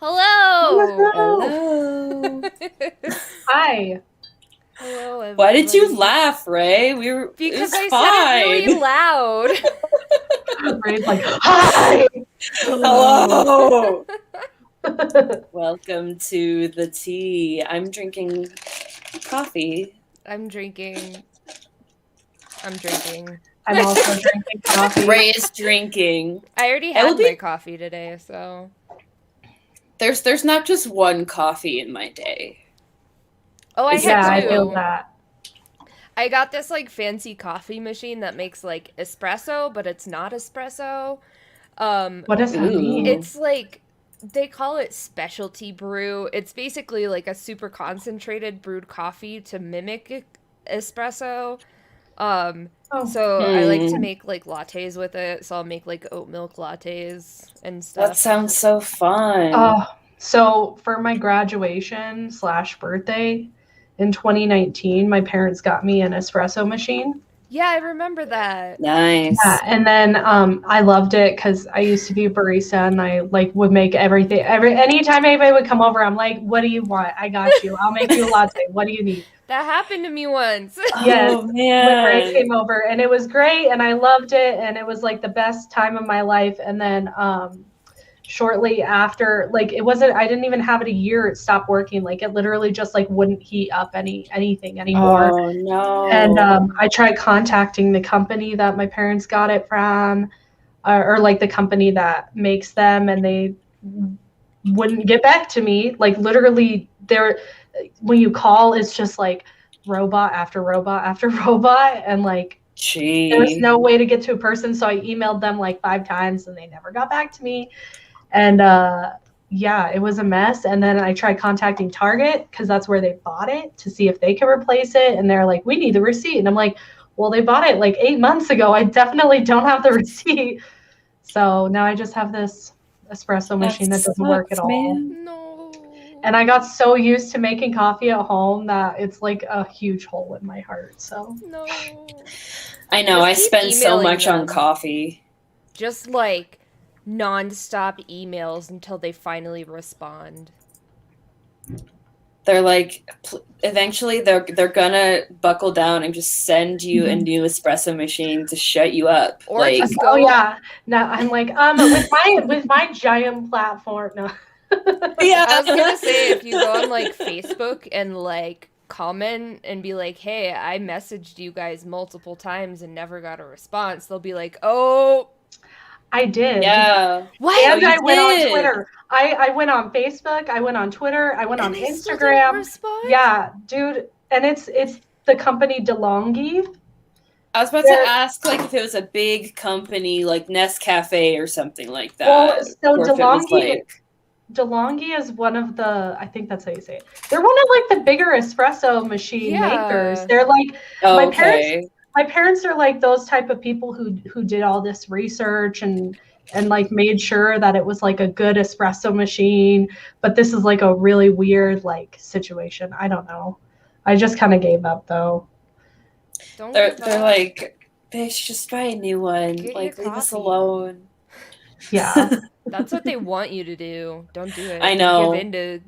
Hello. Hello. Hi. Hello, everybody. Why did you laugh, Ray? Because I fine. said it really loud. Ray's like, hi. Hello. Welcome to the tea. I'm drinking coffee. I'm drinking. I'm also drinking coffee. Ray is drinking. I already had my coffee today, so. There's not just one coffee in my day. Oh, I had two. Yeah, I feel that. I got this like fancy coffee machine that makes like espresso, but it's not espresso. What does that mean? It's like they call it specialty brew. It's basically like a super concentrated brewed coffee to mimic espresso. So I like to make like lattes with it. So I'll make like oat milk lattes and stuff. That sounds so fun. So for my graduation / birthday in 2019, my parents got me an espresso machine. Yeah, I remember that. Nice. Yeah, and then I loved it because I used to be a barista and I like would make everything. Anytime anybody would come over, I'm like, "What do you want? I got you. I'll make you a latte. What do you need?" That happened to me once. Yes, oh, man. when Ray came over, and it was great, and I loved it, and it was like the best time of my life. And then shortly after, like it wasn't, I didn't even have it a year, it stopped working. Like it literally just like wouldn't heat up anything anymore. Oh no. And I tried contacting the company that my parents got it from, or like the company that makes them, and they wouldn't get back to me. Like literally when you call, it's just like robot after robot after robot, and like there's no way to get to a person. So I emailed them like 5 times and they never got back to me. And yeah, it was a mess. And then I tried contacting Target because that's where they bought it, to see if they could replace it. And they're like, "We need the receipt." And I'm like, "Well, they bought it like 8 months ago. I definitely don't have the receipt." So now I just have this espresso machine that doesn't work at all. No. And I got so used to making coffee at home that it's like a huge hole in my heart. So no. I know, I spend so much on coffee. Just like non-stop emails until they finally respond. They're like, eventually they're gonna buckle down and just send you a new espresso machine to shut you up. Or like, just go. Oh yeah. No, I'm like, with my giant platform. No. Yeah. I was gonna say, if you go on like Facebook and like comment and be like, "Hey, I messaged you guys multiple times and never got a response," they'll be like, "Oh, I did." Yeah. What? And I went on Twitter. I went on Facebook. I went on Twitter. I went on Instagram. Yeah, dude. And it's the company DeLonghi. I was about to ask, like, if it was a big company like Nescafe or something like that. Well, so DeLonghi is one of the, I think that's how you say it. They're one of like the bigger espresso machine makers. They're like my parents are like those type of people who did all this research and like made sure that it was like a good espresso machine. But this is like a really weird like situation. I don't know. I just kind of gave up though. They're like, "Bitch, just buy a new one. Like, leave us alone." Yeah. That's what they want you to do. Don't do it. I know. Give in to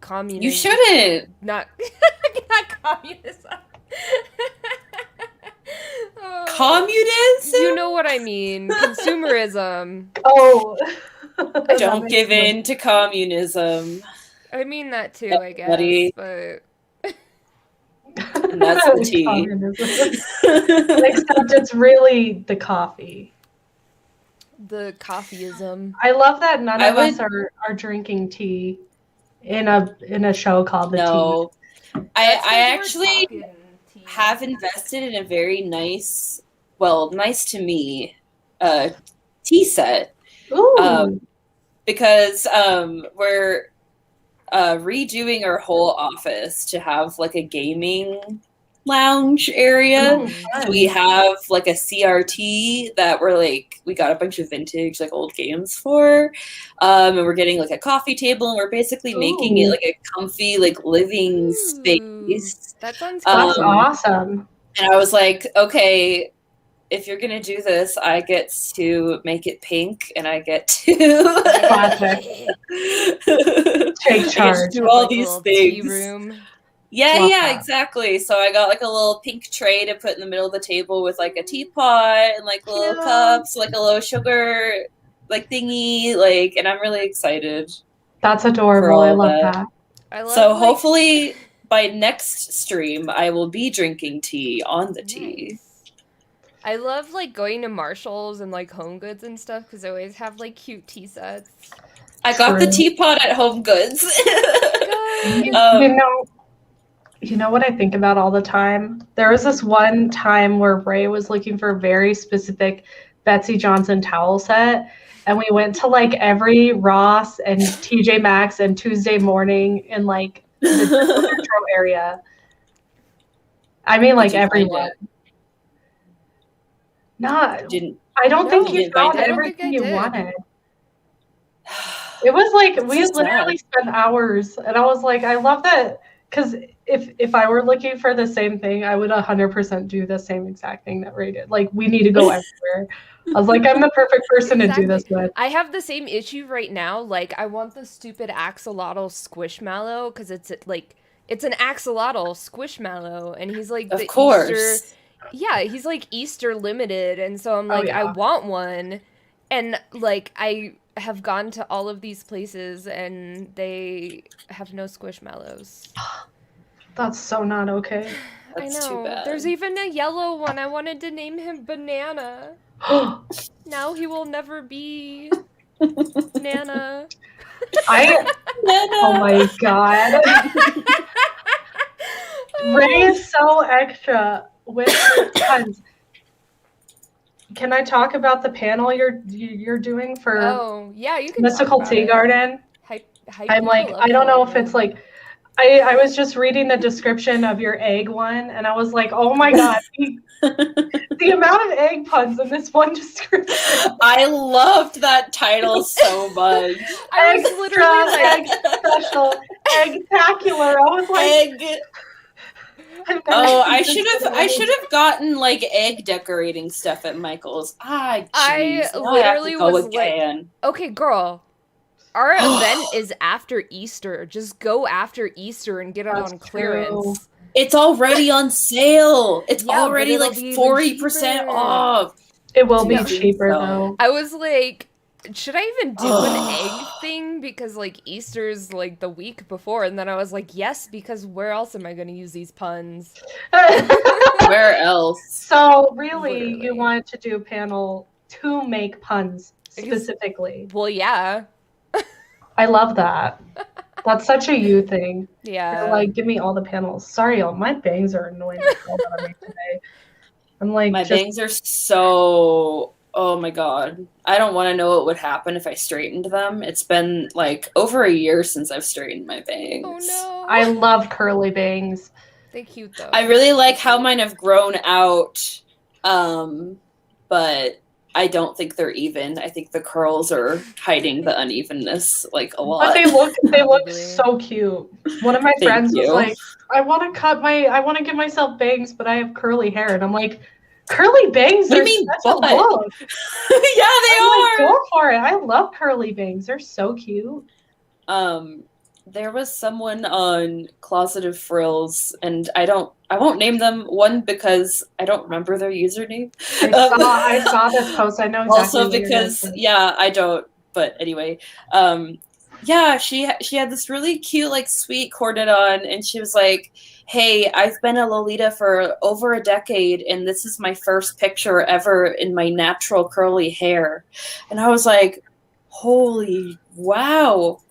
communism. You shouldn't. Not communism. Communism? You know what I mean. Consumerism. Oh. Don't give in to communism. I mean that too, I guess. But and that's the tea. Except it's really the coffee. The coffeeism. I love that none of us are drinking tea in a show called The Tea. I actually have invested in a very nice to me, tea set. Ooh. Because we're redoing our whole office to have like a gaming lounge area. So we have like a CRT that we got a bunch of vintage like old games for, and we're getting like a coffee table, and we're basically making it like a comfy like living space. That sounds that's awesome. And I was like, okay, if you're gonna do this, I get to make it pink, and I get to take charge. Do all these little things. Tea room. Yeah, Love yeah, that. exactly. So I got like a little pink tray to put in the middle of the table with like a teapot and like little cups, like a little sugar like thingy, like, and I'm really excited. That's adorable. I love that. So hopefully by next stream I will be drinking tea on the tea. I love like going to Marshalls and like Home Goods and stuff because they always have like cute tea sets. I got the teapot at Home Goods. You know what I think about all the time? There was this one time where Ray was looking for a very specific Betsy Johnson towel set, and we went to like every Ross and TJ Maxx and Tuesday Morning in like the metro area. I mean, like everyone. I don't think you found everything you wanted. It was like we literally spent hours, and I was like, I love that, because if I were looking for the same thing, I would 100% do the same exact thing that Ray did. Like, we need to go everywhere. I was like, I'm the perfect person to do this with. I have the same issue right now. Like, I want the stupid axolotl squishmallow because it's like, it's an axolotl squishmallow, and he's like of course. Easter. Yeah, he's like Easter limited, and so I'm like, I want one, and like I have gone to all of these places, and they have no squishmallows. That's so not okay. That's too bad. There's even a yellow one. I wanted to name him Banana. Now he will never be Nana. Oh my god. Ray is so extra with puns. Can I talk about the panel you're doing for you can Mystical Tea Garden? I'm like, I don't know if it's like, I was just reading the description of your egg one, and I was like, oh my god, the amount of egg puns in this one description. I loved that title so much. I was literally like, egg special, egg-tacular. I was like, egg. I should have gotten like egg decorating stuff at Michael's. I literally was like, okay, girl, our event is after Easter. Just go after Easter and get it on clearance. True. It's already on sale. It's already like 40% off. It will be cheaper though. I was like, should I even do an egg thing? Because like Easter's like the week before, and then I was like, yes, because where else am I going to use these puns? Where else? So really, you wanted to do a panel to make puns specifically? Well, yeah. I love that. That's such a you thing. Yeah. You're like, give me all the panels. Sorry, y'all, my bangs are annoying today. I'm like, my bangs are so. Oh my god. I don't want to know what would happen if I straightened them. It's been like over a year since I've straightened my bangs. Oh no. I love curly bangs. They're cute though. I really like how mine have grown out, but I don't think they're even. I think the curls are hiding the unevenness like a lot. But they look so cute. One of my friends was like, I want to give myself bangs, but I have curly hair. And I'm like, curly bangs are such a look. Yeah, they are. Go for it. I love curly bangs. They're so cute. There was someone on Closet of Frills, and I won't name them, one because I don't remember their username. I saw this post. I know exactly. Also because I don't. But anyway, she had this really cute, like, sweet cornet on, and she was like, hey, I've been a Lolita for over a decade, and this is my first picture ever in my natural curly hair. And I was like, holy wow.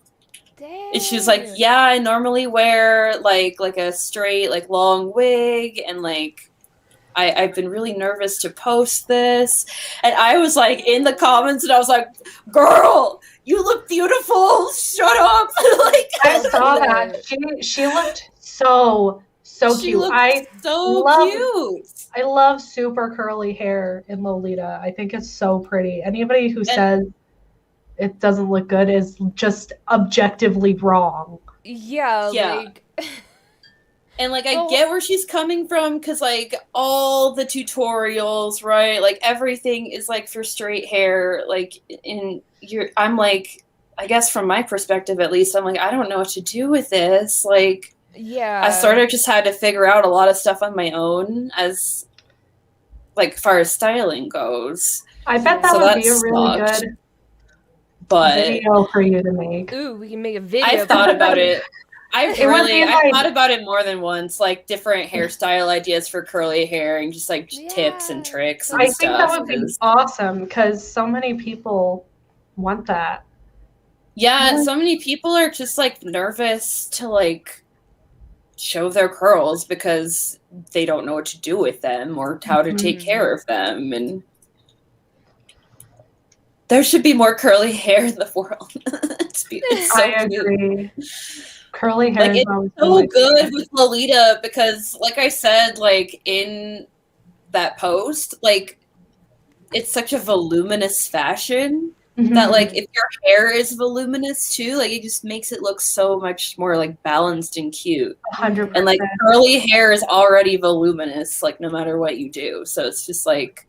Dang. And she was like, yeah, I normally wear like a straight, like, long wig, and like I've been really nervous to post this. And I was like in the comments, and I was like, girl, you look beautiful. Shut up. Like, I saw that. She looked so cute. Cute. I love super curly hair in Lolita. I think it's so pretty. Anybody who says it doesn't look good is just objectively wrong. Yeah. Like... And, like, I get where she's coming from, because, like, all the tutorials, right? Like, everything is, like, for straight hair. Like, I'm like, I guess from my perspective, at least, I'm like, I don't know what to do with this. Like, Yeah. I sort of just had to figure out a lot of stuff on my own as, like, far as styling goes. I bet that would be a really good video for you to make. Ooh, we can make a video. I've thought about it. I've thought about it more than once, like different hairstyle ideas for curly hair and just like tips and tricks and stuff. I think that would be awesome because so many people want that. Yeah, and so many people are just like nervous to like show their curls because they don't know what to do with them or how to take care of them. And there should be more curly hair in the world. it's so I agree. Curly hair like, it's so good with Lolita because, like I said, like in that post, like it's such a voluminous fashion that, like, if your hair is voluminous too, like it just makes it look so much more like balanced and cute. 100%. And like curly hair is already voluminous, like no matter what you do. So it's just like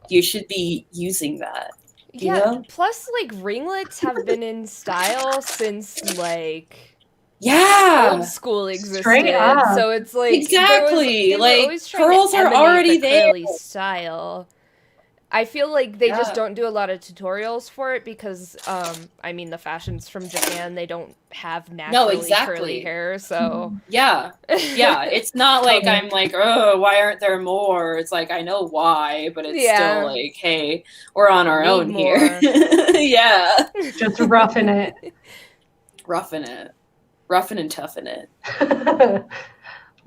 you should be using that. You know? Plus, like ringlets have been in style since like. Old school existed. Straight up. So it's like exactly like curls are already there. Style. I feel like they just don't do a lot of tutorials for it because I mean the fashions from Japan, they don't have naturally curly hair, so yeah it's not like I'm like, oh, why aren't there more? It's like I know why, but it's still like, hey, we're on our own here. Yeah, just roughing it Roughin' and toughin' it.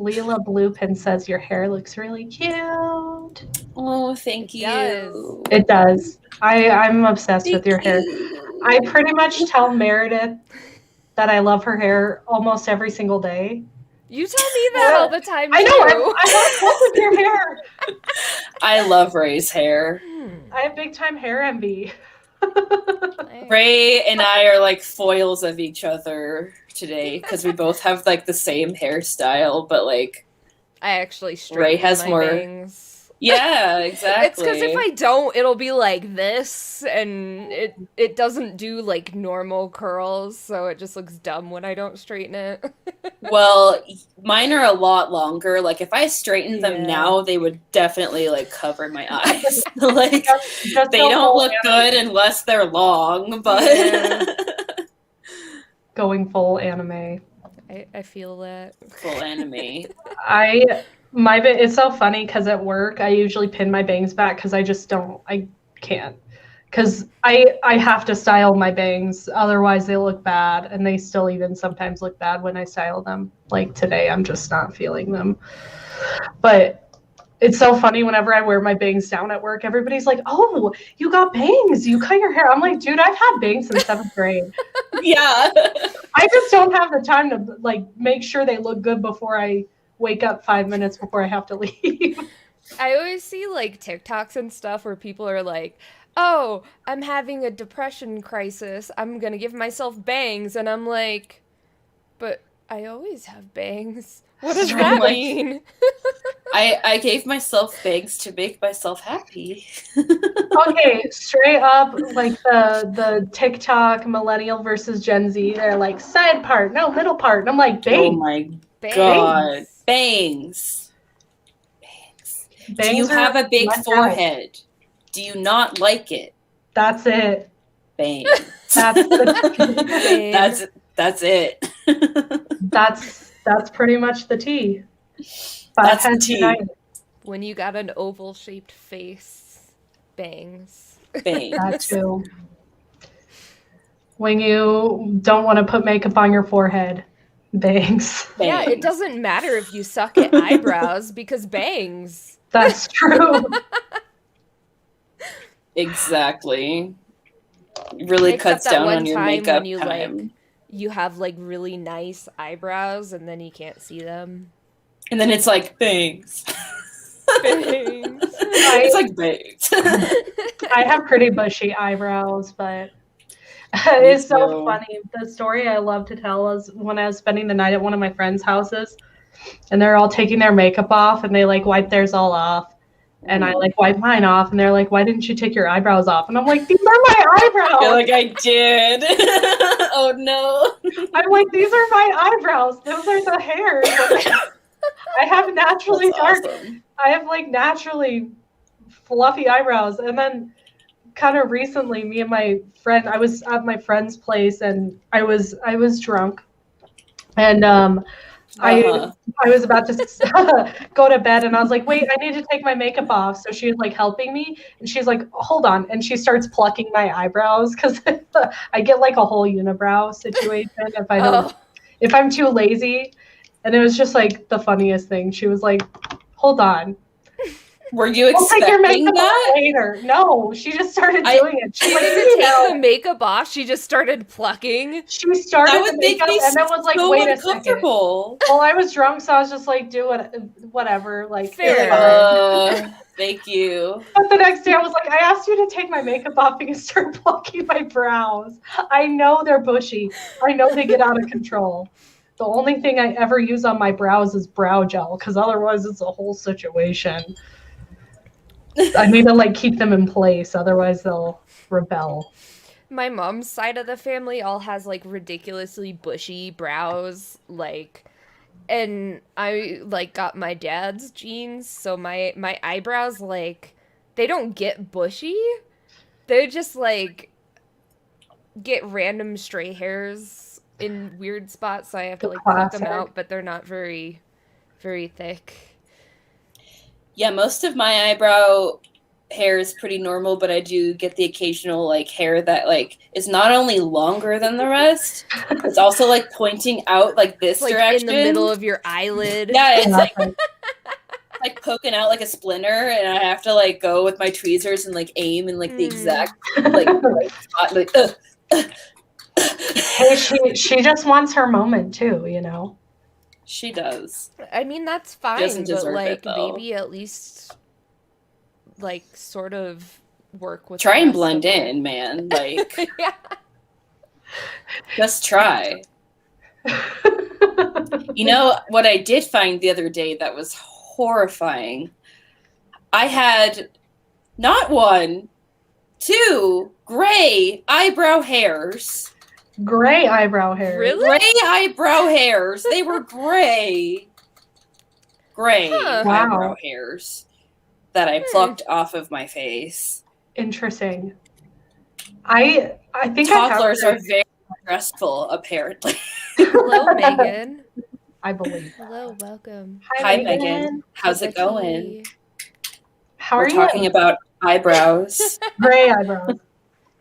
Leela Bluepin says your hair looks really cute. Oh, thank you. It does. I'm obsessed with your hair. I pretty much tell Meredith that I love her hair almost every single day. You tell me that all the time. I know. I'm obsessed with your hair. I love Ray's hair. I have big time hair envy. Ray and I are like foils of each other today because we both have like the same hairstyle, but like I actually Ray has more bangs. Yeah, exactly. It's because if I don't, it'll be like this, and it doesn't do like normal curls, so it just looks dumb when I don't straighten it. Well, mine are a lot longer. Like if I straightened them now, they would definitely like cover my eyes. Like they don't look good unless they're long, but going full anime. I feel that. Full anime. It's so funny because at work I usually pin my bangs back because I can't. Because I have to style my bangs, otherwise they look bad, and they still even sometimes look bad when I style them. Like today, I'm just not feeling them. But it's so funny whenever I wear my bangs down at work, everybody's like, oh, you got bangs, you cut your hair. I'm like, dude, I've had bangs since 7th grade. Yeah. I just don't have the time to like make sure they look good before I wake up 5 minutes before I have to leave. I always see like TikToks and stuff where people are like, oh, I'm having a depression crisis, I'm gonna give myself bangs, and I'm like, but I always have bangs. What does that mean? I gave myself bangs to make myself happy. Okay, straight up, like the TikTok millennial versus Gen Z, they're like side part, no middle part, and I'm like, bangs. Oh my god, bangs. Do you have a big forehead? Do you not like it? That's it. Bangs. That's it. That's pretty much the tea. That's the tea. When you got an oval shaped face, bangs. Bangs. That too. When you don't want to put makeup on your forehead, bangs. Yeah, it doesn't matter if you suck at eyebrows because bangs. That's true. Exactly. It really cuts down on your makeup you, time. Like, you have like really nice eyebrows and then you can't see them. And then it's like bangs. Bangs. It's like bangs. I have pretty bushy eyebrows, but it's so funny. The story I love to tell is when I was spending the night at one of my friends' houses and they're all taking their makeup off and they like wipe theirs all off. And I like wipe mine off, and they're like, "Why didn't you take your eyebrows off?" And I'm like, "These are my eyebrows." I feel like I did. Oh no. I'm like, "These are my eyebrows. Those are the hairs." I have naturally dark. Awesome. I have like naturally fluffy eyebrows, and then kind of recently, me and my friend, I was at my friend's place, and I was drunk, and I was about to go to bed, and I was like, wait, I need to take my makeup off. So she was like helping me, and she's like, hold on. And she starts plucking my eyebrows because I get like a whole unibrow situation if I don't, if I'm too lazy. And it was just like the funniest thing. She was like, hold on. Were you expecting that? Later. No, she just started doing it. She didn't take the makeup off. She just started plucking. She started the makeup and then was like, so wait a second. Well, I was drunk, so I was just like, do it, whatever. Like, fair. Thank you. But the next day I was like, I asked you to take my makeup off and you start plucking my brows. I know they're bushy. I know they get out of control. The only thing I ever use on my brows is brow gel, because otherwise it's a whole situation. I need to like keep them in place, otherwise they'll rebel. My mom's side of the family all has like ridiculously bushy brows, like, and I like got my dad's genes, so my eyebrows, like, they don't get bushy, they just like get random stray hairs in weird spots, so I have to like pluck them out, but they're not very, very thick. Yeah, most of my eyebrow hair is pretty normal, but I do get the occasional like hair that like is not only longer than the rest, it's also like pointing out like this like direction. In the middle of your eyelid. Yeah, it's like poking out like a splinter, and I have to like go with my tweezers and like aim in like the exact like spot, like Hey, she just wants her moment too, you know. She does. I mean, that's fine, but like maybe at least like sort of work with. Try and blend in, man. Like, yeah. Just try. You know what I did find the other day that was horrifying? I had not 1, 2 gray eyebrow hairs. Gray eyebrow hairs. Really? Gray eyebrow hairs. They were gray. Eyebrow hairs that I plucked off of my face. Interesting. I think toddlers are very stressful, apparently. Hello, Megan. I believe. Hello, welcome. Hi, Megan. How's it going? How are you? We're talking about eyebrows. Gray eyebrows.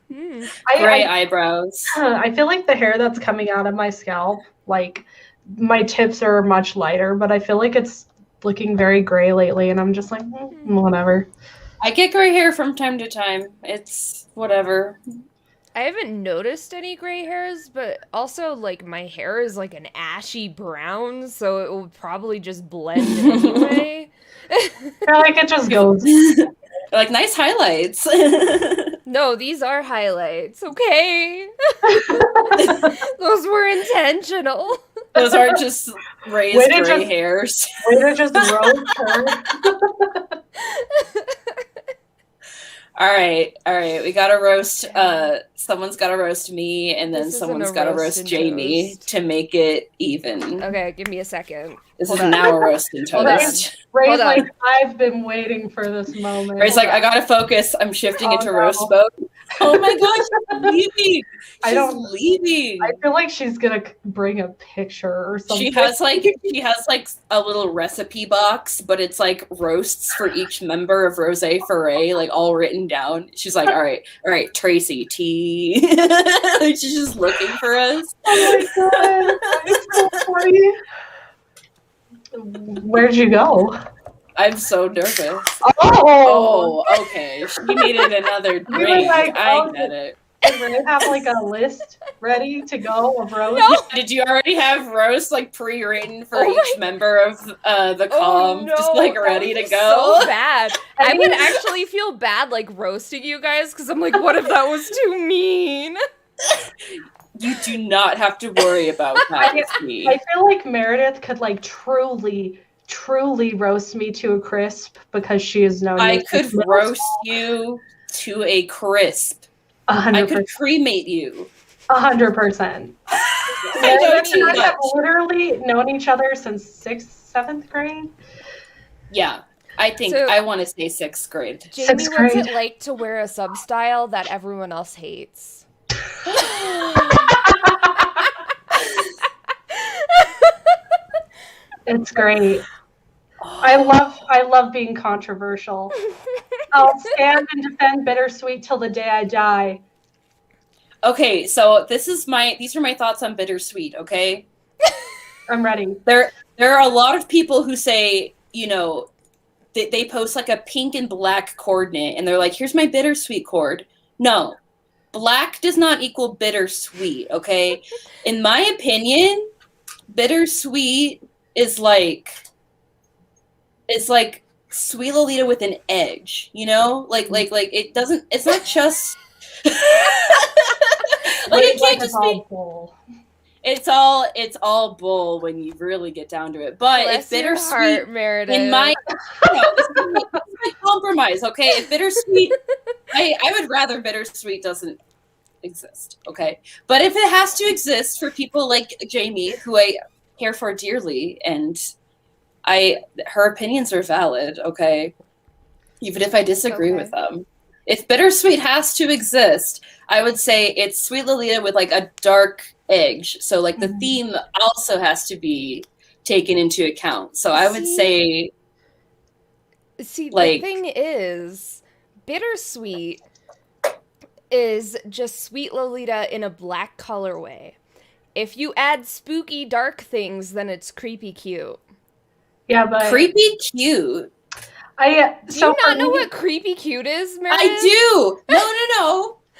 Gray eyebrows. I feel like the hair that's coming out of my scalp, like my tips are much lighter, but I feel like it's looking very gray lately, and I'm just like, whatever. I get gray hair from time to time. It's whatever. I haven't noticed any gray hairs, but also like my hair is like an ashy brown, so it will probably just blend anyway. I feel like it just goes. Like, nice highlights. No, these are highlights, okay? Those were intentional. Those aren't just raised gray hairs. Way to just roast her. All right. We gotta roast. Someone's gotta roast me, and then someone's gotta roast Jamie to make it even. Okay, give me a second. This is now a roast and toast. Ray's like, I've been waiting for this moment. Ray's like, I gotta focus. I'm shifting into roast mode. Oh my gosh, she's leaving. She's leaving. I feel like she's gonna bring a picture or something. She has like a little recipe box, but it's like roasts for each member of Rose Foray, like all written down. She's like, all right, Tracy T. She's just looking for us. Oh my god, that's so funny. Where'd you go? I'm so nervous. Oh, okay. She needed another drink. Like, I get it. Did Ray have like a list ready to go of roast? No. Did you already have roast like pre-written for each member of the comm, just like ready to go? So bad. I would actually feel bad like roasting you guys because I'm like, what if that was too mean? You do not have to worry about that. I feel like Meredith could like truly truly roast me to a crisp because she is known. I could roast you to a crisp. 100%. I could cremate you. 100%. I have literally known each other since 6th, 7th grade. Yeah, I think I want to say 6th grade. Jamie, what's it like to wear a sub-style that everyone else hates? It's great. I love being controversial. I'll stand and defend Bittersweet till the day I die. Okay, so these are my thoughts on Bittersweet, okay? I'm ready. There are a lot of people who say, you know, they post like a pink and black coordinate and they're like, here's my Bittersweet cord. No. Black does not equal bittersweet, okay? In my opinion, Bittersweet is like Sweet Lolita with an edge, you know? Like it doesn't, it's not just like it can't just be bull. It's all bull when you really get down to it. But Bless if Bittersweet, your heart, Meredith. in my, this is my compromise, okay? If Bittersweet, I would rather Bittersweet doesn't exist, okay? But if it has to exist for people like Jamie, who I care for dearly, and her opinions are valid, okay? Even if I disagree with them. If Bittersweet has to exist, I would say it's Sweet Lolita with like a dark edge. So like the theme also has to be taken into account. So I would say like, the thing is, Bittersweet is just Sweet Lolita in a black colorway. If you add spooky dark things, then it's creepy cute. Yeah, but creepy cute. Do you not know what creepy cute is, Meredith? I do.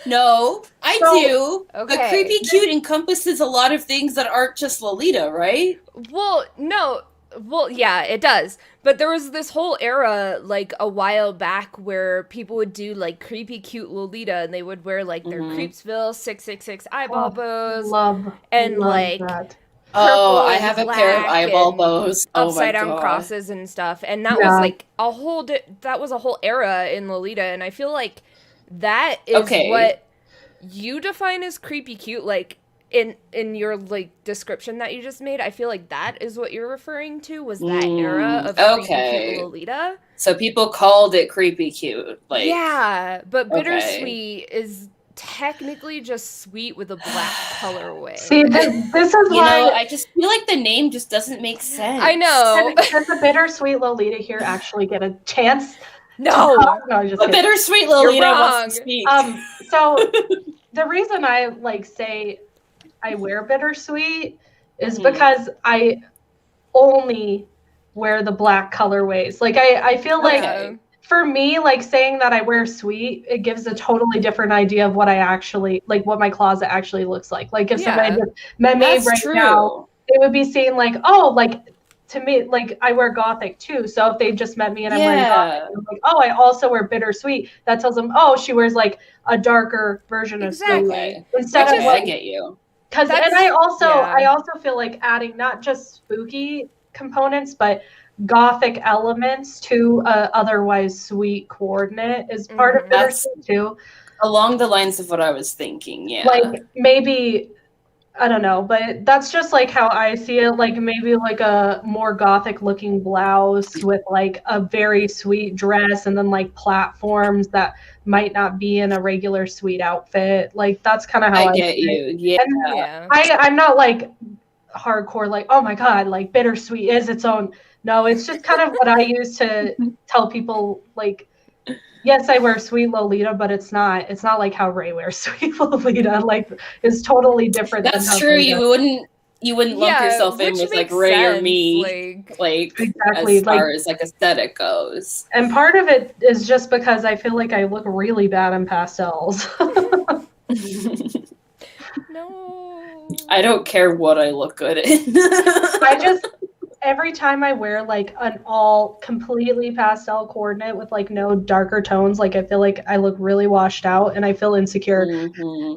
No, I do. Okay. But creepy cute encompasses a lot of things that aren't just Lolita, right? Well, no. Well, yeah, it does. But there was this whole era, like, a while back where people would do, like, creepy cute Lolita, and they would wear, like, their Creepsville 666 eyeball bows. Love that. Oh, I have a pair of eyeball bows. Upside down crosses and stuff. And that was, like, that was a whole era in Lolita, and I feel like that is what you define as creepy cute, like, in your, like, description that you just made. I feel like that is what you're referring to, was that era of creepy cute Lolita. So people called it creepy cute, like, yeah, but Bittersweet is technically just sweet with a black colorway. See, this is why I just feel like the name just doesn't make sense. I know. Does the Bittersweet Lolita here actually get a chance? No, the Bittersweet Lolita wants to speak. So the reason I like say I wear Bittersweet is because I only wear the black colorways. Like I feel like for me, like saying that I wear sweet, it gives a totally different idea of what I actually like, what my closet actually looks like. Like if somebody just met me now, they would be seeing like, oh, like to me, like I wear gothic too. So if they just met me and I'm wearing gothic, I'm like, oh, I also wear Bittersweet. That tells them, oh, she wears like a darker version of sweet. Instead of I get you. Because and I also feel like adding not just spooky components, but gothic elements to otherwise sweet coordinate is part of Bittersweet too. Along the lines of what I was thinking, yeah. Like maybe, I don't know, but that's just like how I see it. Like maybe like a more gothic looking blouse with like a very sweet dress and then like platforms that might not be in a regular sweet outfit. Like that's kind of how I get you. Yeah. And I'm not like hardcore, like, oh my God, like Bittersweet is its own. No, it's just kind of what I use to tell people, like, yes, I wear Sweet Lolita, but it's not like how Ray wears Sweet Lolita. Like, it's totally different. That's true. You wouldn't lump yourself in with like Ray or me, like exactly as far as like aesthetic goes. And part of it is just because I feel like I look really bad in pastels. No, I don't care what I look good in. Every time I wear like an all completely pastel coordinate with like no darker tones, like I feel like I look really washed out and I feel insecure.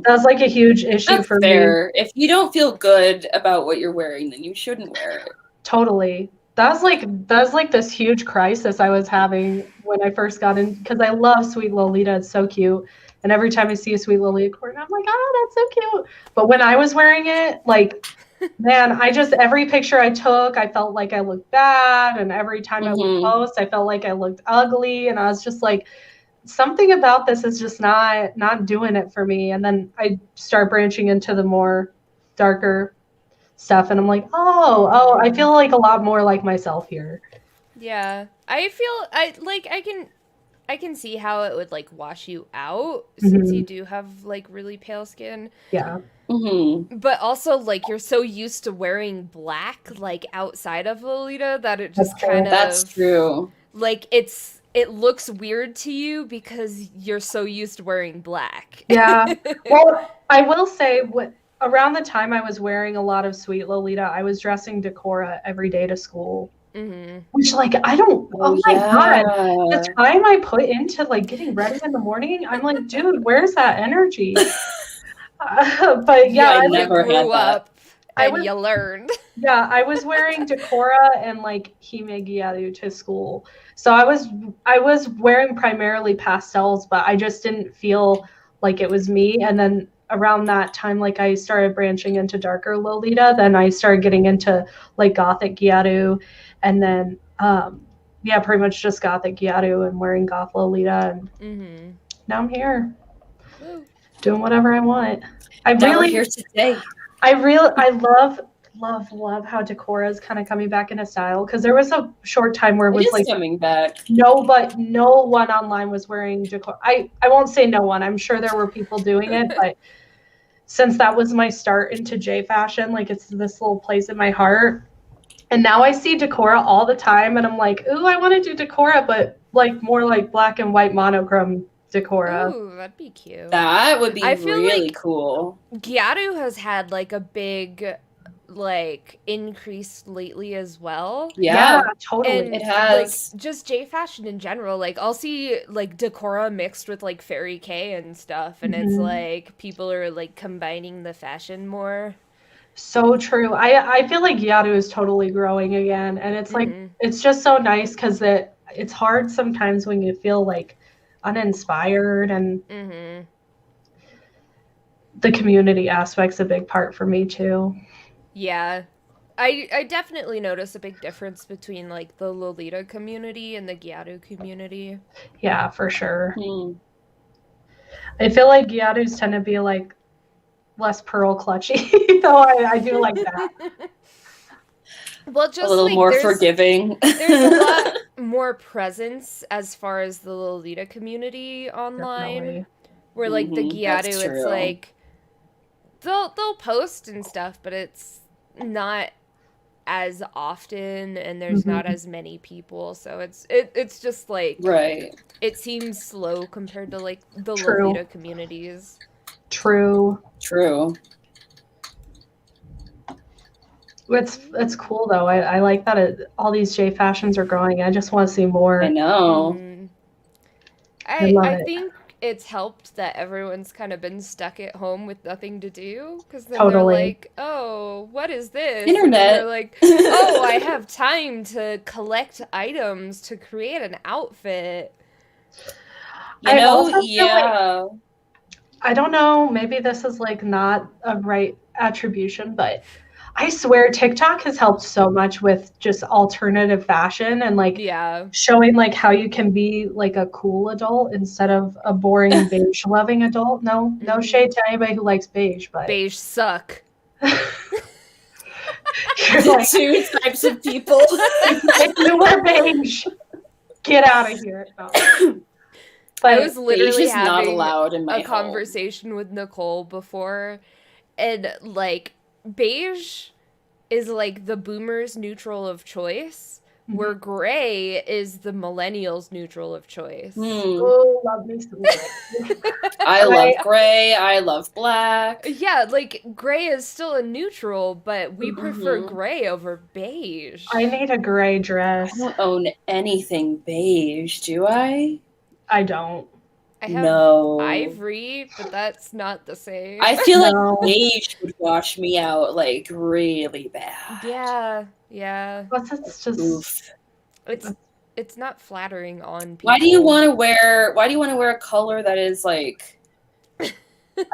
That's like a huge issue for me. If you don't feel good about what you're wearing, then you shouldn't wear it. Totally. That's like this huge crisis I was having when I first got in, because I love Sweet Lolita. It's so cute. And every time I see a Sweet Lolita cord, I'm like, oh, that's so cute. But when I was wearing it, like, man, every picture I took, I felt like I looked bad. And every time I would post, I felt like I looked ugly. And I was just like, something about this is just not doing it for me. And then I start branching into the more darker stuff, and I'm like, oh, I feel like a lot more like myself here. Yeah, I can see how it would like wash you out since you do have like really pale skin. Yeah. But also, like, you're so used to wearing black, like, outside of Lolita that it just kind of... That's true. Like, it looks weird to you because you're so used to wearing black. Yeah. Well, I will say, around the time I was wearing a lot of Sweet Lolita, I was dressing Decora every day to school. Which, like, I don't... Oh, my God. The time I put into, like, getting ready in the morning, I'm like, dude, where's that energy? But yeah, I never grew up and you learned. Yeah, I was wearing Decora and like Hime Gyaru to school. So I was wearing primarily pastels, but I just didn't feel like it was me. And then around that time, like I started branching into darker Lolita. Then I started getting into like Gothic Gyaru, and then yeah, pretty much just Gothic Gyaru and wearing Goth Lolita. And now I'm here. Woo. Doing whatever I want. We're here today. I love how Decora is kind of coming back into style, because there was a short time where it was like coming back. No one online was wearing Decora. I won't say no one. I'm sure there were people doing it, but since that was my start into J fashion, like it's this little place in my heart. And now I see Decora all the time, and I'm like, ooh, I want to do Decora, but like more like black and white monochrome Decora. Ooh, that'd be cute. That would be really cool. Gyaru has had like a big like increase lately as well. Yeah, totally. And it has like, just J fashion in general. Like I'll see like Decora mixed with like Fairy K and stuff, and it's like people are like combining the fashion more. So true. I feel like Gyaru is totally growing again, and it's like it's just so nice because it's hard sometimes when you feel like uninspired, and the community aspect's a big part for me too. Yeah, I definitely notice a big difference between like the Lolita community and the Gyaru community. Yeah, for sure. I feel like Gyarus tend to be like less pearl clutchy, though I do like that. Well, just a little like, more forgiving. There's a lot more presence as far as the Lolita community online. Definitely. Where like the Gyaru, it's like they'll post and stuff, but it's not as often, and there's not as many people, so it's just like it seems slow compared to like the Lolita communities. True. It's cool though. I like that all these J fashions are growing. I just want to see more. I know. I think it's helped that everyone's kind of been stuck at home with nothing to do, because then they're like, oh, what is this? Internet. And they're like, oh, I have time to collect items to create an outfit. You know, yeah. I don't know, maybe this is like not a right attribution, but I swear TikTok has helped so much with just alternative fashion and like showing like how you can be like a cool adult instead of a boring beige loving adult. No shade to anybody who likes beige, but beige suck. Like, two types of people. If you wear beige, get out of here. No. But I was literally having not allowed in my a conversation with Nicole before, and like beige is like the boomers' neutral of choice, where gray is the millennials' neutral of choice. Oh, love me some gray. I love gray. I love black. Yeah, like gray is still a neutral, but we prefer gray over beige. I need a gray dress. I don't own anything beige, do I? I don't. I have No. ivory, but that's not the same. I feel like beige would wash me out like really bad. Yeah. Plus, it's just Oof. It's not flattering on people. Why do you want to wear a color that is like? I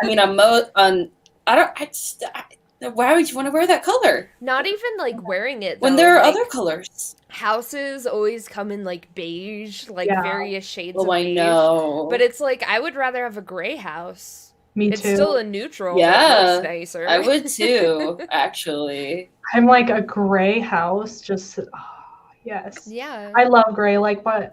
mean, why would you want to wear that color? Not even like wearing it though. When there are like, other colors. Houses always come in like beige, like various shades of I beige. know. But it's like I would rather have a gray house. Me too. It's still a neutral, Yeah, but it looks nicer. I would too, actually. I'm like a gray house, just yes. Yeah. I love gray. Like my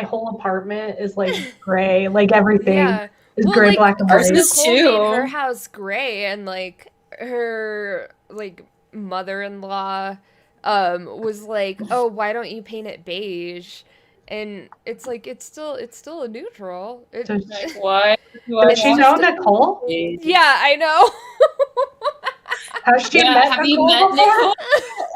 whole apartment is like gray. Like everything is gray, like, black, and white. Nicole made her house gray, and like her like mother-in-law was like, "Oh, why don't you paint it beige?" And it's like it's still a neutral. Like, why? Does she know Nicole? Yeah, I know. Have you met Nicole?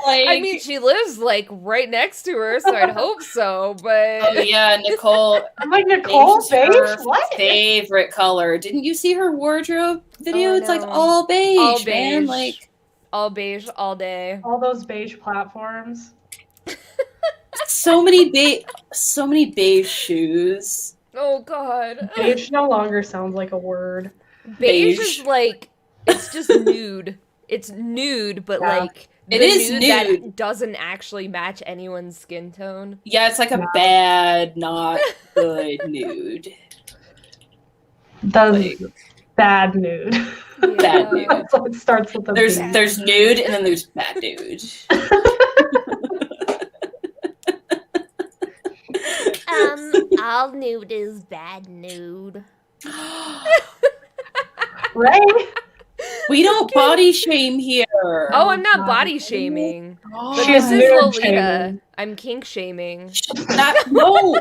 Like, I mean, she lives like right next to her, so I'd hope so. But oh yeah, Nicole. I'm like, Nicole, beige? What? Favorite color? Didn't you see her wardrobe video? It's like all beige, man. Like all beige all day. All those beige platforms. so many beige shoes. Oh god. Beige no longer sounds like a word. Beige is like it's just nude. It's nude, but like it is nude that doesn't actually match anyone's skin tone. Yeah, it's like a bad, not good nude. Bad nude. Bad nude. So it starts with there's nude and then there's bad nude. All nude is bad nude. Right? We don't body shame here. Oh, I'm not body shaming. Oh, this is Lolita. Shaming. I'm kink shaming. No.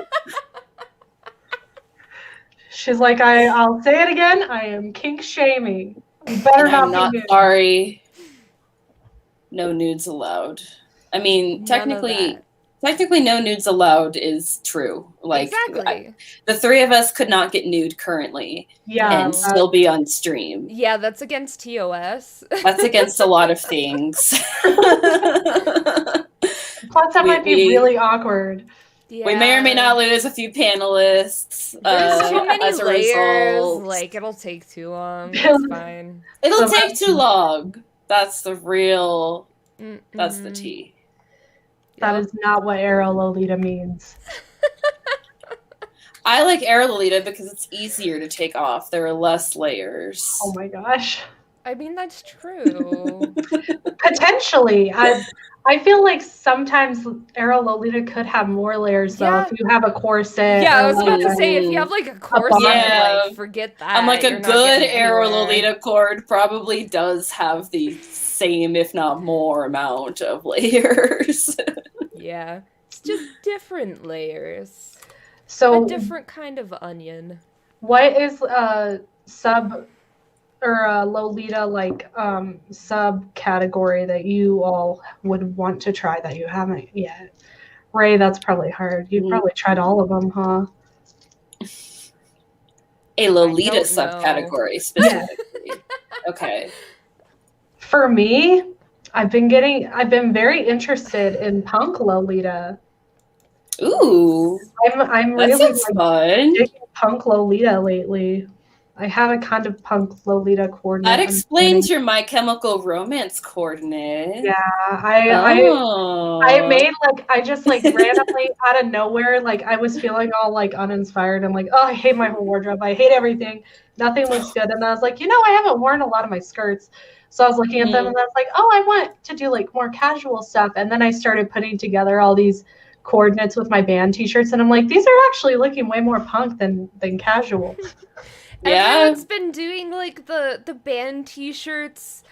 She's like, I'll say it again. I am kink shaming. You better I'm not be nude. Sorry. No nudes allowed. I mean, technically no nudes allowed is true. Like exactly. The three of us could not get nude currently. Yeah. And still be on stream. Yeah, that's against TOS. That's against a lot of things. Plus that might be really awkward. Yeah. We may or may not lose a few panelists. There's too many as a layers. result. Like, it'll take too long. It's fine. It'll take too long. That's the real... That's the tea. That is not what Arrow Lolita means. I like Arrow Lolita because it's easier to take off. There are less layers. Oh my gosh. I mean, that's true. Potentially. I feel like sometimes Arrow Lolita could have more layers, though, if you have a corset. Yeah, I was about to say, if you have, like, a corset, like, forget that. I'm like, a good Arrow Lolita cord probably does have the same, if not more, amount of layers. Yeah. It's just different layers. So a different kind of onion. What is sub or Lolita like subcategory that you all would want to try that you haven't yet? Ray, that's probably hard. You've probably tried all of them, huh? A Lolita subcategory specifically. Okay. For me, I've been very interested in punk Lolita. Ooh. I'm that really fun. digging punk Lolita lately. I have a kind of punk Lolita coordinate. That explains your My Chemical Romance coordinate. Yeah, I made I just randomly out of nowhere, I was feeling all uninspired. I'm like, oh, I hate my whole wardrobe. I hate everything. Nothing looks good. And I was like, I haven't worn a lot of my skirts. So I was looking at them and I was like, oh, I want to do more casual stuff. And then I started putting together all these coordinates with my band t-shirts and I'm like, these are actually looking way more punk than casual. Everyone's been doing the band t-shirts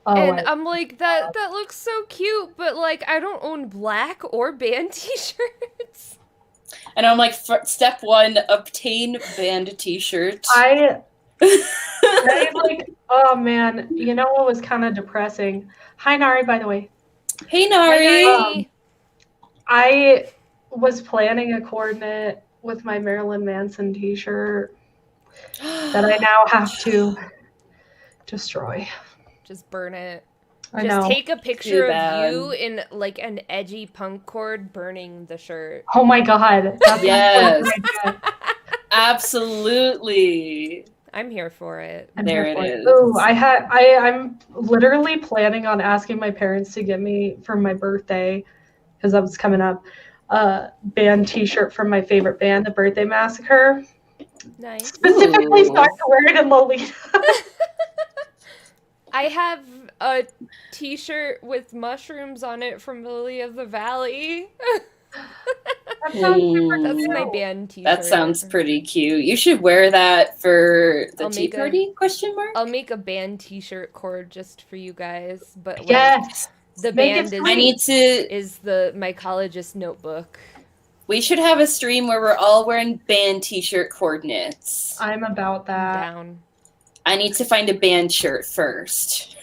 and I'm like, that looks so cute, but I don't own black or band t-shirts. And I'm like, step 1, obtain band t-shirts. I oh man, you know what was kind of depressing? Hi Nari, by the way. Hey Nari. I was planning a coordinate with my Marilyn Manson t-shirt that I now have to destroy. Just burn it. I Just know. take a picture of you in like an edgy punk cord burning the shirt. Oh my god. That's Yes. a good idea. Absolutely. I'm here for it. There it is. Oh, I'm literally planning on asking my parents to get me for my birthday, because that was coming up, a band t-shirt from my favorite band, the Birthday Massacre. Nice. Specifically so I can wear it in Lolita. I have a t-shirt with mushrooms on it from Lily of the Valley. That sounds super That's cute. my band t-shirt. That sounds pretty cute. You should wear that for the I'll tea make a- party? Question mark. I'll make a band t-shirt cord just for you guys. But like, Yes. the Make band it is I need to. is my college's notebook. We should have a stream where we're all wearing band t-shirt coordinates. I'm about that. Down. I need to find a band shirt first.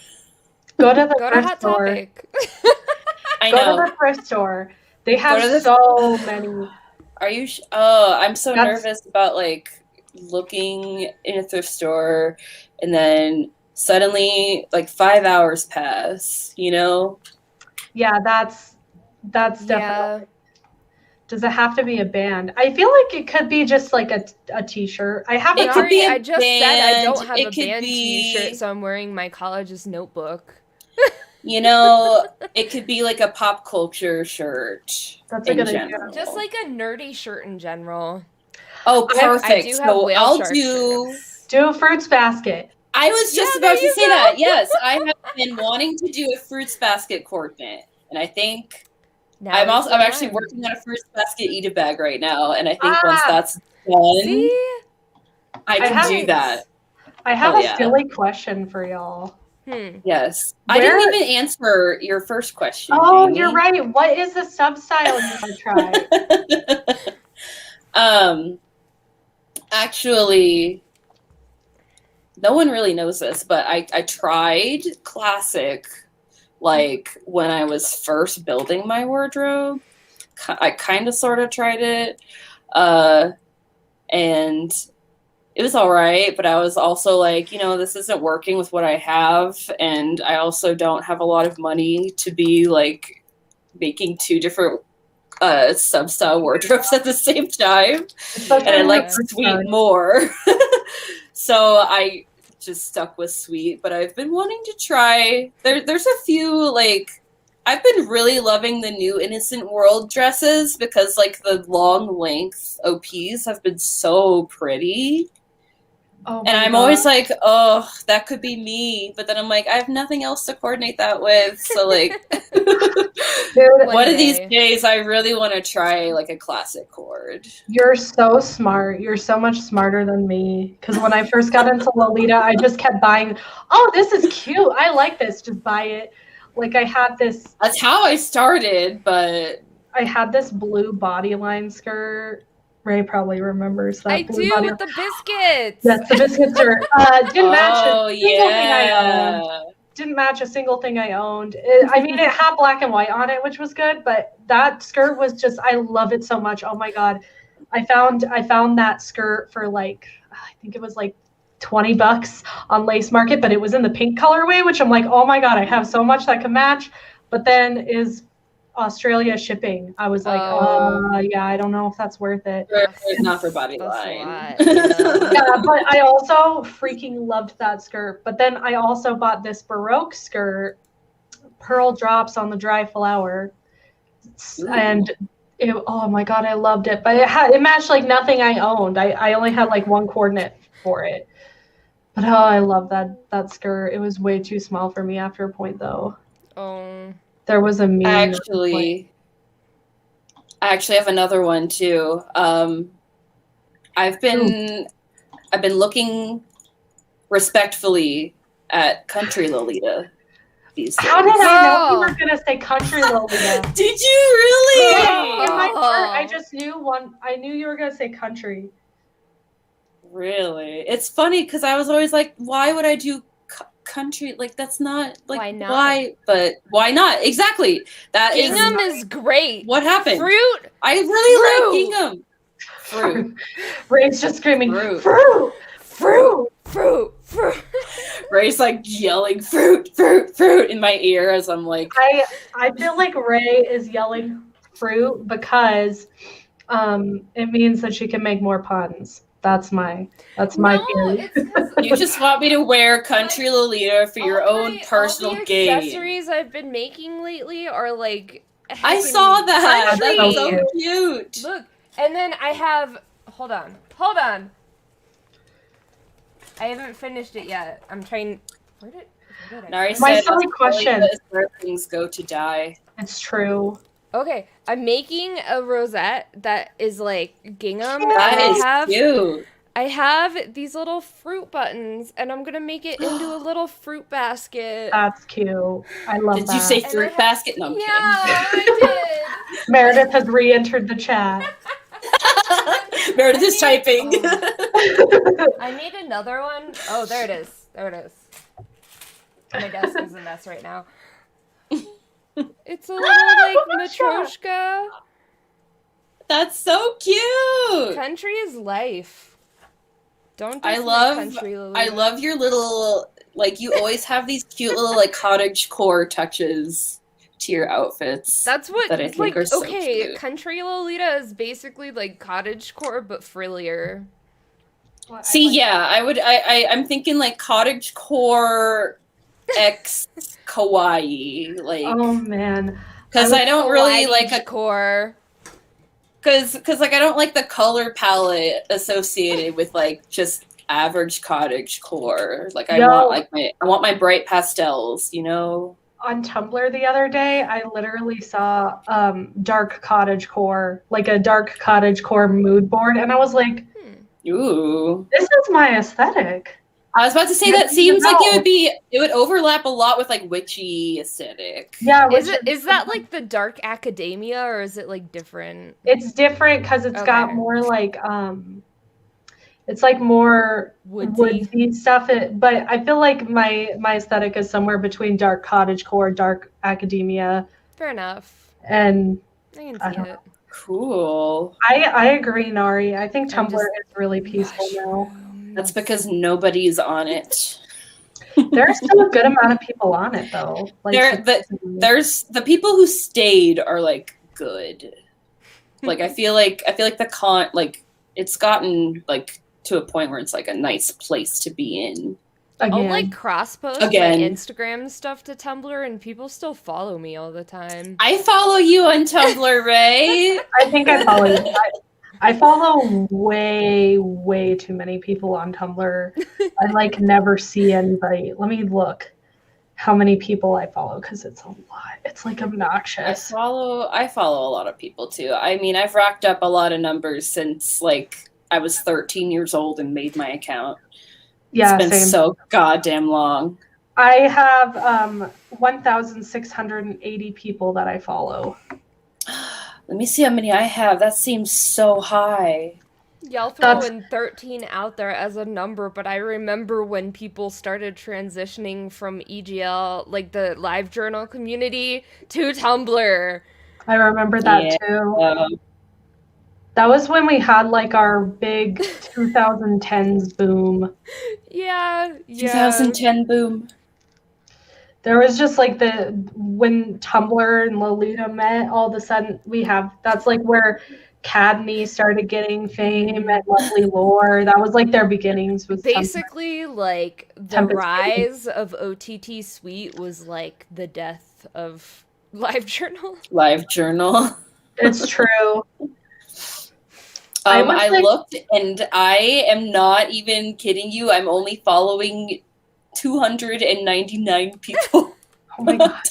Go to the Go to thrift Hot store. Topic. I Go know. to the thrift store. They have Go to the- so many. Are you? Oh, I'm so That's- nervous about like looking in a thrift store, and then suddenly like 5 hours pass. You know? Yeah, that's definitely. Yeah. Does it have to be a band? I feel like it could be just like a t-shirt. I have It a could be a I just said I band. don't have It a could band be- t-shirt, so I'm wearing my college's notebook. You know, it could be like a pop culture shirt. That's a in good idea. general. Just like a nerdy shirt in general. Oh, perfect. I do have So whale I'll shark do. shirts. Do a fruits basket. I was just Yeah, about there to you say go. that. Yes, I have been wanting to do a fruits basket coordinate, and I think Now I'm is the actually time. working on a fruits basket eat a bag right now, and I think once Ah. that's done, See? I can have- do that. I have Oh, a yeah. silly question for y'all. Yes, I Where- didn't even answer your first question. Oh, Jamie. you're right. What is the sub-style you want to try? Actually, no one really knows this, but I tried classic like when I was first building my wardrobe. I kind of sort of tried it, and it was all right, but I was also like, you know, this isn't working with what I have, and I also don't have a lot of money to be like making two different sub-style wardrobes at the same time, Especially and I when like you're first sweet starting. more. So I just stuck with sweet, but I've been wanting to try. There's a few like I've been really loving the new Innocent World dresses because like the long length OPs have been so pretty. Oh And my I'm God. always like, oh, that could be me. But then I'm like, I have nothing else to coordinate that with. So like Dude, one of these day. days I really want to try like a classic cord. you're so smart. You're so much smarter than me. Because when I first got into Lolita, I just kept buying, oh, this is cute. I like this. Just buy it. Like I had this That's how I started, but blue bodyline skirt. Ray probably remembers that. I blue do body- with the biscuits. Yes, the biscuit skirt. Didn't match oh a single thing I owned. yeah. Didn't match a single thing I owned. I mean, it had black and white on it, which was good, but that skirt was just, I love it so much. Oh my God. I found that skirt for like, I think it was like $20 on Lace Market, but it was in the pink colorway, which I'm like, oh my God, I have so much that can match. But then is Australia shipping. I was like, yeah, I don't know if that's worth it. Not for That's a bodyline. lot, yeah. Yeah, but I also freaking loved that skirt. But then I also bought this Baroque skirt, pearl drops on the dry flower, and oh my God, I loved it. But it matched like nothing I owned. I only had like one coordinate for it. But oh, I love that skirt. It was way too small for me after a point, though. Oh. There was a meme. I actually have another one too. I've been looking respectfully at country Lolita these days. How did I know you Oh. were gonna say country Lolita? Did you really? In my Oh. heart, I just knew one. I knew you were gonna say country. Really? It's funny because I was always like, why would I do country? Like that's not like Why not? why? But why not? Exactly. That is Gingham is great. what happened. Fruit. I really Fruit. like gingham. Fruit. Ray's just screaming, Fruit. fruit, fruit, fruit, fruit. Ray's like yelling fruit, fruit, fruit in my ear as I'm like. I feel like Ray is yelling fruit because it means that she can make more puns. That's my theory. You just want me to wear Country Lolita for your own personal all the gain. accessories I've been making lately are like. I saw that. Country. That's so cute. Look, and then I have. Hold on. I haven't finished it yet. I'm trying. Where did I? Nari My said, silly question. Is where things go to die. It's true. Okay, I'm making a rosette that is like gingham. That is cute. I have these little fruit buttons, and I'm gonna make it into a little fruit basket. That's cute. I love that. Did you say fruit basket? No, I'm kidding. I did. Meredith has re-entered the chat. Meredith is typing. I need another one. Oh, there it is. My desk is a mess right now. It's a little like matryoshka. That's so cute. Country is life. Don't. I love your little, like, you always have these cute little like cottagecore touches to your outfits. That's what that I think are so cute. Country Lolita is basically like cottagecore but frillier. Well, See, I'm thinking like cottagecore X kawaii, like. Oh man, because I don't really like a core. Because like I don't like the color palette associated with like just average cottagecore. Like I want my bright pastels, you know. On Tumblr the other day, I literally saw dark cottagecore, like a dark cottagecore mood board, and I was like, ooh, this is my aesthetic. I was about to say that seems like it would overlap a lot with like witchy aesthetic. Yeah, is that like the dark academia or is it like different? It's different because it's got more like it's like more woodsy stuff. But I feel like my aesthetic is somewhere between dark cottagecore, dark academia. Fair enough. And I can see it. Cool. I agree, Nari. I think Tumblr is really peaceful now. That's because nobody's on it. There's still a good amount of people on it, though. Like, there's the people who stayed are like good. Like I feel like it's gotten like to a point where it's like a nice place to be in. Again. I'll like cross-post my Instagram stuff to Tumblr, and people still follow me all the time. I follow you on Tumblr, Ray. I think I follow you. I follow way too many people on Tumblr. I like never see anybody. Let me look how many people I follow because it's a lot. It's like obnoxious. I follow a lot of people too. I mean, I've racked up a lot of numbers since like I was 13 years old and made my account. Yeah, it's been so goddamn long. I have 1,680 people that I follow. Let me see how many I have. That seems so high. Y'all throwing 13 out there as a number, but I remember when people started transitioning from EGL, like the live journal community, to Tumblr. I remember that too. That was when we had like our big 2010s boom. Yeah. 2010 boom. There was just like when Tumblr and Lolita met, all of a sudden that's like where Cadney started getting fame and Lovely Lore. That was like their beginnings with basically Tumblr. Like the rise of OTT Suite was like the death of LiveJournal. LiveJournal. It's true. I looked and I am not even kidding you. I'm only following 299 people. Oh my god.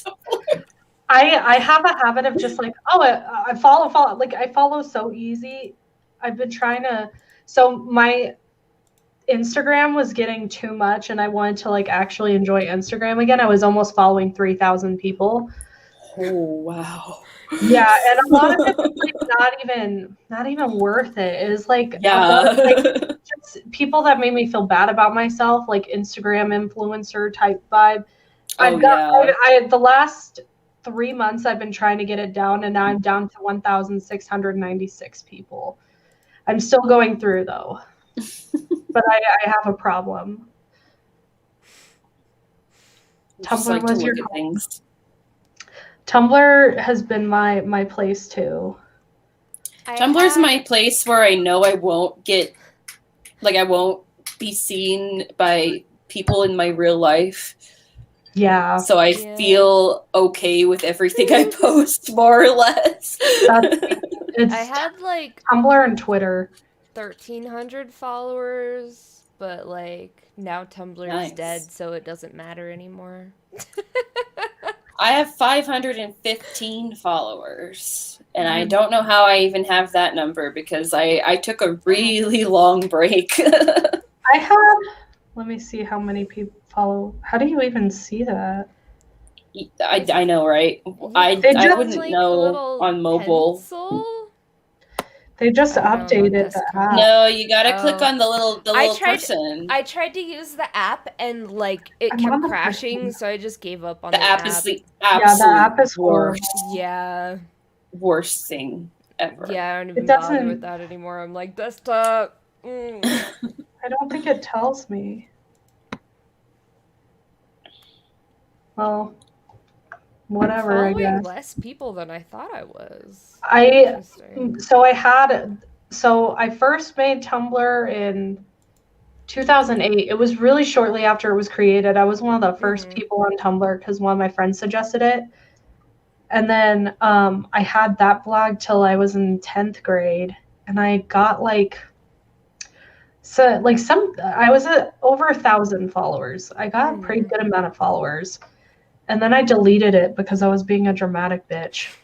I have a habit of just like, I follow like I follow so easy. I've been trying to, so my Instagram was getting too much and I wanted to like actually enjoy Instagram again. I was almost following 3,000 people. Oh wow. Yeah, and a lot of it was like not even worth it. It was like, just people that made me feel bad about myself, like Instagram influencer type vibe. The last 3 months I've been trying to get it down, and now I'm down to 1,696 people. I'm still going through though. but I have a problem. Tumblr was your home. Tumblr has been my place too. Tumblr's my place where I know I won't get, like, I won't be seen by people in my real life. Yeah. So I feel okay with everything I post, more or less. I had like Tumblr and Twitter. 1,300 followers, but like now Tumblr's dead, so it doesn't matter anymore. I have 515 followers, and I don't know how I even have that number because I took a really long break. I have, let me see how many people follow. How do you even see that? I know, right? I wouldn't like know on mobile. Pencil? They just updated the app. No, you gotta click on the little person. I tried to use the app and like it kept crashing, so I just gave up on the app. Is the absolute the app is worst. Yeah. Worst thing ever. Yeah, I don't even bother with that anymore. I'm like, desktop. I don't think it tells me. Well, whatever, I guess. Less people than I thought I was. I first made Tumblr in 2008. It was really shortly after it was created. I was one of the first people on Tumblr because one of my friends suggested it. And then I had that blog till I was in 10th grade, and I got I was at over 1,000 followers. I got a pretty good amount of followers. And then I deleted it because I was being a dramatic bitch.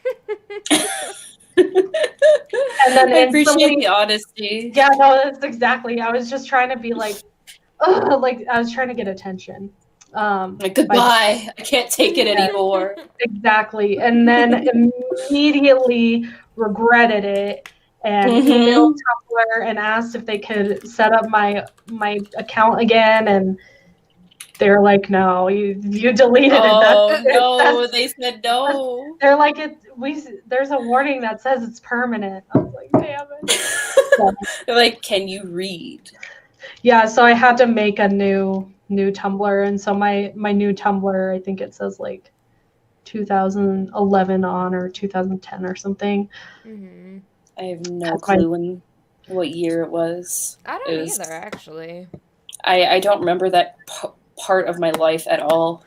And then I appreciate the honesty. Yeah, no, that's exactly. I was just trying to be like I was trying to get attention. Goodbye. I can't take it anymore. Exactly. And then immediately regretted it and emailed Tumblr and asked if they could set up my account again, and they're like, no, you deleted it. No, they said no. They're like, there's a warning that says it's permanent. I was like, damn it. They're like, can you read? Yeah, so I had to make a new Tumblr, and so my new Tumblr, I think it says like 2011 on or 2010 or something. I have no clue in what year it was. I don't either, actually. I don't remember that part of my life at all.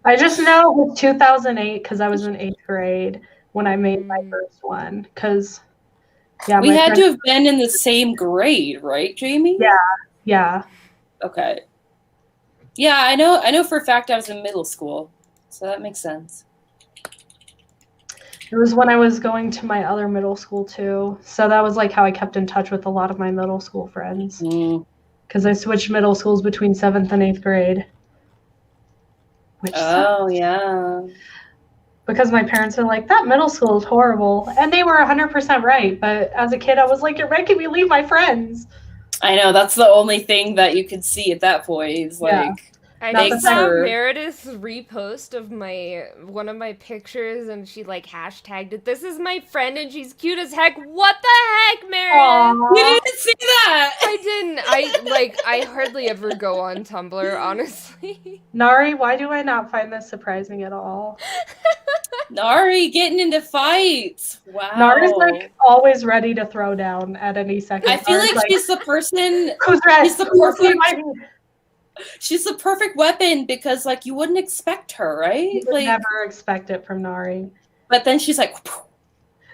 I just know it was 2008 because I was in 8th grade when I made my first one. Because we had to have been in the same grade, right, Jamie? Yeah. Okay. Yeah, I know for a fact I was in middle school, so that makes sense. It was when I was going to my other middle school too, so that was like how I kept in touch with a lot of my middle school friends. Because I switched middle schools between 7th and 8th grade. Which sucks. Yeah. Because my parents are like, that middle school is horrible. And they were 100% right. But as a kid, I was like, you're making me leave my friends. I know. That's the only thing that you could see at that point. Is like, I just saw Meredith's repost of one of my pictures, and she like hashtagged it. This is my friend, and she's cute as heck. What the heck, Meredith? You didn't see that. I didn't. I hardly ever go on Tumblr, honestly. Nari, why do I not find this surprising at all? Nari getting into fights. Wow. Nari's like always ready to throw down at any second. I feel like she's the person. Who's ready? She's the perfect. She's the perfect weapon because, like, you wouldn't expect her, right? You would like, never expect it from Nari. But then she's like,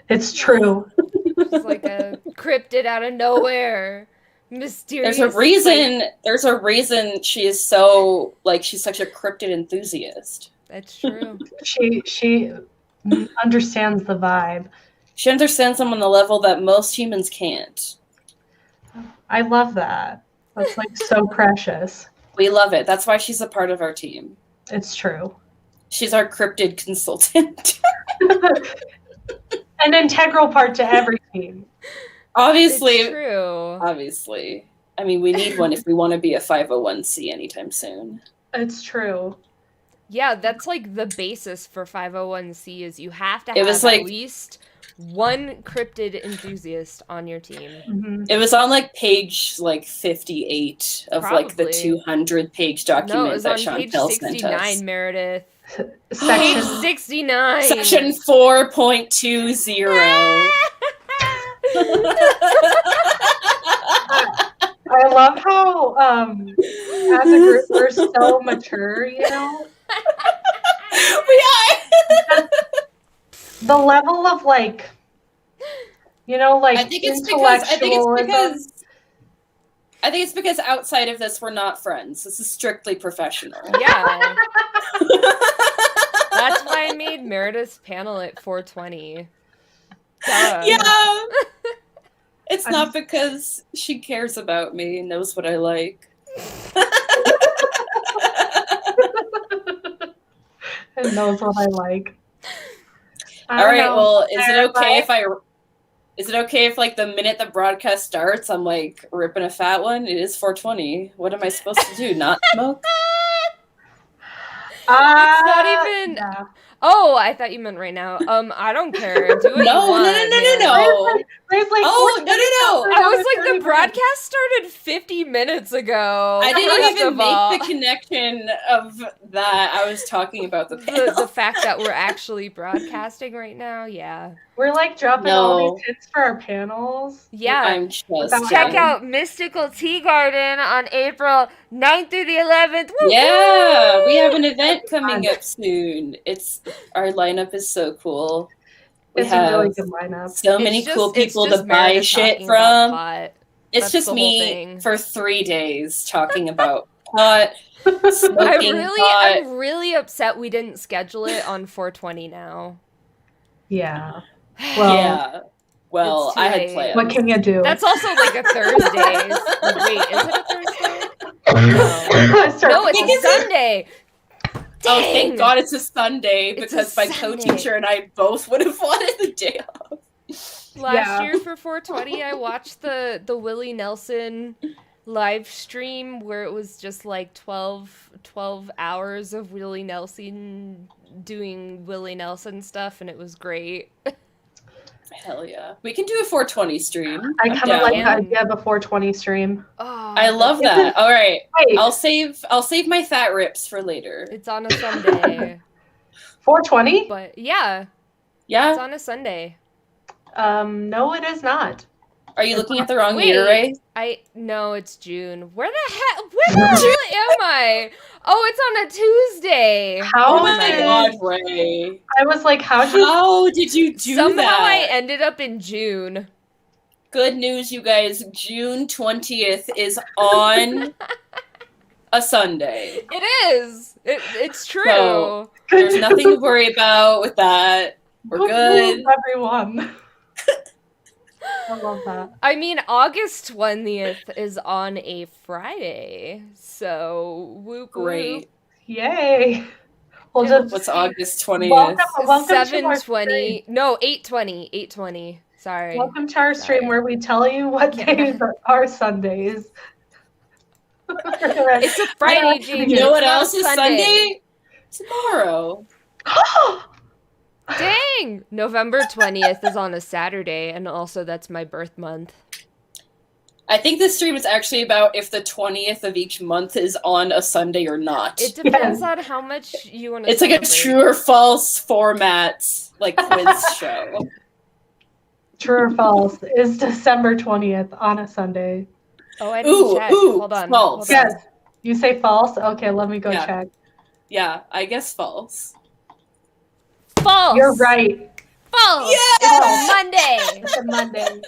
it's true. She's like a cryptid out of nowhere. Mysterious. There's a reason. There's a reason she is so she's such a cryptid enthusiast. That's true. She understands the vibe. She understands them on the level that most humans can't. I love that. That's like so precious. We love it. That's why she's a part of our team. It's true. She's our cryptid consultant. An integral part to every team. Obviously. It's true. Obviously. I mean, we need one if we want to be a 501c anytime soon. It's true. Yeah, that's like the basis for 501c is you have to have at least one cryptid enthusiast on your team. Mm-hmm. It was on like page like 58 of like the Probably. 200-page No, it document was that on page Chantel sent 69, us. Meredith. Section Page 69. Section 4.20. I love how as a group we're so mature, you know. We are. The level of like, you know, like I think it's because outside of this we're not friends. This is strictly professional. Yeah. That's why I made Meredith's panel at 420. Duh. Yeah. It's not because she cares about me and knows what I like. It knows what I like. All right. Well, is it okay if like the minute the broadcast starts, I'm like ripping a fat one? It is 420. What am I supposed to do? Not smoke? It's not even. Yeah. Oh, I thought you meant right now. I don't care. Do what you No. want. No. There's like Oh, no. I was like, the broadcast started 50 minutes ago. I didn't First even of all. make the connection of that. I was talking about the panel. The fact that we're actually broadcasting right now. Yeah. We're like dropping all these hits for our panels. Yeah. I'm just Check out Mystical Tea Garden on April 9th through the 11th. Woo-hoo! Yeah, we have an event coming up soon. Our lineup is so cool. It's a really good lineup. So many cool people to buy shit from. It's just me for 3 days talking about pot, smoking pot. I'm really upset we didn't schedule it on 420 now. Yeah. Well, I had plans. What can you do? That's also like a Thursday. Wait, is it a Thursday? No, it's a Sunday. Oh, thank God it's a Sunday because my co-teacher and I both would have wanted the day off. Last year for 420, I watched the Willie Nelson live stream where it was just like 12 hours of Willie Nelson doing Willie Nelson stuff, and it was great. Hell yeah. We can do a 420 stream. I kind of like the idea of a 420 stream. Oh, I love that. All right. Wait. I'll save my fat rips for later. It's on a Sunday. 420? But yeah. Yeah. It's on a Sunday. No, it is not. Are you looking at the wrong year, Ray? No, it's June. Where the hell am I? Oh, it's on a Tuesday. Oh my God, Ray. I was like, how did you do Somehow that? I ended up in June. Good news, you guys. June 20th is on a Sunday. It is. It's true. So, there's nothing to worry about with that. We're good. Everyone. I love that. I mean, August 20th is on a Friday, so whoop. Great. Yay. What's August 20th? Welcome 7:20. No, 8:20. 8:20. Sorry. Welcome to our stream where we tell you what days are Sundays. It's a Friday, Jamie. You know what else is Sunday? Tomorrow. Dang! November 20th is on a Saturday, and also that's my birth month. I think this stream is actually about if the 20th of each month is on a Sunday or not. It depends on how much you want to It's like a true or false format, like quiz show. True or false is December 20th on a Sunday. Oh, I didn't check. Hold on. False. Yes. You say false? Okay, let me go check. Yeah, I guess false. False. You're right. False. Yeah! It's a Monday. It's a Monday.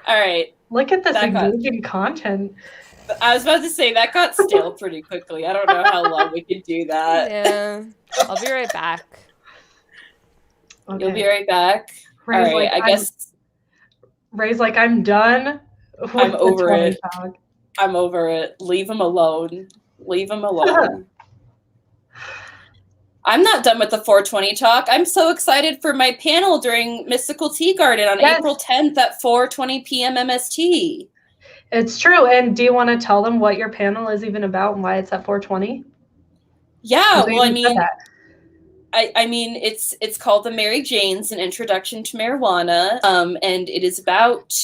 All right. Look at this engaging content. I was about to say that got stale pretty quickly. I don't know how long we could do that. Yeah. I'll be right back. Okay. You'll be right back. Ray's all right. I guess Ray's like, I'm done. I'm over it. I'm over it. Leave him alone. Leave him alone. I'm not done with the 420 talk. I'm so excited for my panel during Mystical Tea Garden on April 10th at 4:20 PM MST. It's true. And do you want to tell them what your panel is even about and why it's at 4:20? Yeah, well, I mean, it's called the Mary Jane's, an introduction to marijuana, and it is about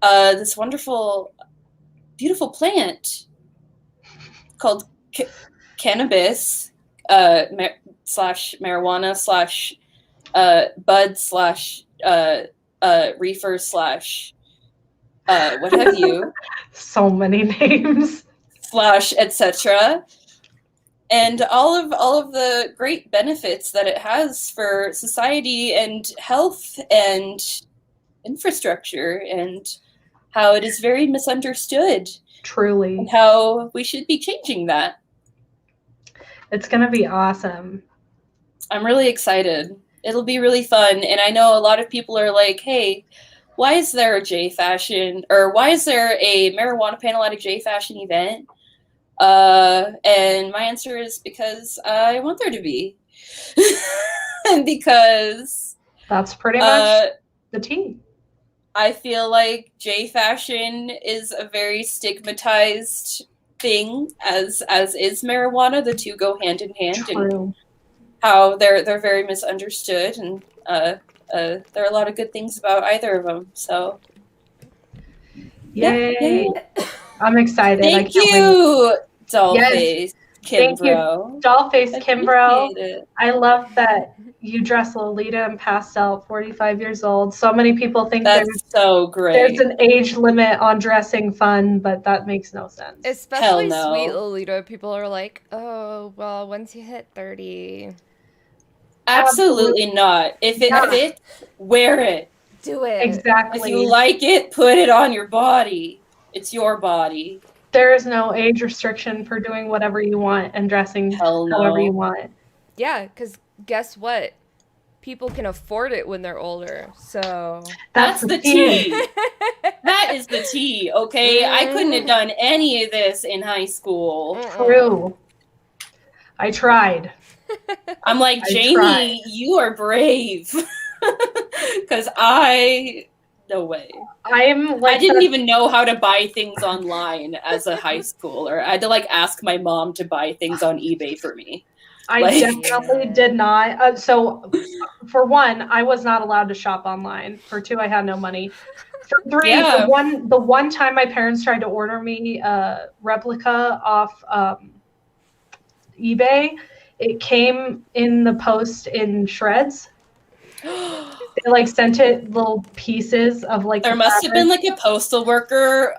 this wonderful, beautiful plant called cannabis slash marijuana slash bud slash reefer slash what have you. So many names. Slash etc. And all of the great benefits that it has for society and health and infrastructure, and how it is very misunderstood. Truly. And how we should be changing that. It's going to be awesome. I'm really excited. It'll be really fun. And I know a lot of people are like, hey, why is there a J Fashion, or why is there a marijuana panel at a J Fashion event? And my answer is because I want there to be. And because that's pretty much the tea. I feel like J Fashion is a very stigmatized thing, as is marijuana. The two go hand in hand. True. And how they're very misunderstood, and there are a lot of good things about either of them. So yay. I'm excited. Thank you, Dollface Kimbro. Thank you, Dollface Kimbro. I love that you dress Lolita and passed out 45 years old. So many people think that's so great. There's an age limit on dressing fun, but that makes no sense. Especially Sweet Lolita. People are like, oh, well, once you hit 30. Absolutely not. If it fits, wear it. Do it. Exactly. If you like it, put it on your body. It's your body. There is no age restriction for doing whatever you want and dressing however you want. Yeah, because guess what? People can afford it when they're older. So that's the tea. That is the tea, okay? I couldn't have done any of this in high school. True. I tried. I'm like, Jamie, you are brave. Because no way. I didn't even know how to buy things online as a high schooler. I had to ask my mom to buy things on eBay for me. I definitely did not. So for one, I was not allowed to shop online. For two, I had no money. For three, the one time my parents tried to order me a replica off eBay, it came in the post in shreds. They sent it little pieces of there must have been a postal worker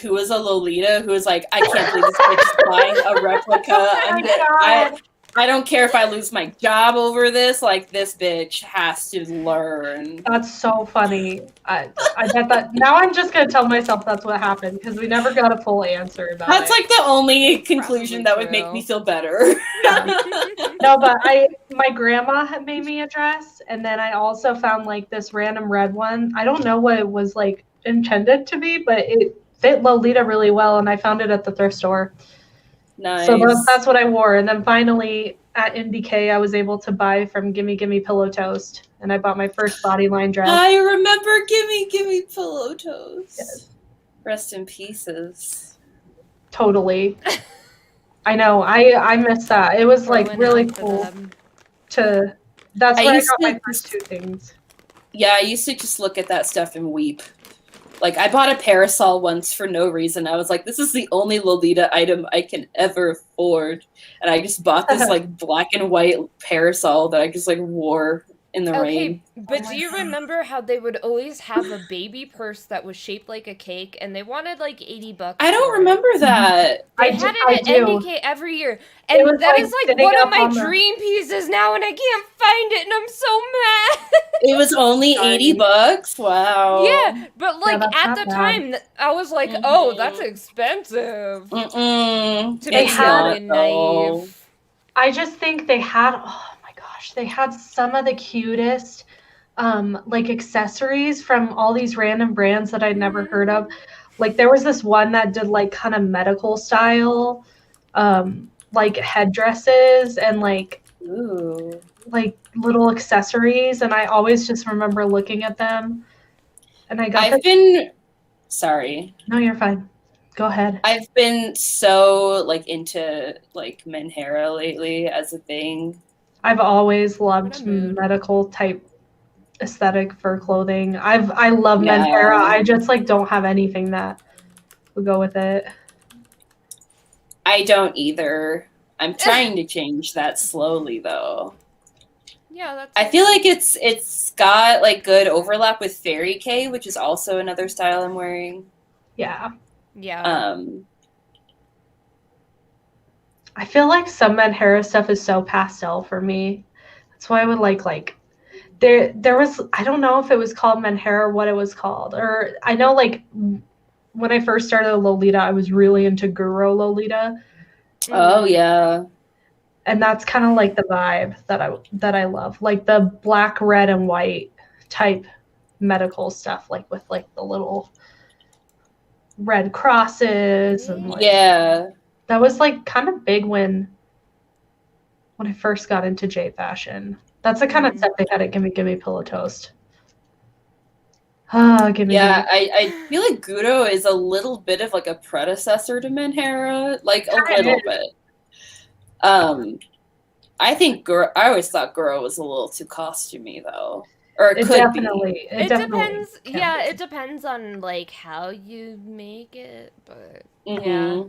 who was a Lolita who was like, I can't believe this bitch is buying a replica. I don't care if I lose my job over this. This bitch has to learn. That's so funny. I bet that now I'm just gonna tell myself that's what happened, because we never got a full answer about it. That's the only conclusion that would make me feel better. Yeah. No, but my grandma had made me a dress, and then I also found this random red one. I don't know what it was intended to be, but it fit Lolita really well, and I found it at the thrift store. Nice. So that's what I wore. And then finally at NBK, I was able to buy from Gimme Gimme Pillow Toast. And I bought my first body line dress. I remember Gimme Gimme Pillow Toast. Yes. Rest in pieces. Totally. I know. I miss that. It was really cool to. That's where I got my first two things. Yeah, I used to just look at that stuff and weep. I bought a parasol once for no reason. I was like, this is the only Lolita item I can ever afford. And I just bought this black and white parasol that I just wore in the rain. But do you remember how they would always have a baby purse that was shaped like a cake, and they wanted $80? I don't remember that. They had it at NBK every year, and that is one of my dream pieces now, and I can't find it, and I'm so mad. It was only $80. Wow. Yeah, but at the time, I was like, oh, that's expensive. To be naive. I just think they had. They had some of the cutest accessories from all these random brands that I'd never heard of. There was this one that did kind of medical style headdresses and little accessories, and I always just remember looking at them. And sorry. No, you're fine. Go ahead. I've been so into Menhera lately as a thing. I've always loved What a mood. medical type aesthetic for clothing. I love Menhera. I just like don't have anything that would go with it. I don't either. I'm trying to change that slowly though. Yeah, that's. I feel like it's got like good overlap with Fairy K, which is also another style I'm wearing. Yeah. Yeah. I feel like some Menhera stuff is so pastel for me. That's why I would like there was, I don't know if it was called Menhera or what it was called. Or I know like when I first started Lolita, I was really into Guro Lolita. Oh yeah. And that's kind of like the vibe that I love. Like the black, red, and white type medical stuff, like with like the little red crosses and like, yeah. That was like kind of big when I first got into J fashion. That's the kind of stuff they had at Gimme Pillow Toast. Gimme. I feel like Guro is a little bit of like a predecessor to Menhera, like a little bit. I think I always thought Guro was a little too costumey though. Or it could definitely, be. It depends. Yeah, it depends on like how you make it, but yeah.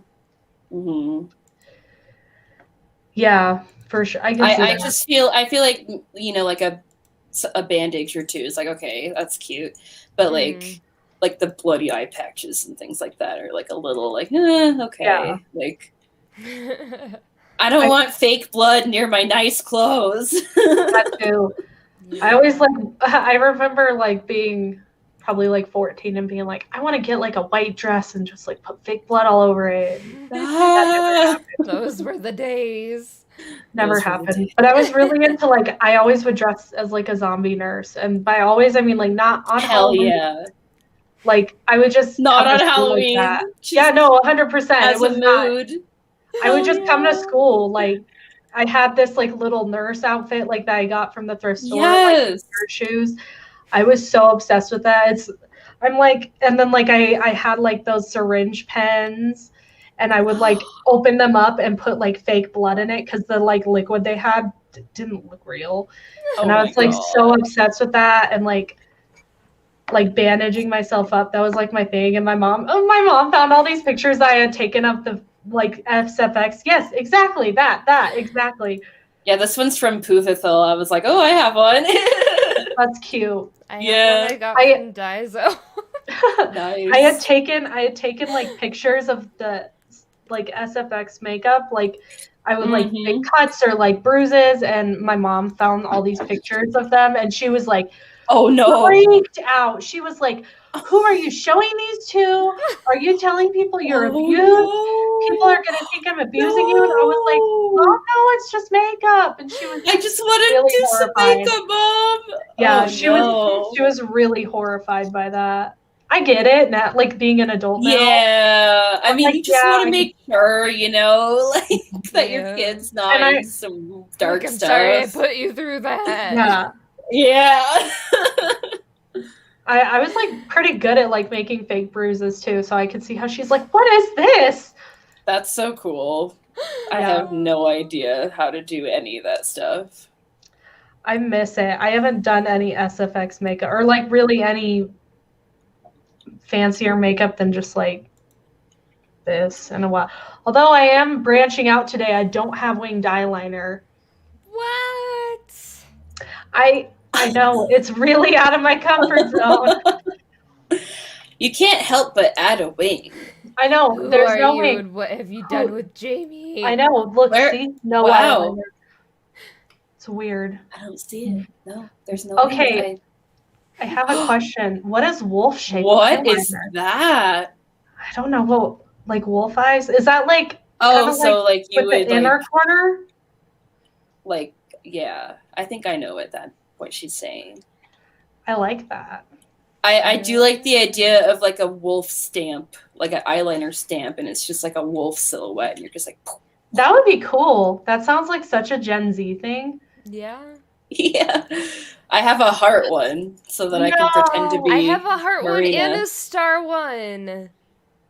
Yeah, for sure. I feel like, you know, like a bandage or two is like, okay, that's cute, but like the bloody eye patches and things like that are like a little like okay, yeah. Like I don't want fake blood near my nice clothes. That too. Yeah. I remember like being probably like 14 and being like, I want to get like a white dress and just like put fake blood all over it. Those were the days. Never happened. But I was really into like, I always would dress as like a zombie nurse. And by always, I mean like not on Halloween. Yeah. Like I would just not on Halloween. Like yeah, no, 100%. As it was a mood. I would just come to school. Like I had this like little nurse outfit like that I got from the thrift store. Yes. Like shoes. I was so obsessed with that. I'm like, and then like I had like those syringe pens and I would like open them up and put like fake blood in it because the like liquid they had didn't look real. And I was like so obsessed with that and like bandaging myself up. That was like my thing. And my mom found all these pictures I had taken of the like SFX. Yes, exactly. That exactly. Yeah, this one's from Poofithil. I was like, oh, I have one. That's cute. I got from Daiso. Nice. I had taken like pictures of the like SFX makeup. Like I would like make cuts or like bruises, and my mom found all these pictures of them, and she was like, "Oh no!" Freaked out. She was like, "Who are you showing these to? Are you telling people you're abused? No. People are gonna think I'm abusing you." And I was like, "Oh no, it's just makeup." And she was. I just want to really do some makeup, Mom. Yeah, she was really horrified by that. I get it now, like being an adult now. Yeah, I mean, like, you just want to make sure, you know, like that your kid's not in some dark stuff. Sorry, I put you through that. Yeah. Yeah. I was like pretty good at like making fake bruises too, so I could see how she's like, "What is this?" That's so cool. I have no idea how to do any of that stuff. I miss it. I haven't done any SFX makeup or like really any fancier makeup than just like this in a while. Although I am branching out today, I don't have winged eyeliner. What? I know, it's really out of my comfort zone. You can't help but add a wing. I know. There's no wing. What have you done with Jamie? I know. Look, see? No eyeliner. It's weird. I don't see it. No, there's no wing. I have a question. What is wolf shape? What is that? I don't know. Well, like wolf eyes? Is that like so like you would the inner corner? Like, yeah. I think I know what she's saying. I like that. I do like the idea of like a wolf stamp, like an eyeliner stamp, and it's just like a wolf silhouette, and you're just like. Poof. That would be cool. That sounds like such a Gen Z thing. Yeah. Yeah. I have a heart one so that I can pretend to be. I have a heart Marina. one and a star one.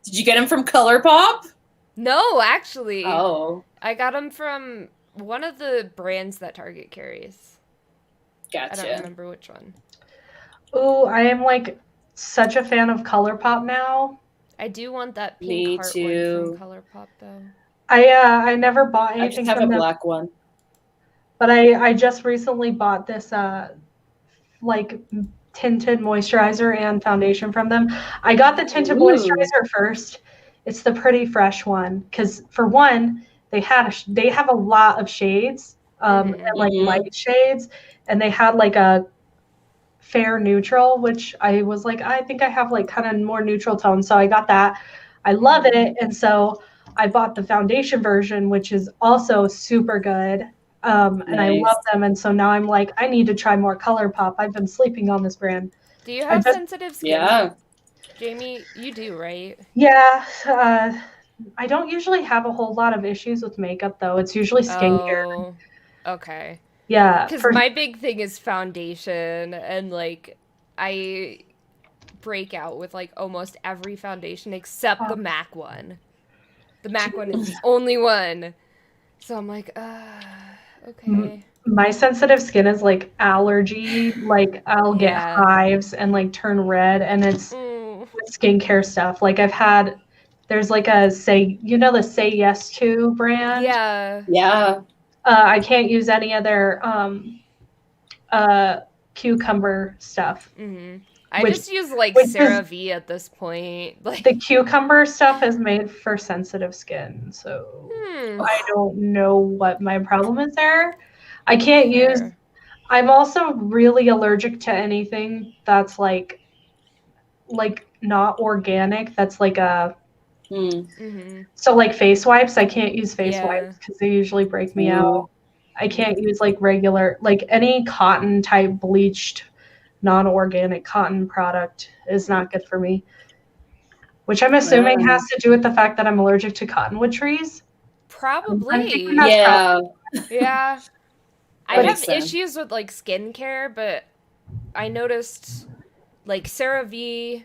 Did you get them from ColourPop? No, actually. Oh. I got them from one of the brands that Target carries. Gotcha. I don't remember which one. Ooh, I am like such a fan of ColourPop now. I do want that pink heart one from ColourPop though. I never bought anything. I just have a black one. But I just recently bought this like tinted moisturizer and foundation from them. I got the tinted moisturizer first. It's the Pretty Fresh one because for one, they have a lot of shades, and like light shades, and they had like a fair neutral, which I was like, I think I have like kind of more neutral tones, so I got that. I love it, and so I bought the foundation version, which is also super good. And I love them, and so now I'm like, I need to try more ColourPop. I've been sleeping on this brand. Do you have sensitive skin? Yeah. Jamie, you do, right? Yeah. I don't usually have a whole lot of issues with makeup, though. It's usually skincare. Oh, okay. Yeah. Because my big thing is foundation, and, like, I break out with, like, almost every foundation except the MAC one. The MAC one is the only one. So I'm like, okay. My sensitive skin is like allergy, like I'll get hives and like turn red, and it's skincare stuff. Like there's like the Say Yes To brand. Yeah. I can't use any of their cucumber stuff. I just use like CeraVe at this point. Like the cucumber stuff is made for sensitive skin, so I don't know what my problem is there. I can't use. I'm also really allergic to anything that's like not organic. That's like a. So like face wipes, I can't use face wipes because they usually break me out. I can't use like regular, like any cotton type bleached, non-organic cotton product is not good for me. Which I'm assuming has to do with the fact that I'm allergic to cottonwood trees. Probably. Yeah. I have issues with like skincare, but I noticed like CeraVe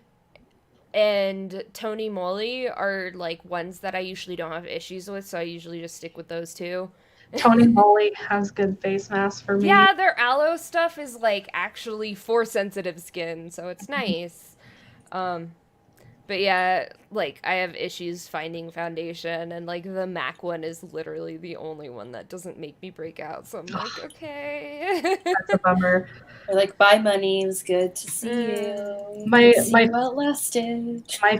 and Tony Moly are like ones that I usually don't have issues with, so I usually just stick with those two. Tony Moly has good face masks for me. Yeah, their aloe stuff is like actually for sensitive skin, so it's nice. But yeah, like I have issues finding foundation, and like the MAC one is literally the only one that doesn't make me break out. So I'm like, okay. That's a bummer. Or like, bye money, it was good to see you. My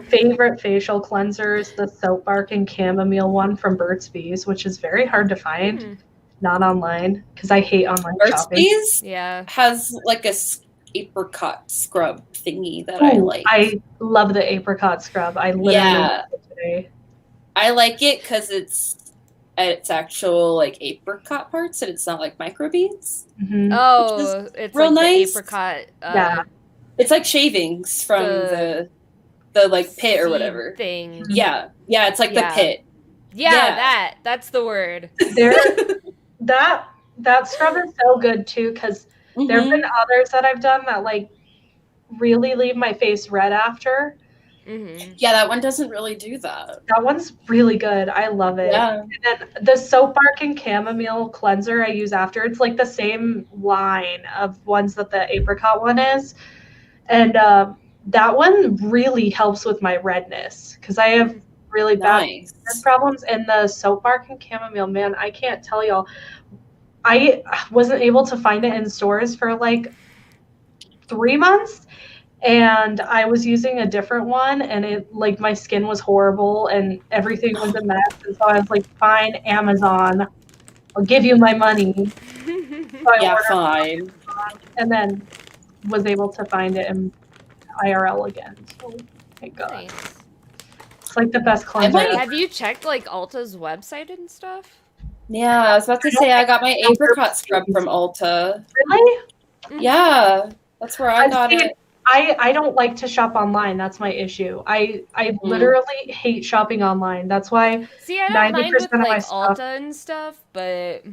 favorite facial cleanser is the soap bark and chamomile one from Burt's Bees, which is very hard to find, not online, because I hate online shopping. Burt's Bees has like a apricot scrub thingy that I like. I love the apricot scrub. I literally love it today. I like it because it's actual like apricot parts and it's not like microbeads. Oh, it's real like nice. The apricot. It's like shavings from the like pit or whatever thing. Yeah, it's like the pit. Yeah, that's the word. That scrub is so good too, because there have been others that I've done that like really leave my face red after. Yeah, that one doesn't really do that. That one's really good. I love it. Yeah. And then the soap bark and chamomile cleanser I use after, it's like the same line of ones that the apricot one is. And that one really helps with my redness because I have really bad redness problems. And the soap bark and chamomile, man, I can't tell y'all. I wasn't able to find it in stores for like 3 months, and I was using a different one, and it like my skin was horrible and everything was a mess. And so I was like, fine, Amazon, I'll give you my money. So fine. And then was able to find it in IRL again. So thank God. Nice. It's like the best cleanser. Have you checked like Ulta's website and stuff? Yeah, I was about to say I got my apricot scrub from Ulta. Really? Yeah, that's where I got it. I don't like to shop online. That's my issue. I literally hate shopping online. That's why. See, I don't mind with like Ulta and stuff, but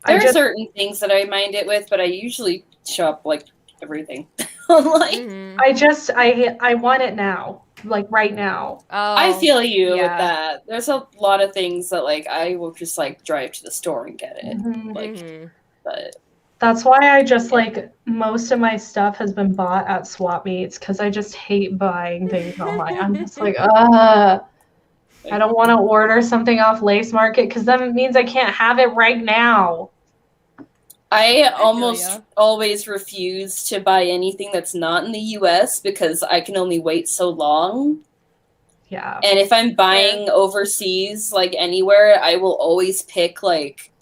there are certain things that I mind it with, but I usually shop like everything online. I want it now. like right now. I feel you with that. There's a lot of things that like I will just like drive to the store and get it. But that's why I just like most of my stuff has been bought at swap meets because I just hate buying things online. I'm just like, I don't want to order something off Lace Market because then it means I can't have it right now. I almost always refuse to buy anything that's not in the US because I can only wait so long. Yeah. And if I'm buying overseas, like anywhere, I will always pick like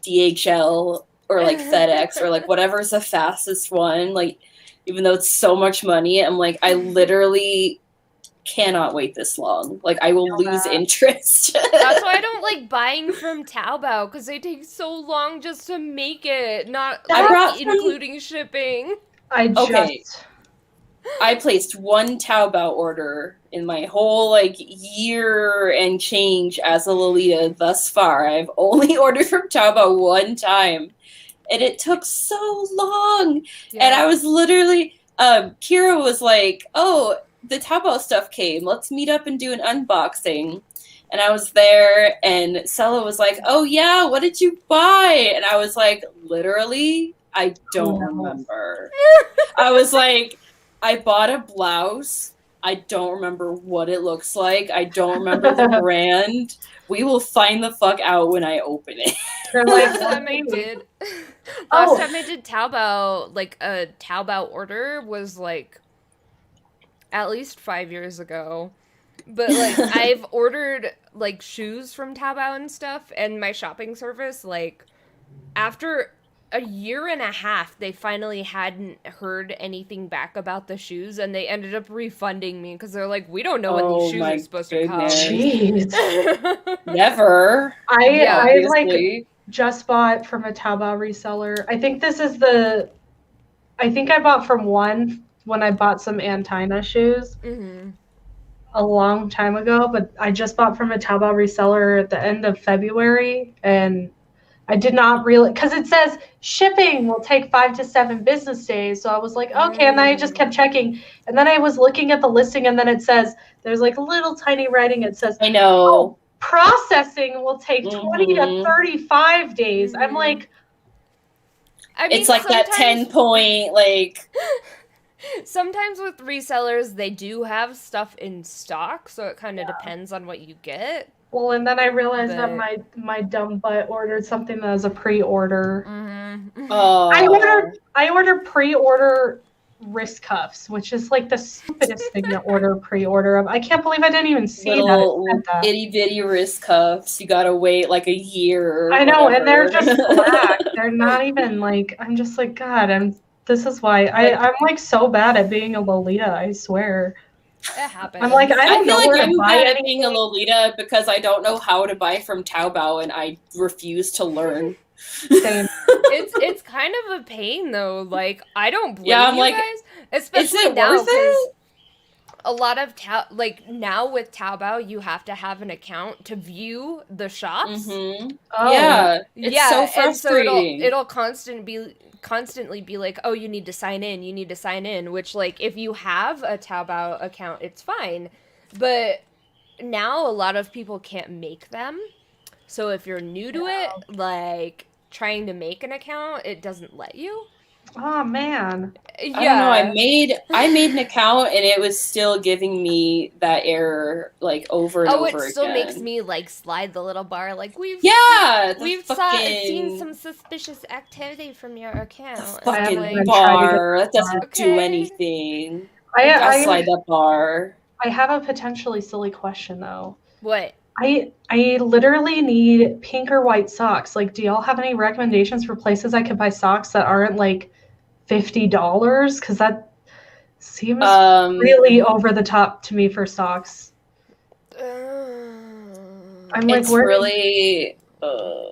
DHL or like FedEx or like whatever's the fastest one. Like, even though it's so much money, I'm like, I literally cannot wait this long. Like, I will lose interest. That's why I don't like buying from Taobao because they take so long just to make it, not including shipping. I placed one Taobao order in my whole like year and change as a Lolita thus far. I've only ordered from Taobao one time, and it took so long. And I was literally, Kira was like, "Oh, the Taobao stuff came. Let's meet up and do an unboxing." And I was there, and Sela was like, "Oh yeah, what did you buy?" And I was like, "Literally, I don't remember." I was like, I bought a blouse. I don't remember what it looks like. I don't remember the brand. We will find the fuck out when I open it. Last time I did Taobao, like a Taobao order was like at least 5 years ago. But like I've ordered like shoes from Taobao and stuff, and my shopping service, like after a year and a half, they finally hadn't heard anything back about the shoes, and they ended up refunding me because they're like, we don't know when these shoes are supposed to come. Jeez. Never. I like just bought from a Taobao reseller. I think I bought from one when I bought some Antina shoes a long time ago, but I just bought from a Taobao reseller at the end of February, and I did not really, because it says shipping will take 5 to 7 business days. So I was like, okay. And then I just kept checking. And then I was looking at the listing, and then it says, there's like a little tiny writing. It says, I know. Oh, processing will take 20 to 35 days. I'm like, I mean, it's like that 10 point, like. Sometimes with resellers, they do have stuff in stock. So it kind of depends on what you get. Well, and then I realized that my dumb butt ordered something that was a pre-order. Oh. I ordered pre-order wrist cuffs, which is like the stupidest thing to order pre-order of. I can't believe I didn't even see that. Itty bitty wrist cuffs. You gotta wait like a year. I know, and they're just black. They're not even like. I'm just like, God. This is why I'm like so bad at being a Lolita. I swear. It happens. I'm like, I don't know where to buy anything. Being a Lolita because I don't know how to buy from Taobao, and I refuse to learn. Same. It's kind of a pain though. Like, I don't blame you guys, especially now because a lot of now with Taobao, you have to have an account to view the shops. It's so frustrating. And so it'll constantly be like, oh, you need to sign in, which, like, if you have a Taobao account, it's fine. But now a lot of people can't make them. So if you're new to it, like, trying to make an account, it doesn't let you. Oh, man. Yeah. I don't know. I made an account, and it was still giving me that error, like, over and over again. Oh, it still makes me, like, slide the little bar, like, we've seen some suspicious activity from your account. The fucking bar. That doesn't do anything. I slide that bar. I have a potentially silly question, though. What? I literally need pink or white socks. Like, do y'all have any recommendations for places I could buy socks that aren't, like, $50? Because that seems really over the top to me for socks. I'm like,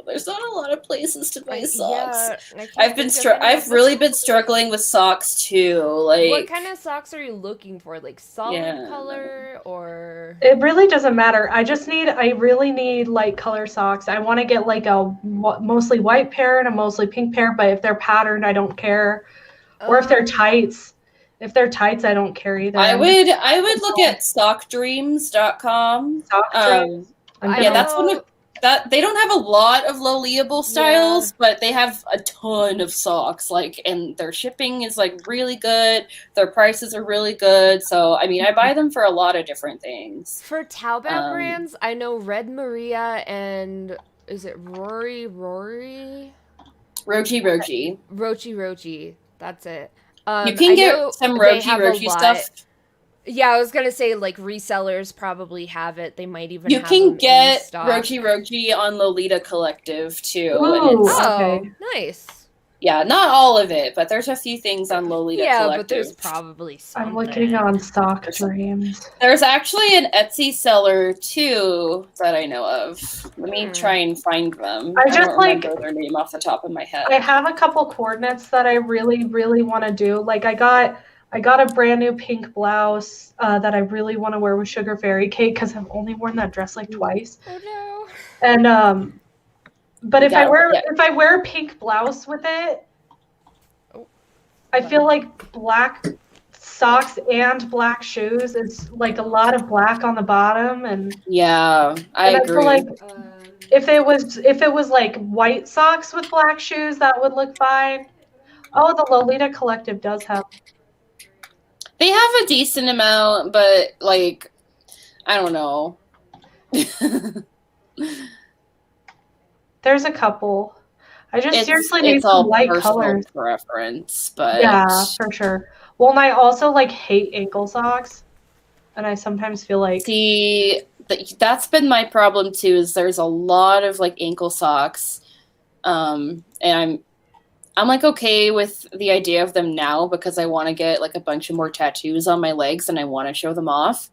there's not a lot of places to buy socks. I've really been struggling with socks too. Like, what kind of socks are you looking for? Like solid color or? It really doesn't matter. I really need light color socks. I want to get like a mostly white pair and a mostly pink pair, but if they're patterned, I don't care. Or if they're tights. If they're tights, I don't carry them. I would look at sockdreams.com. Sock dreams. Yeah, that's one of that. They don't have a lot of low-leable styles, but they have a ton of socks. Like, and their shipping is like really good. Their prices are really good. So, I mean, I buy them for a lot of different things. For Taobao brands, I know Red Maria and is it Rory? Roji. Rochi. That's it. You can get some Rochi stuff. Yeah, I was gonna say like resellers probably have it. They might even. You can get Rochi on Lolita Collective too. Ooh, okay, nice. Yeah, not all of it, but there's a few things on Lolita Collective. Yeah, but there's probably something. I'm looking on Sock Dreams. There's actually an Etsy seller too that I know of. Let me try and find them. I just don't remember their name off the top of my head. I have a couple coordinates that I really, really want to do. Like I got a brand new pink blouse that I really want to wear with Sugar Fairy Cake because I've only worn that dress like twice. Oh no. And but if I wear a pink blouse with it, I feel like black socks and black shoes is like a lot of black on the bottom, and I agree. Feel like if it was like white socks with black shoes, that would look fine. Oh, the Lolita Collective does have. They have a decent amount, but like, I don't know. There's a couple. I just seriously need some light colors. Preference, but yeah, for sure. Well, and I also like hate ankle socks, and I sometimes feel like that's been my problem too. Is there's a lot of like ankle socks, and I'm like okay with the idea of them now because I want to get like a bunch of more tattoos on my legs and I want to show them off.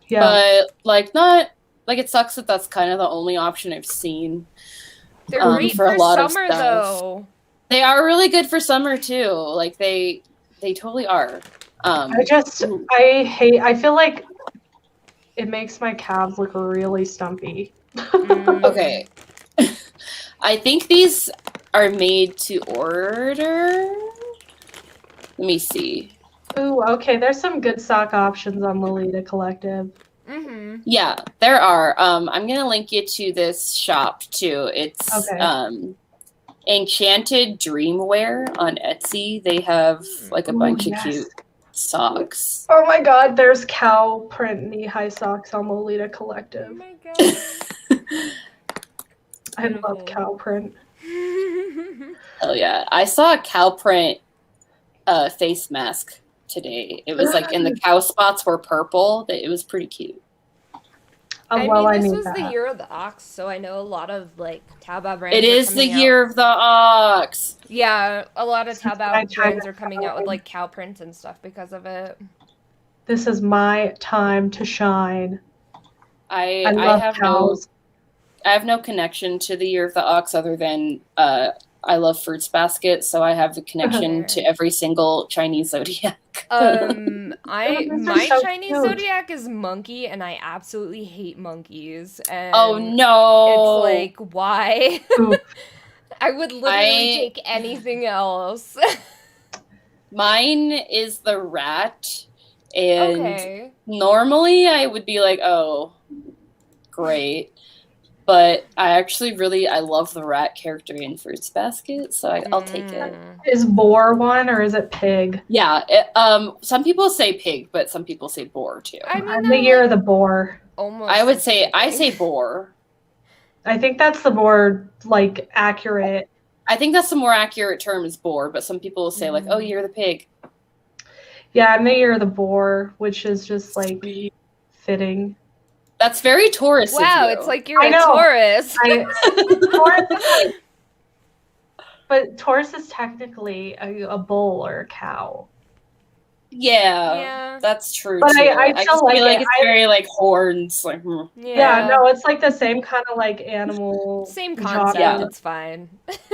Yeah. But like not like it sucks that that's kind of the only option I've seen. They're great for a lot summer, of stuff. Though. They are really good for summer too. Like they totally are. I feel like it makes my calves look really stumpy. Okay. I think these are made to order. Let me see. Ooh, okay. There's some good sock options on Lolita Collective. Mm-hmm. Yeah, there are. I'm gonna link you to this shop too. It's Enchanted Dreamwear on Etsy. They have like a bunch of cute socks. Oh my god, there's cow print knee-high socks on Lolita Collective. Oh my god. I love cow print. Oh yeah, I saw a cow print face mask today. It was like, and the cow spots were purple. It was pretty cute. This was the year of the ox, so I know a lot of like Taobao brands. It is the year of the ox. Yeah, a lot of Taobao brands are coming out with like cow prints and stuff because of it. This is my time to shine. I love cows. I have no connection to the year of the ox other than I love Fruits Basket, so I have a connection to every single Chinese zodiac. My Chinese zodiac is monkey, and I absolutely hate monkeys. And oh no! It's like, why? I would literally take anything else. Mine is the rat, and normally I would be like, oh, great. But I love the rat character in Fruits Basket, so I'll take it. Is boar one or is it pig? Yeah, some people say pig, but some people say boar too. I'm the year of the boar. Almost. I say boar. I think that's the more like accurate. I think that's the more accurate term is boar, but some people will say like, oh, you're the pig. Yeah, I'm the year of the boar, which is just like fitting. That's very Taurus. Wow, it's like you're a Taurus. But Taurus is technically a bull or a cow. Yeah, that's true. But too. I still feel like it's very like horns. Like, yeah, no, it's like the same kind of like animal. Same concept. Yeah. It's fine.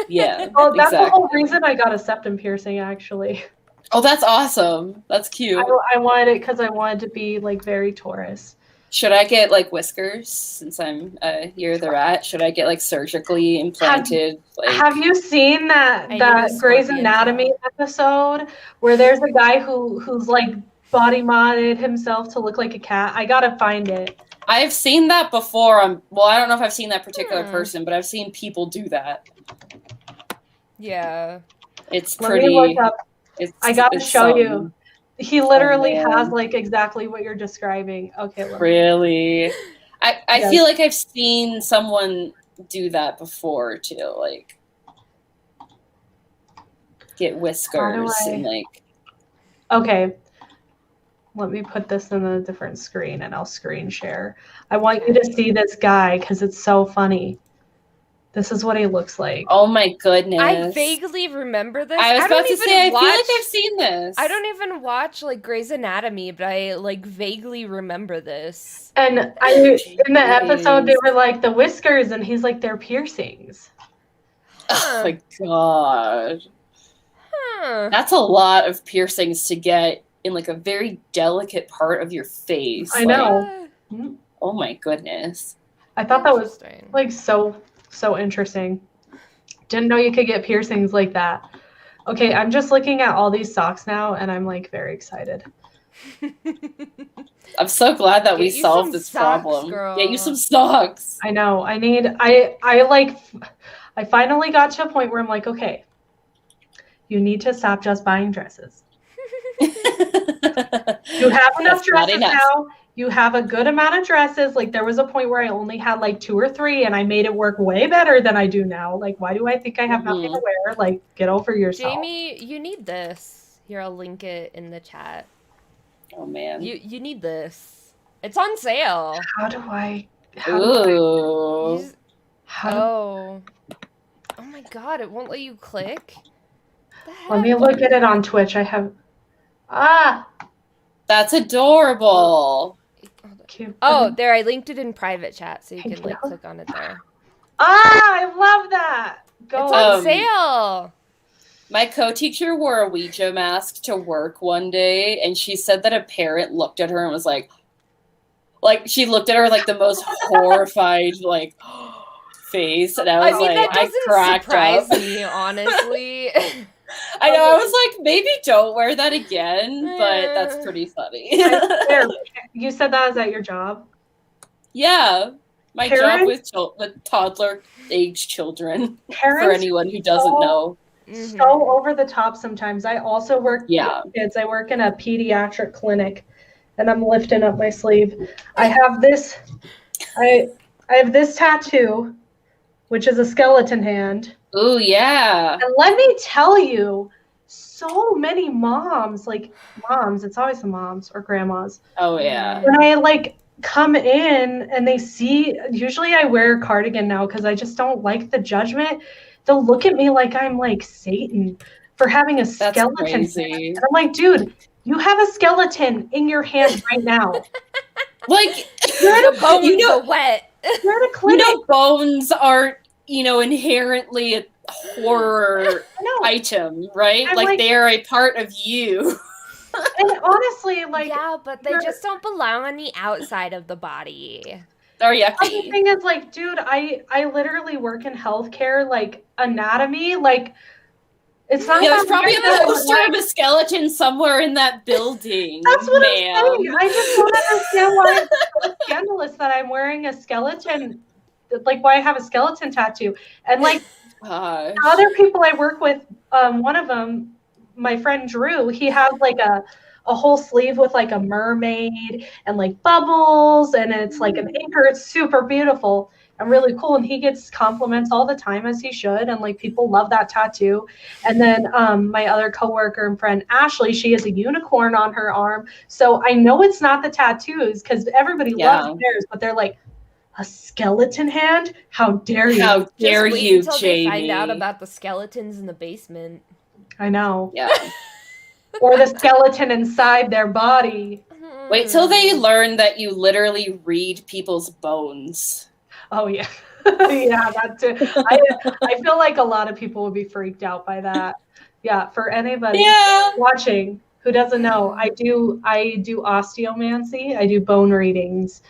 Yeah. Well, that's the whole reason I got a septum piercing, actually. Oh, that's awesome. That's cute. I wanted it because I wanted to be like very Taurus. Should I get like whiskers since I'm you're the rat? Should I get like surgically implanted? Have you seen that Grey's Anatomy episode where there's a guy who's like body modded himself to look like a cat? I gotta find it. I've seen that before. Well, I don't know if I've seen that particular person, but I've seen people do that. Yeah, it's Let pretty. Me look up. I gotta show you. He literally has like exactly what you're describing. Okay. Really? I feel like I've seen someone do that before too, like get whiskers and like. Okay. Let me put this in a different screen and I'll screen share. I want you to see this guy because it's so funny. This is what he looks like. Oh my goodness. I vaguely remember this. I was about to say, I feel like I've seen this. I don't even watch like Grey's Anatomy, but I like vaguely remember this. And in the episode, they were like the whiskers, and he's like, they're piercings. Oh my god. That's a lot of piercings to get in like a very delicate part of your face. I know. Oh my goodness. I thought that was like so interesting. Didn't know you could get piercings like that. Okay, I'm just looking at all these socks now and I'm like very excited. I'm so glad that we solved this problem. Girl. Get you some socks. I know. I finally got to a point where I'm like, okay, you need to stop just buying dresses. You have enough dresses now. You have a good amount of dresses. Like there was a point where I only had like 2 or 3 and I made it work way better than I do now. Like, why do I think I have nothing to wear? Like, get over yourself. Jamie, you need this. Here, I'll link it in the chat. Oh man. You need this. It's on sale. How do I Oh my god, it won't let you click. Let me look at it on Twitch. I have That's adorable. Cute. Oh, there, I linked it in private chat, so you can like click on it there. I love that. It's on sale. My co-teacher wore a Ouija mask to work one day, and she said that a parent looked at her and was like she looked at her like the most horrified face, and I was that doesn't I cracked surprise up. me, honestly. I know. I was like, maybe don't wear that again, but that's pretty funny. You said that was at your job? Yeah, my job with toddler-age children. Parents for anyone who doesn't know, so over the top sometimes. I also work with kids. I work in a pediatric clinic, and I'm lifting up my sleeve. I have this. I have this tattoo, which is a skeleton hand. Oh, yeah. And let me tell you, so many moms, it's always the moms or grandmas. Oh, yeah. When I come in and they see, usually I wear a cardigan now because I just don't like the judgment. They'll look at me like I'm like Satan for having a skeleton. That's crazy. And I'm like, dude, you have a skeleton in your hand right now. The bones are wet. You're in a clinic. Bones aren't inherently a horror item, right? They are a part of you. And honestly, yeah, but they just don't belong on the outside of the body. They're yucky. The thing is, dude, I literally work in healthcare, anatomy, it's not. There's probably a poster of a skeleton somewhere in that building. That's what I'm saying. I just don't understand why it's so scandalous that I'm wearing a skeleton. Why I have a skeleton tattoo. And other people I work with, one of them, my friend Drew, he has a whole sleeve with a mermaid and bubbles, and it's an anchor. It's super beautiful and really cool, and he gets compliments all the time, as he should, and people love that tattoo. And then my other coworker and friend Ashley, she has a unicorn on her arm, so I know it's not the tattoos because everybody loves theirs, but they're like, a skeleton hand? How dare you? How dare you, until Jamie? They find out about the skeletons in the basement. I know. Yeah. Or the skeleton inside their body. Wait till they learn that you literally read people's bones. Oh, yeah. Yeah, that too. I feel like a lot of people would be freaked out by that. Yeah, for anybody watching who doesn't know, I do osteomancy. I do bone readings.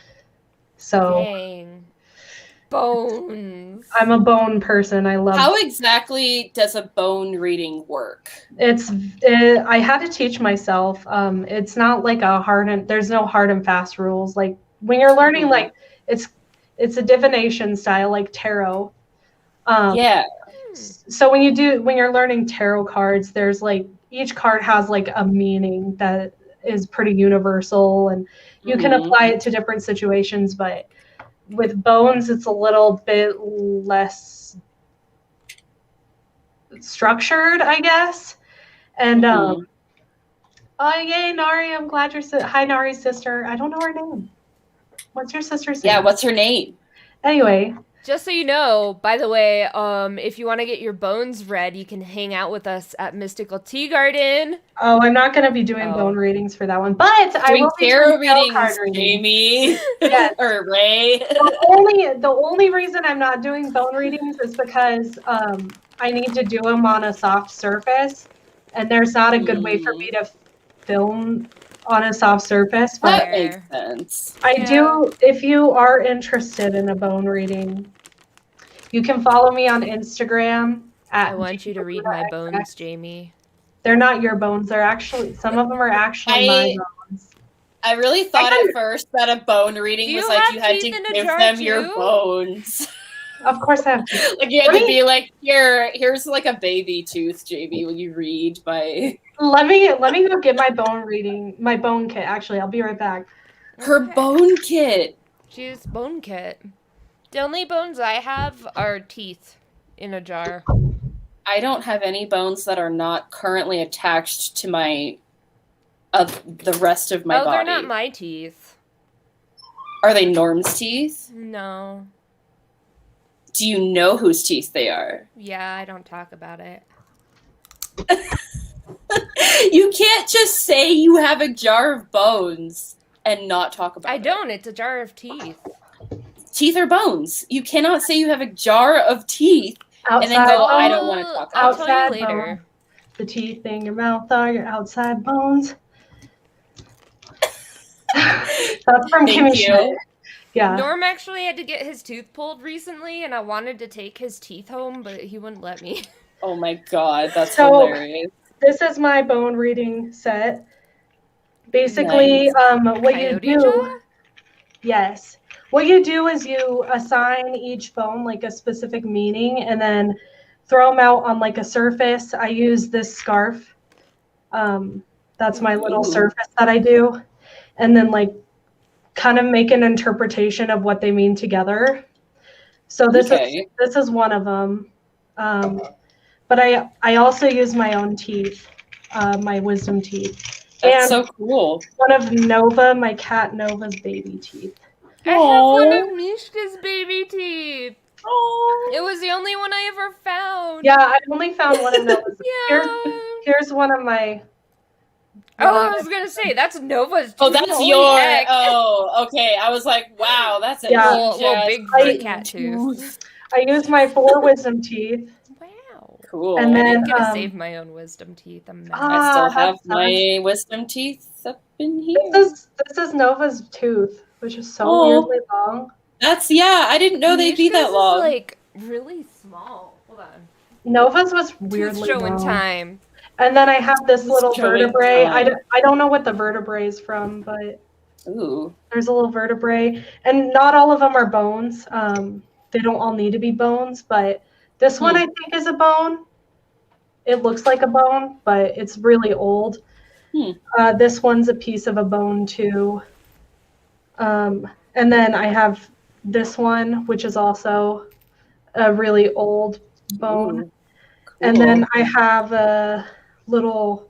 So dang. Bones. I'm a bone person. I love. How exactly does a bone reading work? I had to teach myself. It's not like there's no hard and fast rules. Like when you're learning, like it's a divination style, like tarot. Yeah. So when you're learning tarot cards, there's like each card has like a meaning that is pretty universal, and you can apply it to different situations. But with bones, it's a little bit less structured, I guess. And oh yay, Nari! I'm glad you're. Hi, Nari's sister. I don't know her name. What's your sister's name? Yeah, what's her name? Anyway. Just so you know, by the way, if you want to get your bones read, you can hang out with us at Mystical Tea Garden. Oh, I'm not going to be doing bone readings for that one, but I will be doing readings, card Jamie. Yes. Or Ray. The only reason I'm not doing bone readings is because I need to do them on a soft surface, and there's not a good way for me to film on a soft surface. But that makes sense. I do. If you are interested in a bone reading, you can follow me on Instagram. I want you to read my bones, Jamie. They're not your bones. They're actually, some of them are actually my bones. I really thought at first that a bone reading was like you had to give them your bones. Of course I have. Like you had to be like, here's like a baby tooth, Jamie, when you read my. Let me go get my bone kit. Actually, I'll be right back. Her bone kit. She's bone kit. The only bones I have are teeth in a jar. I don't have any bones that are not currently attached to the rest of my body. Oh, they're not my teeth. Are they Norm's teeth? No. Do you know whose teeth they are? Yeah, I don't talk about it. You can't just say you have a jar of bones and not talk about it. I don't. It's a jar of teeth. Teeth are bones. You cannot say you have a jar of teeth outside and then go, I don't want to talk about it. I'll tell you later. Bone. The teeth in your mouth are your outside bones. That's from Kimmy Schmidt. Yeah. Norm actually had to get his tooth pulled recently, and I wanted to take his teeth home, but he wouldn't let me. Oh my god, that's hilarious. This is my bone reading set. Basically, what you do. Yes. What you do is you assign each bone like a specific meaning and then throw them out on like a surface. I use this scarf. That's my little surface that I do. And then like kind of make an interpretation of what they mean together. So this is one of them. But I also use my own teeth, my wisdom teeth. That's so cool. One of Nova, my cat Nova's baby teeth. I have one of Mishka's baby teeth. Oh. It was the only one I ever found. Yeah, I only found one of Nova's. Here's one of my. I was gonna say that's Nova's tooth. Oh, that's your. Heck. Oh, okay. I was like, wow, that's a little big cat tooth. I use my 4 wisdom teeth. Wow. Cool. And then I'm gonna save my own wisdom teeth. I still have my wisdom teeth up in here. This is Nova's tooth, which is so weirdly long. I didn't know they'd be that long. Is like really small. Hold on. Nova's was weirdly long. Showing time. And then I have this little vertebrae. I don't know what the vertebrae is from, but there's a little vertebrae. And not all of them are bones. They don't all need to be bones, but this one I think is a bone. It looks like a bone, but it's really old. This one's a piece of a bone too. And then I have this one, which is also a really old bone. Cool. And then I have little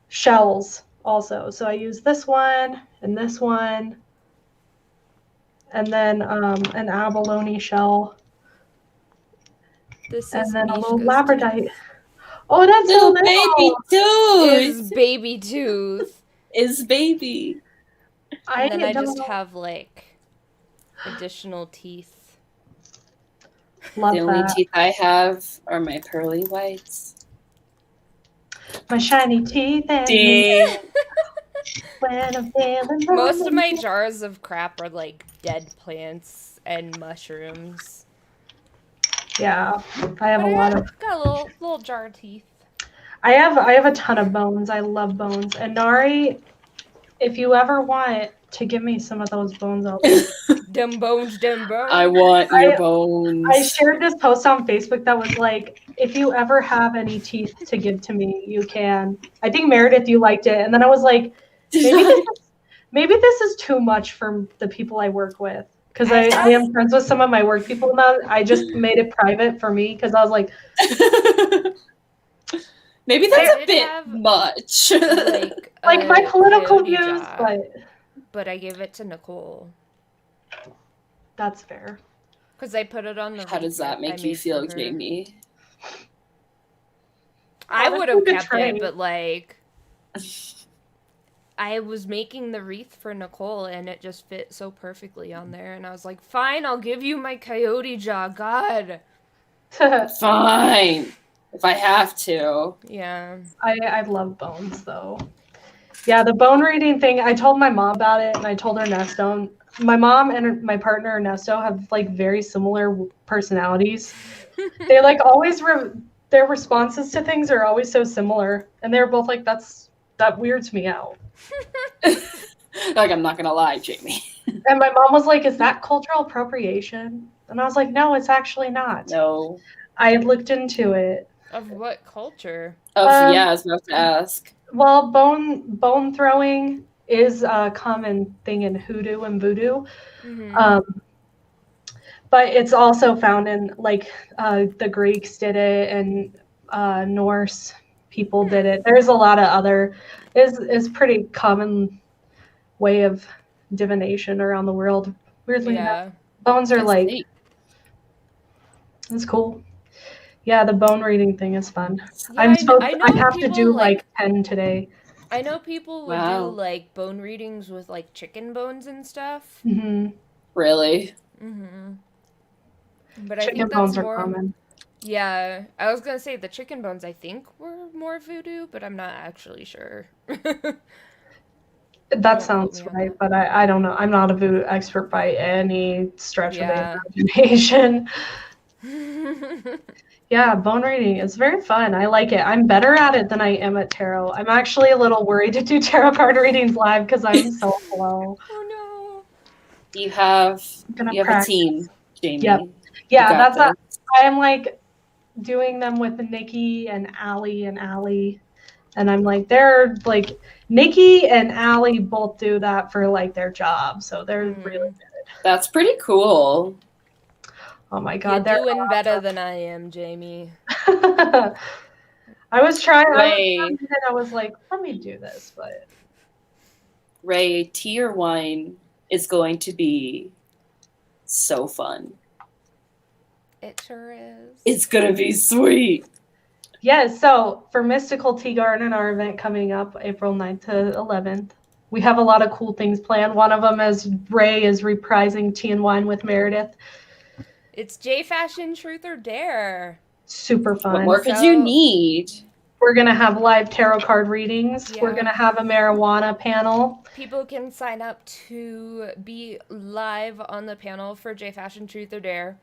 shells also. So I use this one and this one. And then an abalone shell. And then a little labradorite. Oh, that's little baby tooth. Is baby tooth. Is baby. And then I just have like additional teeth. Love the only teeth I have are my pearly whites. My shiny teeth. Most of my jars of crap are like dead plants and mushrooms. Yeah, I have a lot of. Got a little jar of teeth. I have a ton of bones. I love bones. And Nari, if you ever want to give me some of those bones, I'll take Dem bones, dem bones. I want your bones. I shared this post on Facebook that was like, if you ever have any teeth to give to me, you can. I think Meredith, you liked it. And then I was like, maybe this is too much for the people I work with. Because I am friends with some of my work people now. I just made it private for me because I was like, maybe that's a bit much. Like my political views, but I gave it to Nicole. That's fair. Because I put it on the. How does that make you feel, Jamie? I would have kept it, but like, I was making the wreath for Nicole, and it just fit so perfectly on there, and I was like, "Fine, I'll give you my coyote jaw." God. Fine, if I have to. Yeah. I love bones though. Yeah, the bone reading thing. I told my mom about it, and I told Ernesto. My mom and my partner Ernesto have like very similar personalities. They like always their responses to things are always so similar, and they're both like, that weirds me out. Like, I'm not gonna lie, Jamie. And my mom was like, is that cultural appropriation? And I was like, no, it's actually not. No. I had looked into it. Of what culture? Yeah, I was about to ask. Well, bone throwing is a common thing in hoodoo and voodoo. Mm-hmm. But it's also found in like the Greeks did it, and Norse people did it. There's a lot of other is pretty common way of divination around the world. Weirdly enough, bones are like neat. It's cool. Yeah, the bone reading thing is fun. Yeah, I have to do like 10 today. I know people would do like bone readings with like chicken bones and stuff. Mm-hmm. Really? Mm-hmm. But chicken I think bones that's are common. Yeah, I was gonna say the chicken bones I think were more voodoo, but I'm not actually sure. That sounds right, but I don't know. I'm not a voodoo expert by any stretch of the imagination. Yeah, bone reading is very fun. I like it. I'm better at it than I am at tarot. I'm actually a little worried to do tarot card readings live because I'm so slow. Oh no! You have a team, Jamie. Yep. Yeah, I am like doing them with Nikki and Allie, and I'm like they're like Nikki and Allie both do that for like their job, so they're really good. That's pretty cool. Oh my God, you're doing better than I am, Jamie. I was trying. I was like, let me do this, but Ray, tea or wine is going to be so fun. It sure is. It's gonna be sweet. Yes. So for Mystical Tea Garden, our event coming up April 9th to 11th, we have a lot of cool things planned. One of them is Ray is reprising Tea and Wine with Meredith. It's J Fashion Truth or Dare. Super fun. What more could you need? We're going to have live tarot card readings. Yeah. We're going to have a marijuana panel. People can sign up to be live on the panel for J Fashion Truth or Dare.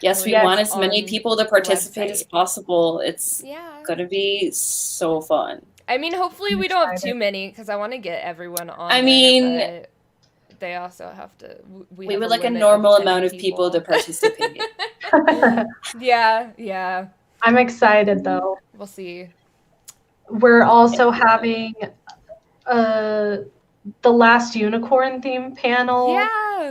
Yes, we want as many people to participate as possible. It's going to be so fun. I mean, hopefully we don't have too many because I want to get everyone on. I mean... But they also have to. We would like a normal amount of people to participate. Yeah. I'm excited though. We'll see. We're also having the last unicorn theme panel.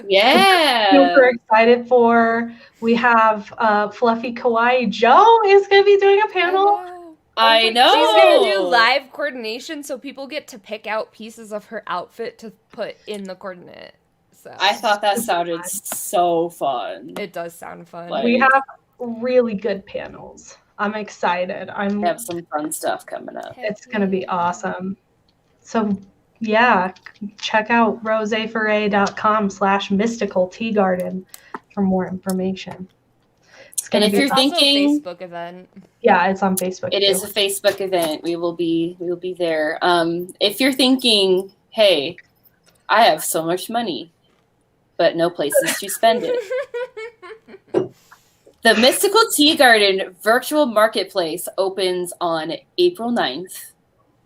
Yeah. Super excited for. We have Fluffy Kawaii Joe is going to be doing a panel. I know. She's going to do live coordination so people get to pick out pieces of her outfit to put in the coordinate. So I thought that sounded so fun. It does sound fun. We have really good panels. I'm excited. We have some fun stuff coming up. It's going to be awesome. So, yeah, check out roseforay.com/mystical tea garden for more information. And if you're thinking, it's also a Facebook event. Yeah, it's on Facebook. It is a Facebook event. We will be there. If you're thinking, hey, I have so much money, but no places to spend it. The Mystical Tea Garden virtual marketplace opens on April 9th.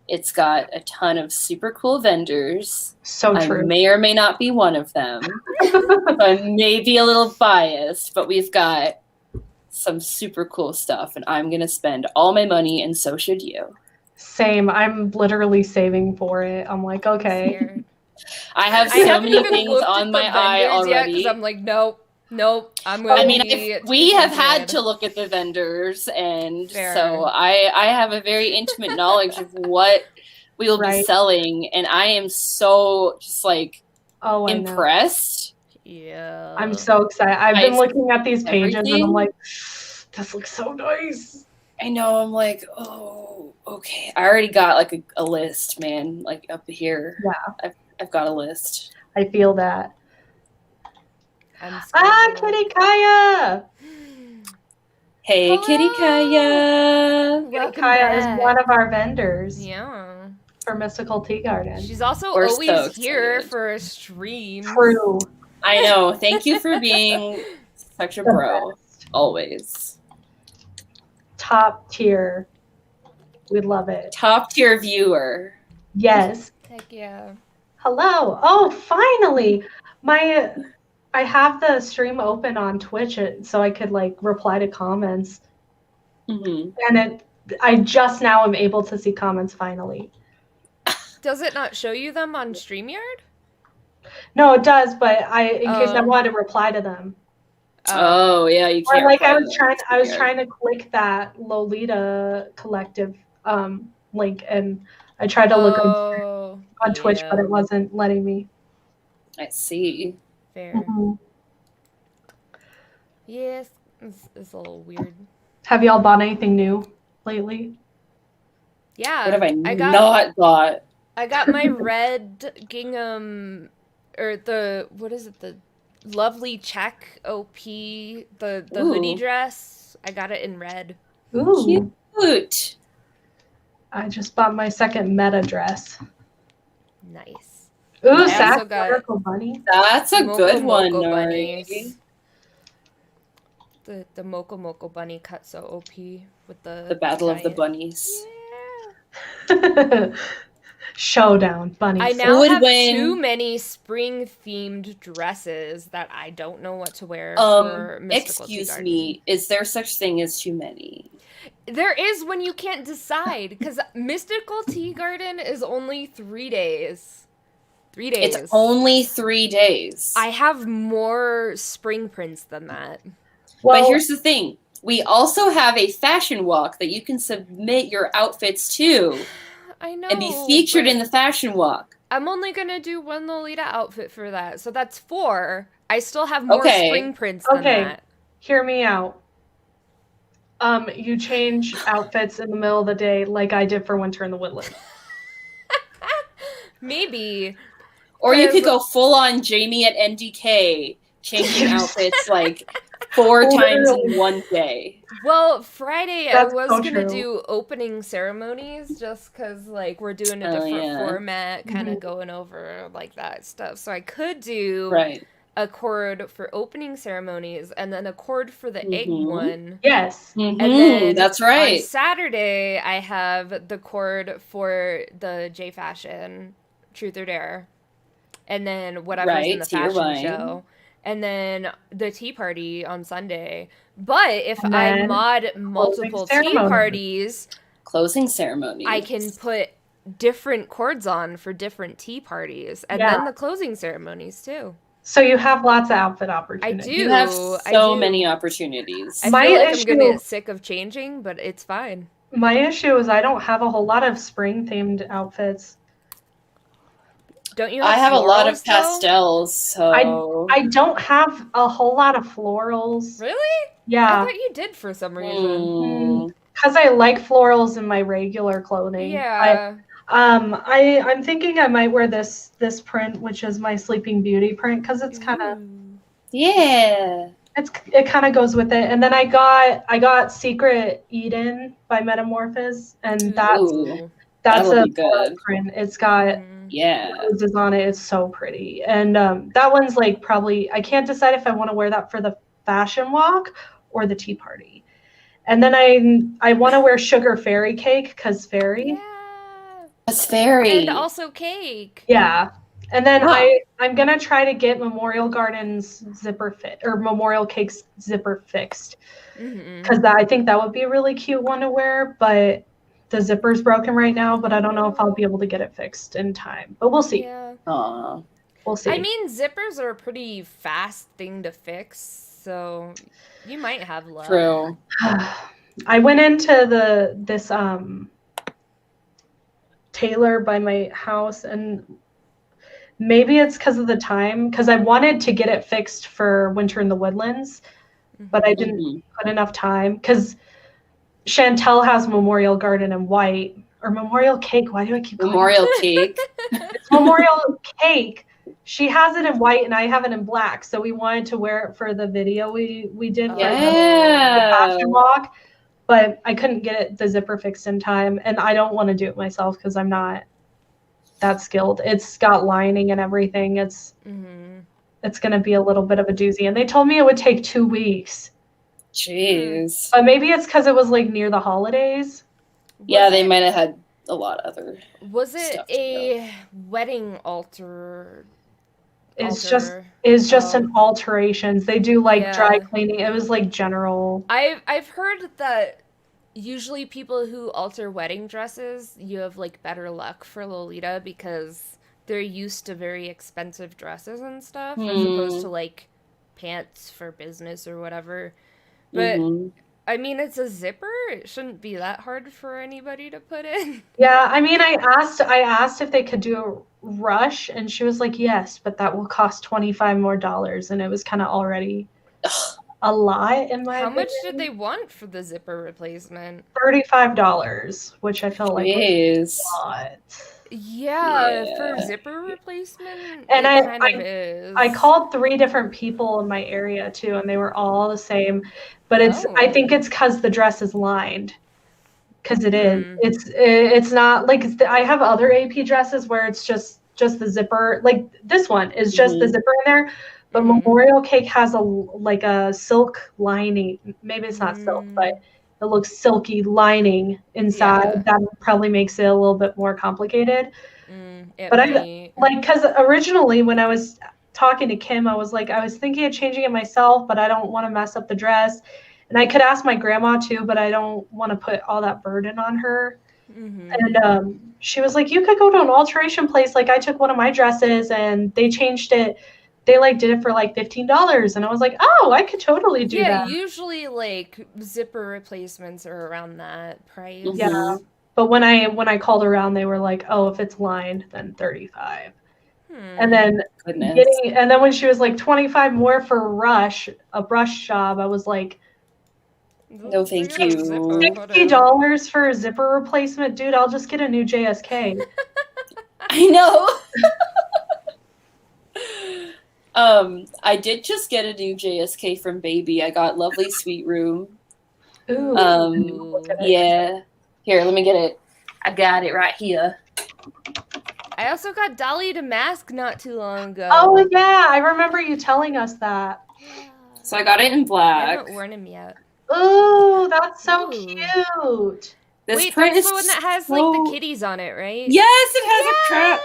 It's got a ton of super cool vendors. So true. I may or may not be one of them. I may be a little biased, but we've got some super cool stuff, and I'm going to spend all my money, and so should you. Same. I'm literally saving for it. I'm like, okay. I have so many things on my eye already. Because I'm like, nope. I'm going we have had to look at the vendors, and so I have a very intimate knowledge of what we will be selling, and I am so just like impressed. Yeah, I'm so excited. I've been looking at these pages, and I'm like, this looks so nice. I know. I'm like, oh, okay. I already got like a list, man. Like up here. Yeah, I've got a list. I feel that. Kitty Kaya! Hey, hello. Kitty Kaya! Kitty Kaya is one of our vendors. Yeah. For Mystical Tea Garden. She's also always here for a stream. True. I know. Thank you for being such a bro. Always. Top tier. We love it. Top tier viewer. Yes. Heck yeah. Hello. Oh, finally. I have the stream open on Twitch so I could like reply to comments. Mm-hmm. And I just now am able to see comments finally. Does it not show you them on StreamYard? No, it does, but in case I want to reply to them. Oh yeah, you can't. Or like I was trying to click that Lolita Collective link, and I tried to look on Twitch, but it wasn't letting me. I see. Fair. Mm-hmm. Yes, it's a little weird. Have y'all bought anything new lately? Yeah. What have I not bought? I got my red gingham, or the lovely check OP, the hoodie dress. I got it in red. Ooh. Cute. I just bought my second meta dress. Nice. Ooh, Sassy Bunny. That's a good one, Nori. The Moko Bunny cut so OP with the Battle of the Bunnies. Yeah. Showdown bunnies. I now have too many spring themed dresses that I don't know what to wear for Mystical Tea Garden. Excuse me, is there such thing as too many? There is when you can't decide, because Mystical Tea Garden is only 3 days. 3 days. It's only 3 days. I have more spring prints than that. Well, but here's the thing. We also have a fashion walk that you can submit your outfits to. I know. And be featured in the fashion walk. I'm only going to do one Lolita outfit for that. So that's 4. I still have more spring prints than that. Hear me out. You change outfits in the middle of the day like I did for Winter in the Woodland. Maybe. Or you could go full on Jamie at NDK, changing outfits like 4 times in one day. Well, Friday I was going to do opening ceremonies just because like we're doing a different format, kind of going over like that stuff. So I could do a cord for opening ceremonies and then a cord for the egg one. Yes. And then that's right. On Saturday I have the cord for the J Fashion Truth or Dare. And then whatever's in the fashion show. And then the tea party on Sunday. But if I mod multiple tea parties... Closing ceremonies. I can put different cords on for different tea parties. And then the closing ceremonies, too. So you have lots of outfit opportunities. I do. You have so many opportunities. I feel like I'm going to get sick of changing, but it's fine. My issue is I don't have a whole lot of spring-themed outfits. Don't you have I have florals, a lot of pastels, so... I don't have a whole lot of florals. Really? Yeah. I thought you did for some reason. Because I like florals in my regular clothing. Yeah. I'm thinking I might wear this print, which is my Sleeping Beauty print, because it's kind of... Yeah. It kind of goes with it. And then I got Secret Eden by Metamorphosis, and that's a good print. It's got roses on it. It's so pretty. And that one's like probably, I can't decide if I want to wear that for the fashion walk or the tea party. And then I want to wear sugar fairy cake because fairy. Yeah. That's fairy. And also cake. Yeah. And then I'm going to try to get Memorial Gardens zipper fit or Memorial Cake's zipper fixed. Because I think that would be a really cute one to wear, but the zipper's broken right now, but I don't know if I'll be able to get it fixed in time. But we'll see. Yeah. We'll see. I mean, zippers are a pretty fast thing to fix, so you might have luck. True. I went into this tailor by my house, and maybe it's because of the time, because I wanted to get it fixed for Winter in the Woodlands, but I didn't put enough time, because Chantel has Memorial Garden in white, or Memorial Cake. Why do I keep calling Memorial Cake? It's Memorial Cake. She has it in white and I have it in black. So we wanted to wear it for the video we did for the fashion walk, but I couldn't get the zipper fixed in time, and I don't want to do it myself because I'm not that skilled. It's got lining and everything. It's gonna be a little bit of a doozy, and they told me it would take 2 weeks. Jeez. But maybe it's because it was like near the holidays. Yeah, they might have had a lot of other. Was it a wedding altar? It's just an alterations. They do like dry cleaning. It was like general. I've heard that usually people who alter wedding dresses, you have like better luck for Lolita because they're used to very expensive dresses and stuff as opposed to like pants for business or whatever. But I mean, it's a zipper. It shouldn't be that hard for anybody to put in. Yeah, I mean, I asked if they could do a rush, and she was like, yes, but that will cost $25 more, and it was kind of already a lot in my opinion. How much did they want for the zipper replacement? $35, which I felt like was a lot. Yeah, for zipper replacement, and is. I called 3 different people in my area too, and they were all the same. But I think it's because the dress is lined. Because it is. It's not like I have other AP dresses where it's just the zipper. Like this one is just the zipper in there. But Memorial Cake has a silk lining. Maybe it's not silk, but it looks silky lining inside. Yeah. That probably makes it a little bit more complicated. Because originally when I was talking to Kim, I was thinking of changing it myself, but I don't want to mess up the dress. And I could ask my grandma too, but I don't want to put all that burden on her. And she was like, you could go to an alteration place. Like I took one of my dresses and they changed it. They did it for $15. And I was like, oh, I could totally do that. Yeah, usually zipper replacements are around that price. Yeah. But when I called around, they were like, oh, if it's lined, then $35. And then when she was like 25 more for a brush job, I was like, no, thank you. $60 for a zipper replacement, dude. I'll just get a new JSK. I know. I did just get a new JSK from Baby. I got Lovely Sweet Room. Ooh. Yeah. Here, let me get it. I got it right here. I also got Dolly to Mask not too long ago. Oh yeah, I remember you telling us that. Yeah. So I got it in black. I haven't worn him yet. Ooh, that's so cute. Wait, that's the one that has the kitties on it, right? Yes, it has a trap.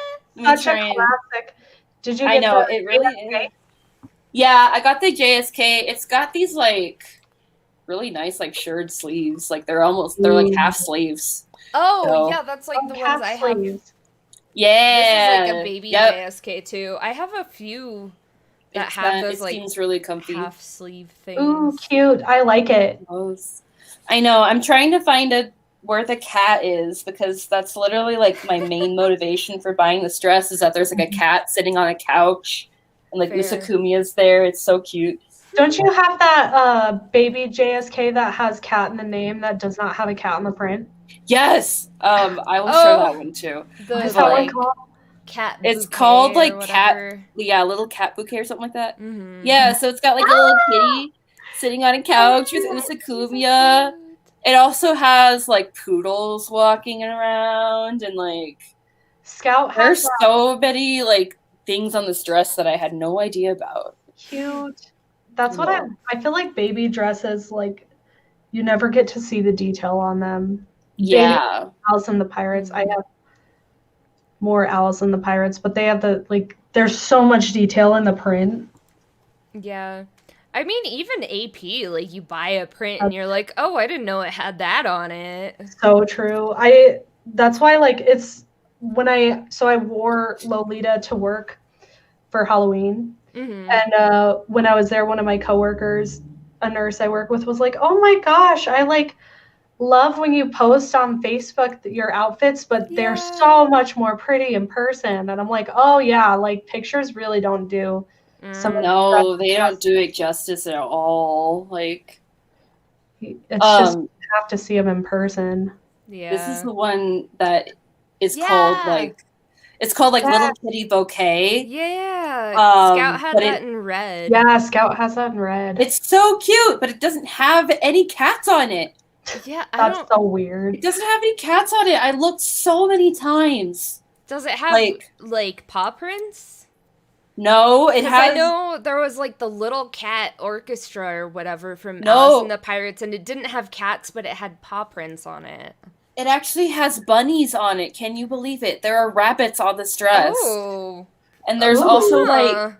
Such a classic. Did you get it really is. Yeah, I got the JSK. It's got these really nice shirred sleeves. They're half sleeves. Oh, yeah, that's the ones I have. Yeah. This is a baby JSK too. I have a few that have those seems really comfy half sleeve things. Ooh, cute. I like it. I know. I'm trying to find where the cat is because that's literally my main motivation for buying this dress is that there's a cat sitting on a couch and Usakumiya's there. It's so cute. Don't you have that baby JSK that has cat in the name that does not have a cat in the print? Yes. I will show that one too. Is that one called? Cat. It's called cat. Yeah, little cat bouquet or something like that. Mm-hmm. Yeah, so it's got a little kitty sitting on a couch with Usakumiya. It also has poodles walking around and Scout has There's so many like things on this dress that I had no idea about. Cute. That's what I feel like baby dresses, like, you never get to see the detail on them. Yeah. Alice and the Pirates. I have more Alice and the Pirates, but they have there's so much detail in the print. Yeah. I mean, even AP, like, you buy a print and you're like, oh, I didn't know it had that on it. So true. That's why, like, it's when I wore Lolita to work for Halloween. Mm-hmm. And when I was there, one of my coworkers, a nurse I work with, was like, oh my gosh, I like love when you post on Facebook your outfits, but they're so much more pretty in person. And I'm like, oh yeah, like pictures really don't do no, they don't do it justice at all. Like, it's just you have to see them in person. Yeah. This is the one that is called like, it's called like Little Kitty Bouquet. Yeah. Scout had that in red. Yeah, Scout has that in red. It's so cute, but it doesn't have any cats on it. Yeah, that's so weird. It doesn't have any cats on it. I looked so many times. Does it have like paw prints? No, it has. I know there was like the little cat orchestra or whatever from Alice and the Pirates, and it didn't have cats, but it had paw prints on it. It actually has bunnies on it. Can you believe it? There are rabbits on this dress. Oh. And there's also like,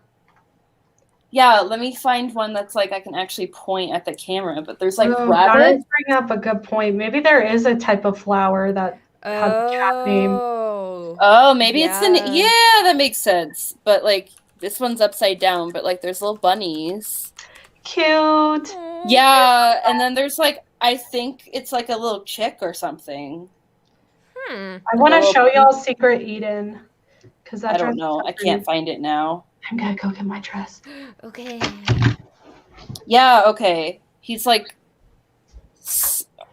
yeah, let me find one that's like I can actually point at the camera, but there's like rabbits. Bring up a good point. Maybe there is a type of flower that has a cat name. Oh, maybe it's that makes sense. But like this one's upside down, but like there's little bunnies. Cute. Yeah, and then there's like I think it's like a little chick or something. I want to show y'all Secret Eden. Because I don't know. I can't find it now. I'm going to go get my dress. Okay. Yeah, okay. He's like...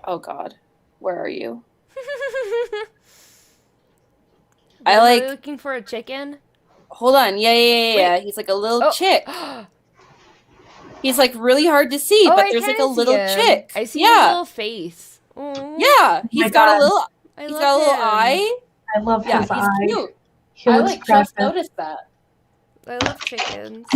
Oh, God. Where are you? I like... Are you looking for a chicken? Hold on. Yeah. He's like a little chick. He's like really hard to see, but there's like a little chick. I see his little face. Oh. Yeah, he's got a little eye. I love his eye. He's cute. I like just noticed that. I love chickens.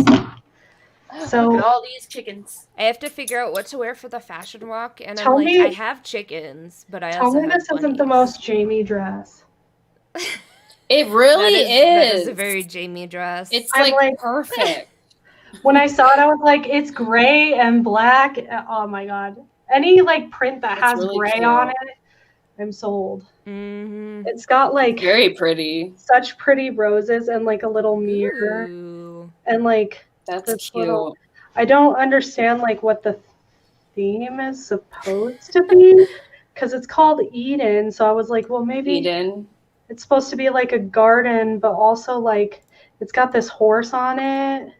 So look at all these chickens. I have to figure out what to wear for the fashion walk, and I'm like, I have chickens, but I also have this isn't the most Jamie dress. It really is. That is a very Jamie dress. It's like perfect. When I saw it, I was like, it's gray and black. Oh my god. Any like print that has really gray on it, I'm sold. Mm-hmm. It's got like very pretty. Such pretty roses and like a little mirror. Ooh. And like that's cute. I don't understand like what the theme is supposed to be. Because it's called Eden. So I was like, well maybe Eden. It's supposed to be like a garden, but also like it's got this horse on it.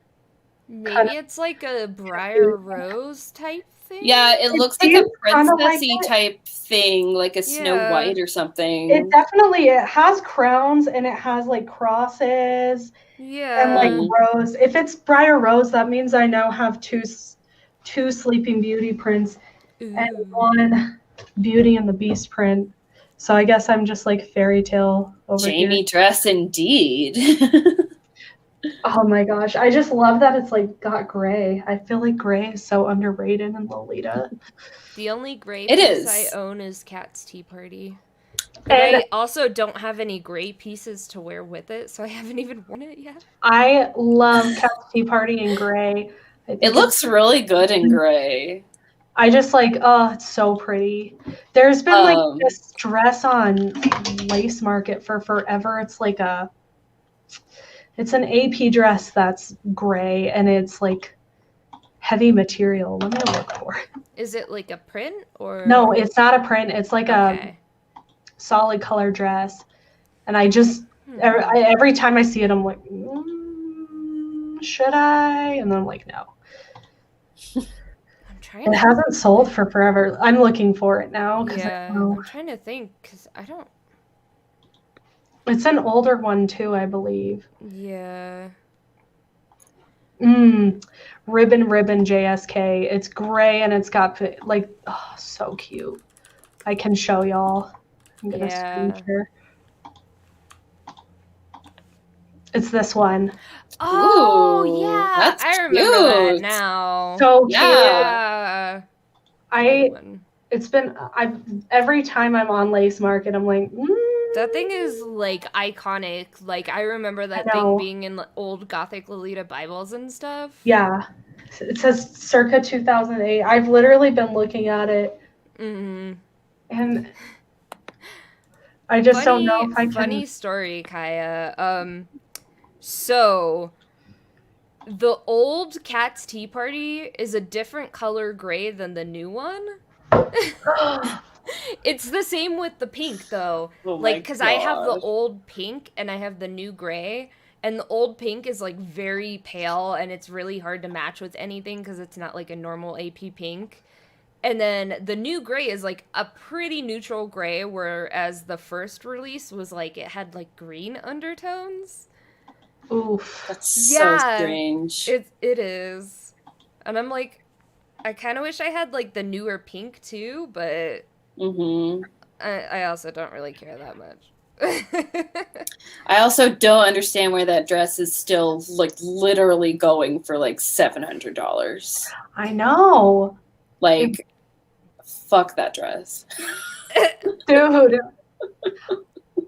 Maybe it's like a Briar Rose type thing? Yeah, it looks like a princessy type thing, like a Snow White or something. It has crowns and it has like crosses. Yeah. And like rose. If it's Briar Rose, that means I now have two Sleeping Beauty prints and one Beauty and the Beast print. So I guess I'm just like fairy tale over here. Jamie dress indeed. Oh my gosh. I just love that it's like got gray. I feel like gray is so underrated in Lolita. The only gray piece I own is Cat's Tea Party. But I also don't have any gray pieces to wear with it, so I haven't even worn it yet. I love Cat's Tea Party in gray. It looks really good in gray. I just like, oh, it's so pretty. There's been like this dress on Lace Market for forever. It's like it's an AP dress that's gray and it's like heavy material. Let me look for it. Is it like a print or? No, it's not a print. It's like a solid color dress. And I just, every time I see it, I'm like, should I? And then I'm like, no. It hasn't sold for forever. I'm looking for it now. I'm trying to think because I don't. It's an older one too, I believe. Yeah. Ribbon JSK. It's gray and it's got like, oh, so cute. I can show y'all. I'm gonna screen share. It's this one. Oh, Ooh, yeah. that's I remember that cute. now. So cute. Yeah. It's been every time I'm on Lace Market, I'm like, that thing is like iconic. Like I remember that thing being in old Gothic Lolita Bibles and stuff. Yeah, it says circa 2008. I've literally been looking at it, and I just don't know if I can. Funny story, Kaya. So the old Cat's Tea Party is a different color gray than the new one. It's the same with the pink, though. Like, because I have the old pink and I have the new gray. And the old pink is, like, very pale and it's really hard to match with anything because it's not, like, a normal AP pink. And then the new gray is, like, a pretty neutral gray, whereas the first release was, like, it had, like, green undertones. Oof. That's so strange. It is. And I'm like, I kind of wish I had, like, the newer pink, too, but I also don't really care that much. I also don't understand why that dress is still, like, literally going for, like, $700. I know. Like, fuck that dress. Dude.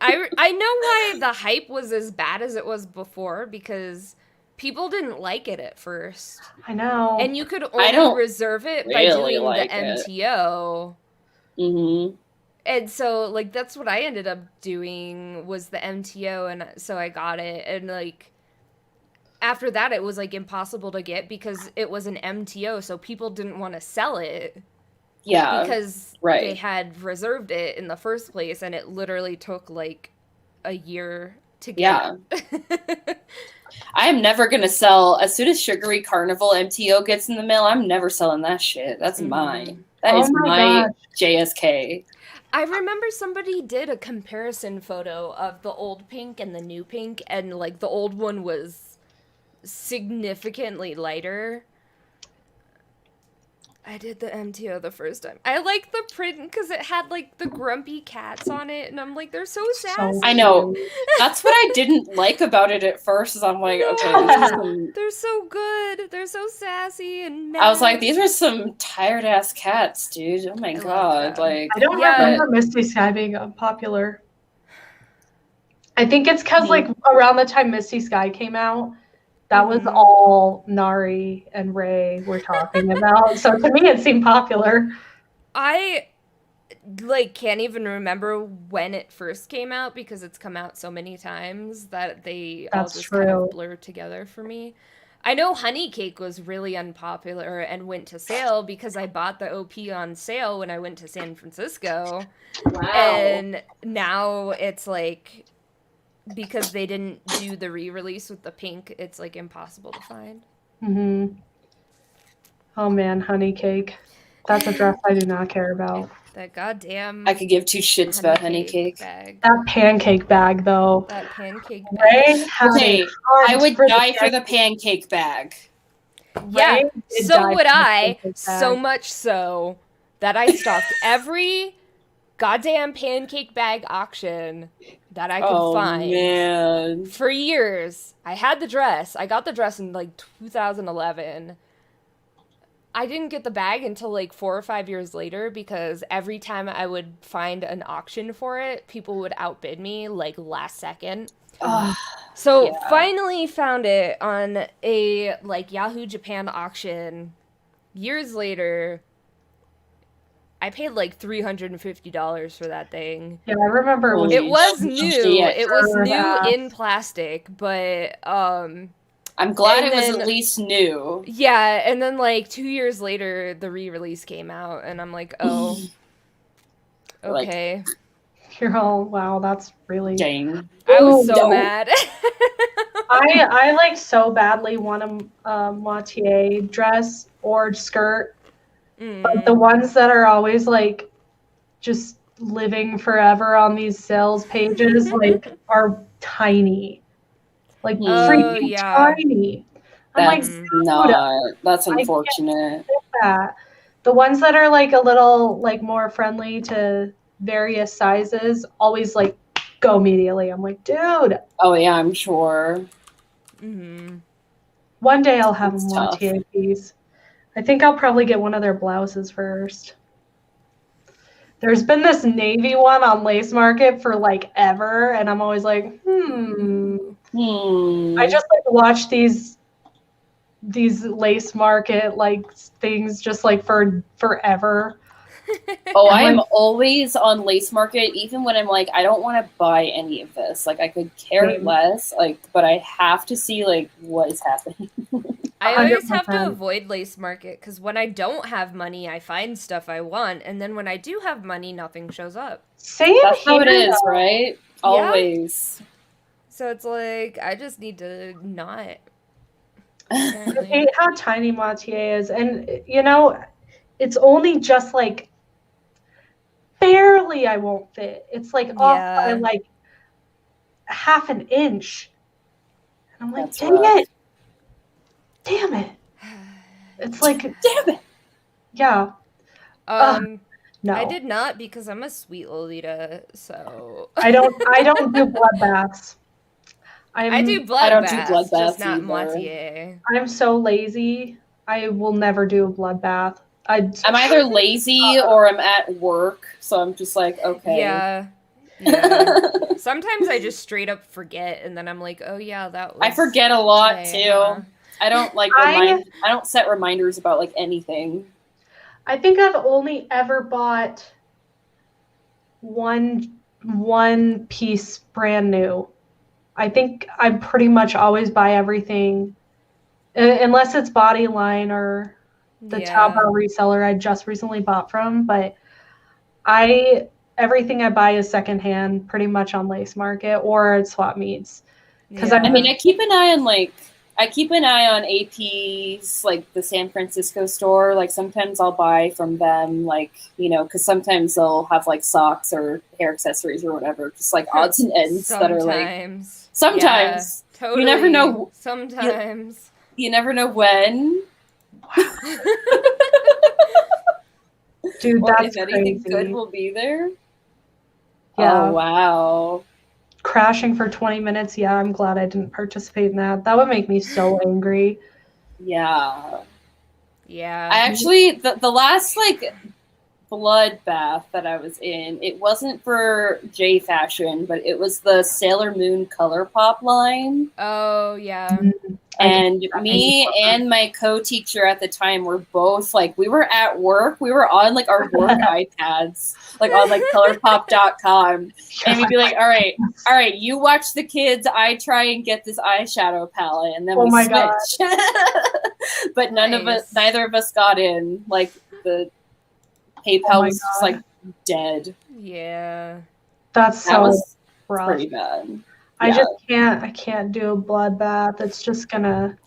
I know why the hype was as bad as it was before, because people didn't like it at first. I know. And you could only reserve it by doing like the MTO. And so, like, that's what I ended up doing, was the MTO, and so I got it. And, like, after that, it was, like, impossible to get because it was an MTO, so people didn't want to sell it. Yeah, because they had reserved it in the first place, and it literally took, like, a year to get. Yeah. I am never going to sell, as soon as Sugary Carnival MTO gets in the mail, I'm never selling that shit. That's mine. That is my JSK. I remember somebody did a comparison photo of the old pink and the new pink, and, like, the old one was significantly lighter. I did the MTO the first time. I like the print because it had, like, the grumpy cats on it, and I'm like, they're so sassy. I know. That's what I didn't like about it at first, is I'm like, okay. They're so good. They're so sassy and mad. I was like, these are some tired-ass cats, dude. Oh my god. Like, I don't remember Misty Sky being popular. I think it's because, like, around the time Misty Sky came out, that was all Nari and Ray were talking about. So to me, it seemed popular. I, like, can't even remember when it first came out because it's come out so many times that they all just kind of blur together for me. I know Honey Cake was really unpopular and went to sale because I bought the OP on sale when I went to San Francisco. Wow. And now it's like, because they didn't do the re-release with the pink, it's, like, impossible to find. Oh man, Honey Cake. That's a dress I do not care about. That goddamn... I could give two shits about Honey Cake. Bag. That pancake bag, though. That pancake bag. Ray okay, I would die for the pancake bag. Yeah, so would I. So much so that I stopped every goddamn pancake bag auction that I could find. Man. For years. I had the dress. I got the dress in, like, 2011. I didn't get the bag until, like, 4 or 5 years later because every time I would find an auction for it, people would outbid me, like, last second. So finally found it on a, like, Yahoo Japan auction years later. I paid like $350 for that thing. Yeah, I remember it was new. It was new in plastic, but I'm glad it was at least new. Yeah, and then like 2 years later the re-release came out and I'm like, oh. Okay. You're all, wow, that's really dang. I was so mad. I like so badly want a moitié dress or skirt. But the ones that are always like just living forever on these sales pages like are tiny. Like freaking tiny. That's that's unfortunate. That. The ones that are like a little like more friendly to various sizes always like go immediately. I'm like, dude. Oh yeah, I'm sure. Mm-hmm. One day I'll have a moitié piece. I think I'll probably get one of their blouses first. There's been this navy one on Lace Market for like ever, and I'm always like, I just like watch these Lace Market like things just like for forever. Oh, I am always on Lace Market, even when I'm like, I don't want to buy any of this. Like, I could care less, like, but I have to see like what is happening. I always have to avoid Lace Market because when I don't have money, I find stuff I want, and then when I do have money, nothing shows up. Same That's how it is, right? Always. Yeah. So it's like I just need to not. I hate how tiny moitié is, and you know, it's only just like barely I won't fit. It's like off by like half an inch. And I'm like, damn it. It's like, damn it. Yeah. No. I did not because I'm a sweet Lolita, so I don't do bloodbaths. I do bloodbaths, just not moitié. I'm so lazy. I will never do a bloodbath. I'm either lazy or I'm at work, so I'm just like, okay. Yeah. Sometimes I just straight up forget, and then I'm like, oh yeah, that was I forget a lot today, too. huh? I don't like I don't set reminders about like anything. I think I've only ever bought one piece brand new. I think I pretty much always buy everything, unless it's Bodyline or the Taobao reseller I just recently bought from. But everything I buy is secondhand, pretty much on Lace Market or at swap meets. Because I mean, I keep an eye on AP's, like the San Francisco store. Like sometimes I'll buy from them, like, you know, because sometimes they'll have like socks or hair accessories or whatever, just like odds and ends that are like. Sometimes. Yeah, totally. You never know. Sometimes. You never know when. Dude, that's if anything crazy. Good will be there. Yeah. Oh, wow. Crashing for 20 minutes. Yeah, I'm glad I didn't participate in that. That would make me so angry. Yeah. Yeah. I actually, the last, like, bloodbath that I was in, it wasn't for J Fashion, but it was the Sailor Moon ColourPop line. Oh, yeah. And me and my co-teacher at the time were both like, we were at work, we were on like our work iPads, like on like colorpop.com, and we'd be like, all right, you watch the kids, I try and get this eyeshadow palette, and then we switch. But neither of us got in. Like the PayPal was just like dead. Yeah. That was rough. Pretty bad. Yeah. I can't do a bloodbath. It's just gonna.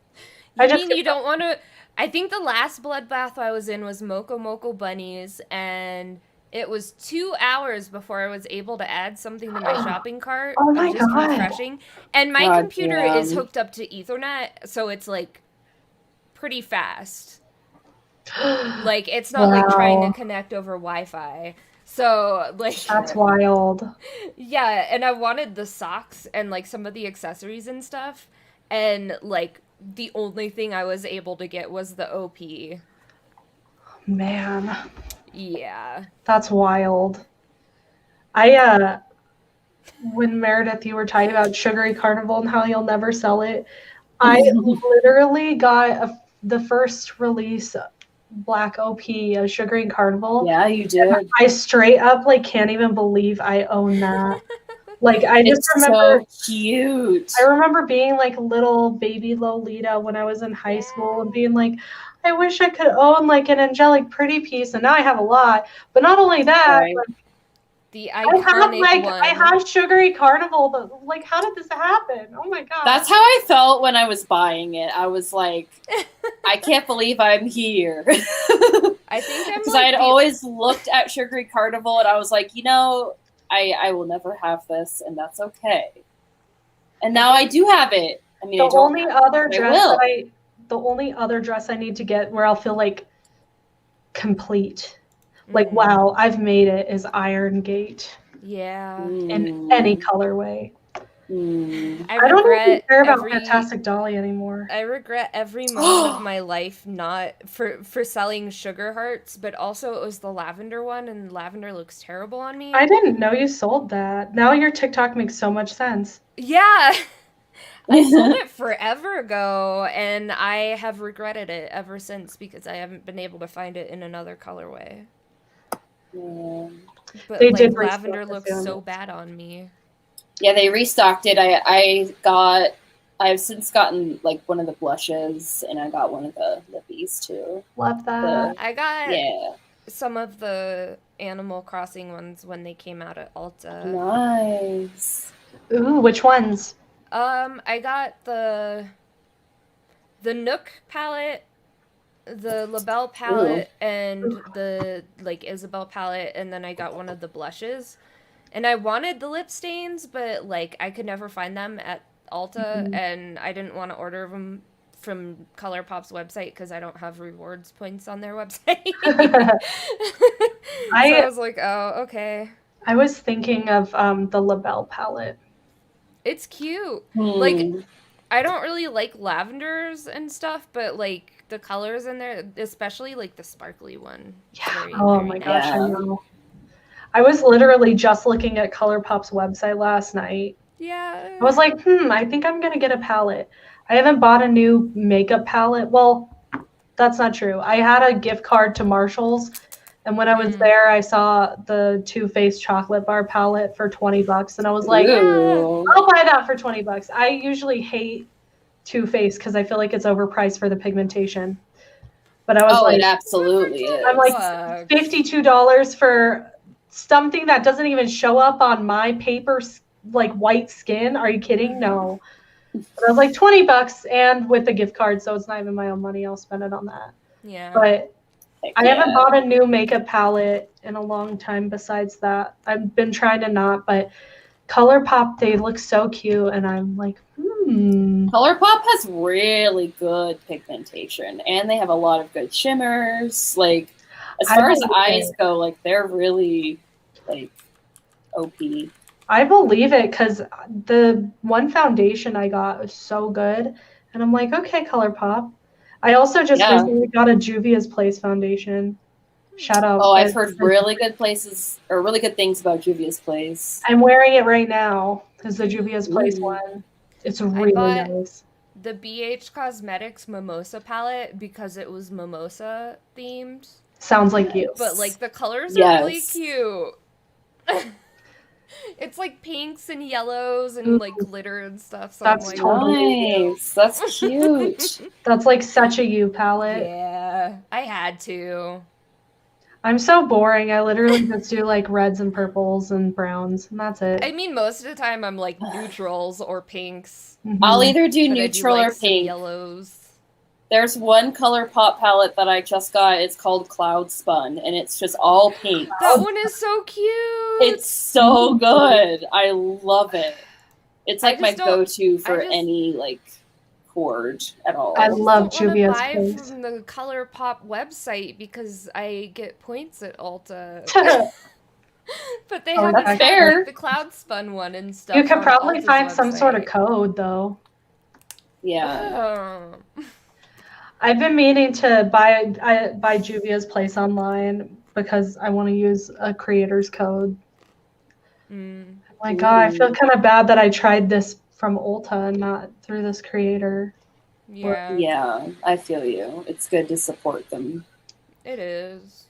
You don't want to. I think the last bloodbath I was in was Moco Moco Bunnies, and it was 2 hours before I was able to add something to my shopping cart. Oh my god! Refreshing. And my computer is hooked up to Ethernet, so it's like pretty fast. Like it's not like trying to connect over Wi-Fi. So, like... That's wild. Yeah, and I wanted the socks and, like, some of the accessories and stuff. And, like, the only thing I was able to get was the OP. Man. Yeah. That's wild. When Meredith, you were talking about Sugary Carnival and how you'll never sell it, I literally got the first release Black OP of Sugary Carnival. Yeah, you did. I straight up like can't even believe I own that. Like I just remember so cute. I remember being like little baby Lolita when I was in high school and being like, I wish I could own like an angelic pretty piece, and now I have a lot. But not only that, like, the iconic one. I have Sugary Carnival, but like, how did this happen? Oh my god! That's how I felt when I was buying it. I was like, I can't believe I'm here. I think I'm because I had always looked at Sugary Carnival and I was like, you know, I will never have this, and that's okay. And now I do have it. I mean, the only other dress I need to get where I'll feel like complete. Like, wow, I've made it, is Iron Gate. Yeah. In any colorway. I don't even care about Fantastic Dolly anymore. I regret every moment of my life not for selling sugar hearts, but also it was the lavender one, and lavender looks terrible on me. I didn't know you sold that. Now your TikTok makes so much sense. Yeah. I sold it forever ago, and I have regretted it ever since because I haven't been able to find it in another colorway. Yeah. But they like lavender looks so bad on me. Yeah, they restocked it. I've since gotten like one of the blushes, and I got one of the lippies too. Love that. I got some of the Animal Crossing ones when they came out at Ulta. Nice. Ooh, which ones? I got the Nook palette, the LaBelle palette, and the like Isabelle palette, and then I got one of the blushes. And I wanted the lip stains, but like I could never find them at Ulta, and I didn't want to order them from ColourPop's website because I don't have rewards points on their website. So I was like, oh, okay. I was thinking of the LaBelle palette. It's cute. Like, I don't really like lavenders and stuff, but like the colors in there, especially like the sparkly one. Yeah. Very, very my gosh, I know. I was literally just looking at ColourPop's website last night. Yeah. I was like, I think I'm gonna get a palette. I haven't bought a new makeup palette. Well, that's not true. I had a gift card to Marshall's, and when I was there, I saw the Too Faced chocolate bar palette for $20, and I was like, I'll buy that for $20. I usually hate Too Faced because I feel like it's overpriced for the pigmentation. But I was like, it absolutely is. I'm like $52 for something that doesn't even show up on my paper, like white skin. Are you kidding? No. But I was like $20, and with the gift card, so it's not even my own money. I'll spend it on that. Yeah. But I haven't bought a new makeup palette in a long time. Besides that, I've been trying to not. But ColourPop, they look so cute, and I'm like, ColourPop has really good pigmentation, and they have a lot of good shimmers. Like, as far as eyes go, like they're really like OP. I believe it because the one foundation I got was so good, and I'm like, okay, ColourPop. I also just recently got a Juvia's Place foundation. Shout out! Oh, I've heard really good things about Juvia's Place. I'm wearing it right now because the Juvia's Place one. It's really nice. The BH Cosmetics Mimosa palette because it was mimosa themed. Sounds like you. But like the colors are really cute. It's like pinks and yellows and like glitter and stuff. So that's like, totally nice. That's cute. That's like such a you palette. Yeah, I had to. I'm so boring. I literally just do like reds and purples and browns, and that's it. I mean, most of the time I'm like neutrals or pinks. I'll either do neutral or pink. Yellows. There's one ColourPop palette that I just got. It's called Cloud Spun, and it's just all pink. That one is so cute. It's so good. I love it. It's like my go-to for any like cord at all. I love Juvia's Place. I buy from the ColourPop website because I get points at Ulta. But they have like the Cloud Spun one and stuff. You can probably find some sort of code though. Yeah. I've been meaning to buy Juvia's Place online because I want to use a creator's code. Like, God, I feel kind of bad that I tried this from Ulta and not through this creator. Yeah. Yeah, I feel you. It's good to support them. It is.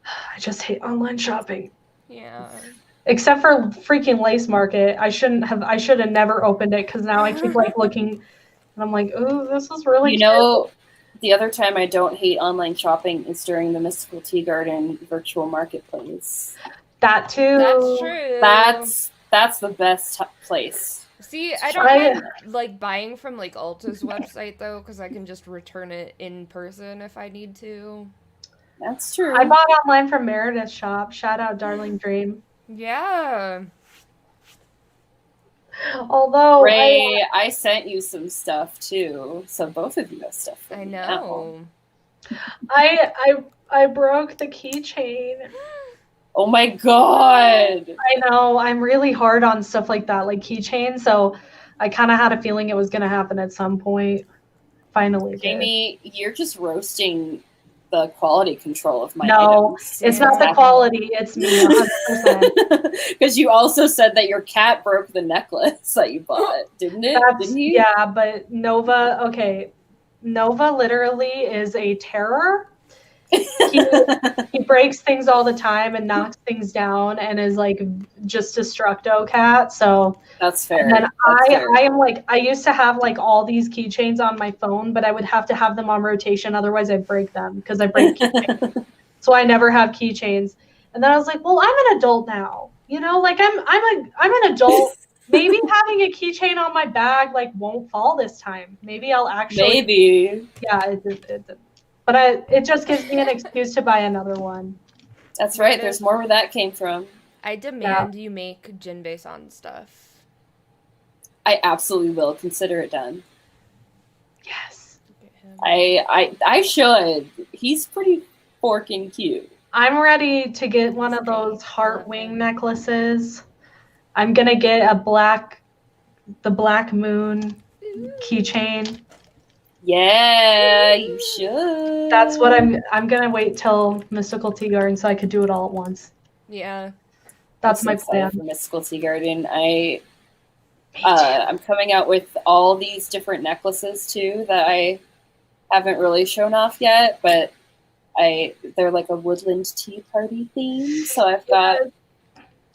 I just hate online shopping. Yeah. Except for freaking Lace Market. I should have never opened it because now I keep like looking and I'm like, oh, this is really cute. The other time I don't hate online shopping is during the Mystical Tea Garden virtual marketplace. That too. That's true. That's the best place. See, I don't like buying from like Ulta's website though, because I can just return it in person if I need to. That's true. I bought online from Meredith's shop. Shout out, Darling Dream. Yeah. Although Ray, I sent you some stuff too, so both of you have stuff. I know. Now. I broke the keychain. Oh my god! I know. I'm really hard on stuff like that, like keychains. So I kind of had a feeling it was going to happen at some point. Finally did. Jamie, you're just roasting the quality control of my No, items. it's not the quality. It's me, 100%. Because you also said that your cat broke the necklace that you bought, didn't it? Didn't he? Yeah, but Nova, okay. Nova literally is a terror. He breaks things all the time and knocks things down and is like just destructo cat. So that's fair. And then I am like, I used to have like all these keychains on my phone, but I would have to have them on rotation, otherwise I'd break them because I break keychains. So I never have keychains. And then I was like, well, I'm an adult now, you know, like I'm an adult. Maybe having a keychain on my bag like won't fall this time. Maybe I'll actually. Yeah, it but it just gives me an excuse to buy another one. That's right. There's more where that came from. I demand you make Jinbei-san stuff. I absolutely will. Consider it done. Yes. I should. He's pretty forking cute. I'm ready to get one of those heart wing necklaces. I'm gonna get the Black Moon keychain. Yeah, you should. That's what I'm gonna wait till Mystical Tea Garden so I could do it all at once. Yeah. That's my plan. For Mystical Tea Garden. I'm coming out with all these different necklaces too that I haven't really shown off yet, but they're like a woodland tea party theme. So I've got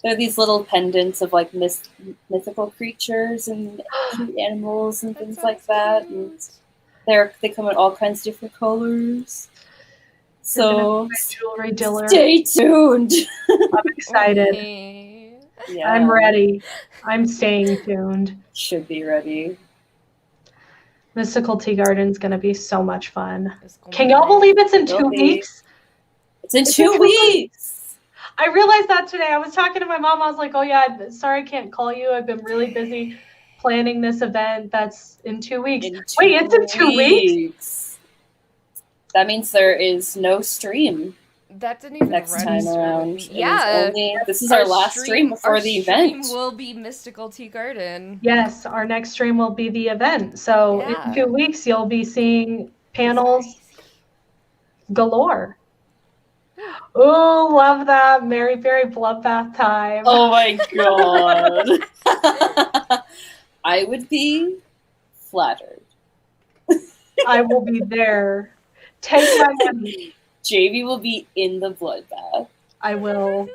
they're these little pendants of like mythical creatures and cute animals and things like that. And they come in all kinds of different colors. So jewelry dealer. Stay tuned. I'm excited. Okay. Yeah. I'm ready. I'm staying tuned. Should be ready. Mystical Tea Garden's gonna be so much fun. Can y'all believe it's in 2 weeks? It's in 2 weeks. I realized that today. I was talking to my mom. I was like, oh yeah, sorry I can't call you. I've been really busy planning this event that's in 2 weeks. Wait, it's in 2 weeks? That means there is no stream. That didn't even next time around. Yeah. This is our last stream before the event. Our stream will be Mystical Tea Garden. Yes, our next stream will be the event. So in 2 weeks, you'll be seeing panels galore. Oh, love that. Mary Berry Bloodbath time. Oh my god. I would be flattered. I will be there. Take my money. Jamie will be in the bloodbath. I will.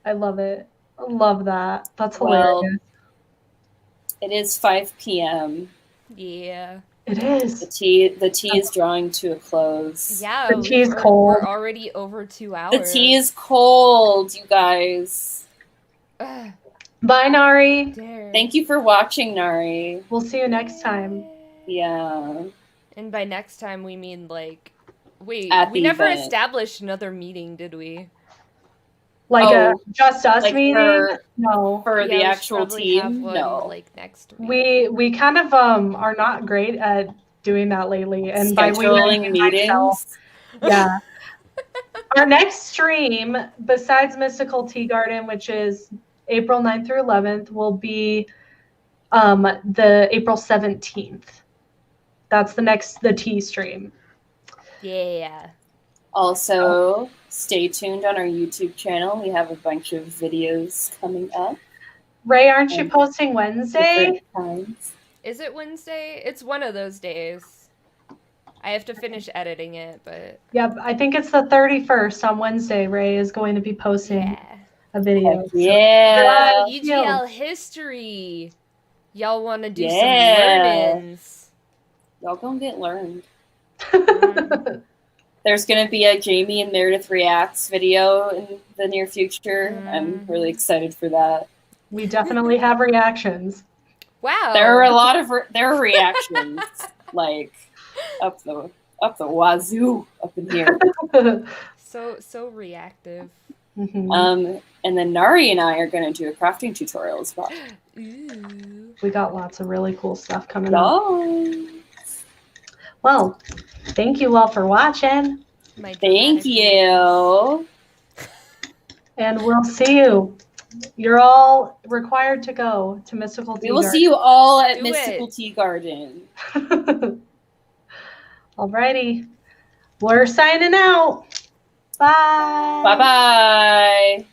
I love it. I love that. That's hilarious. Well, it is 5 p.m. Yeah. It is. The tea is drawing to a close. Yeah. The tea is cold. We're already over 2 hours. The tea is cold, you guys. Bye, Nari. Dare. Thank you for watching, Nari. We'll see you next time. Yeah. And by next time, we mean like, wait, At we the never event. established another meeting, did we? Like a just us like meeting? No. For Yeah, the we should actual probably have team? one, No. like next week. We kind of are not great at doing that lately. And by scheduling meetings. Yeah. Our next stream, besides Mystical Tea Garden, which is April 9th through 11th, will be the April 17th. That's the tea stream. Yeah. Also, stay tuned on our YouTube channel. We have a bunch of videos coming up. Ray, aren't you posting Wednesday? Is it Wednesday? It's one of those days. I have to finish editing it, but... Yep, I think it's the 31st on Wednesday. Ray is going to be posting a video. Yeah. EGL history. Y'all want to do some learnings. Y'all gonna get learned. There's gonna be a Jamie and Meredith Reacts video in the near future. I'm really excited for that. We definitely have reactions. Wow. There are a lot of there are reactions like up the wazoo up in here. So reactive. Mm-hmm. And then Nari and I are gonna do a crafting tutorial as well. Ooh. We got lots of really cool stuff coming up. Well, thank you all for watching. Thank you. And we'll see you. You're all required to go to Mystical Tea Garden. We will see you all at Mystical Tea Garden. Alrighty. We're signing out. Bye. Bye-bye.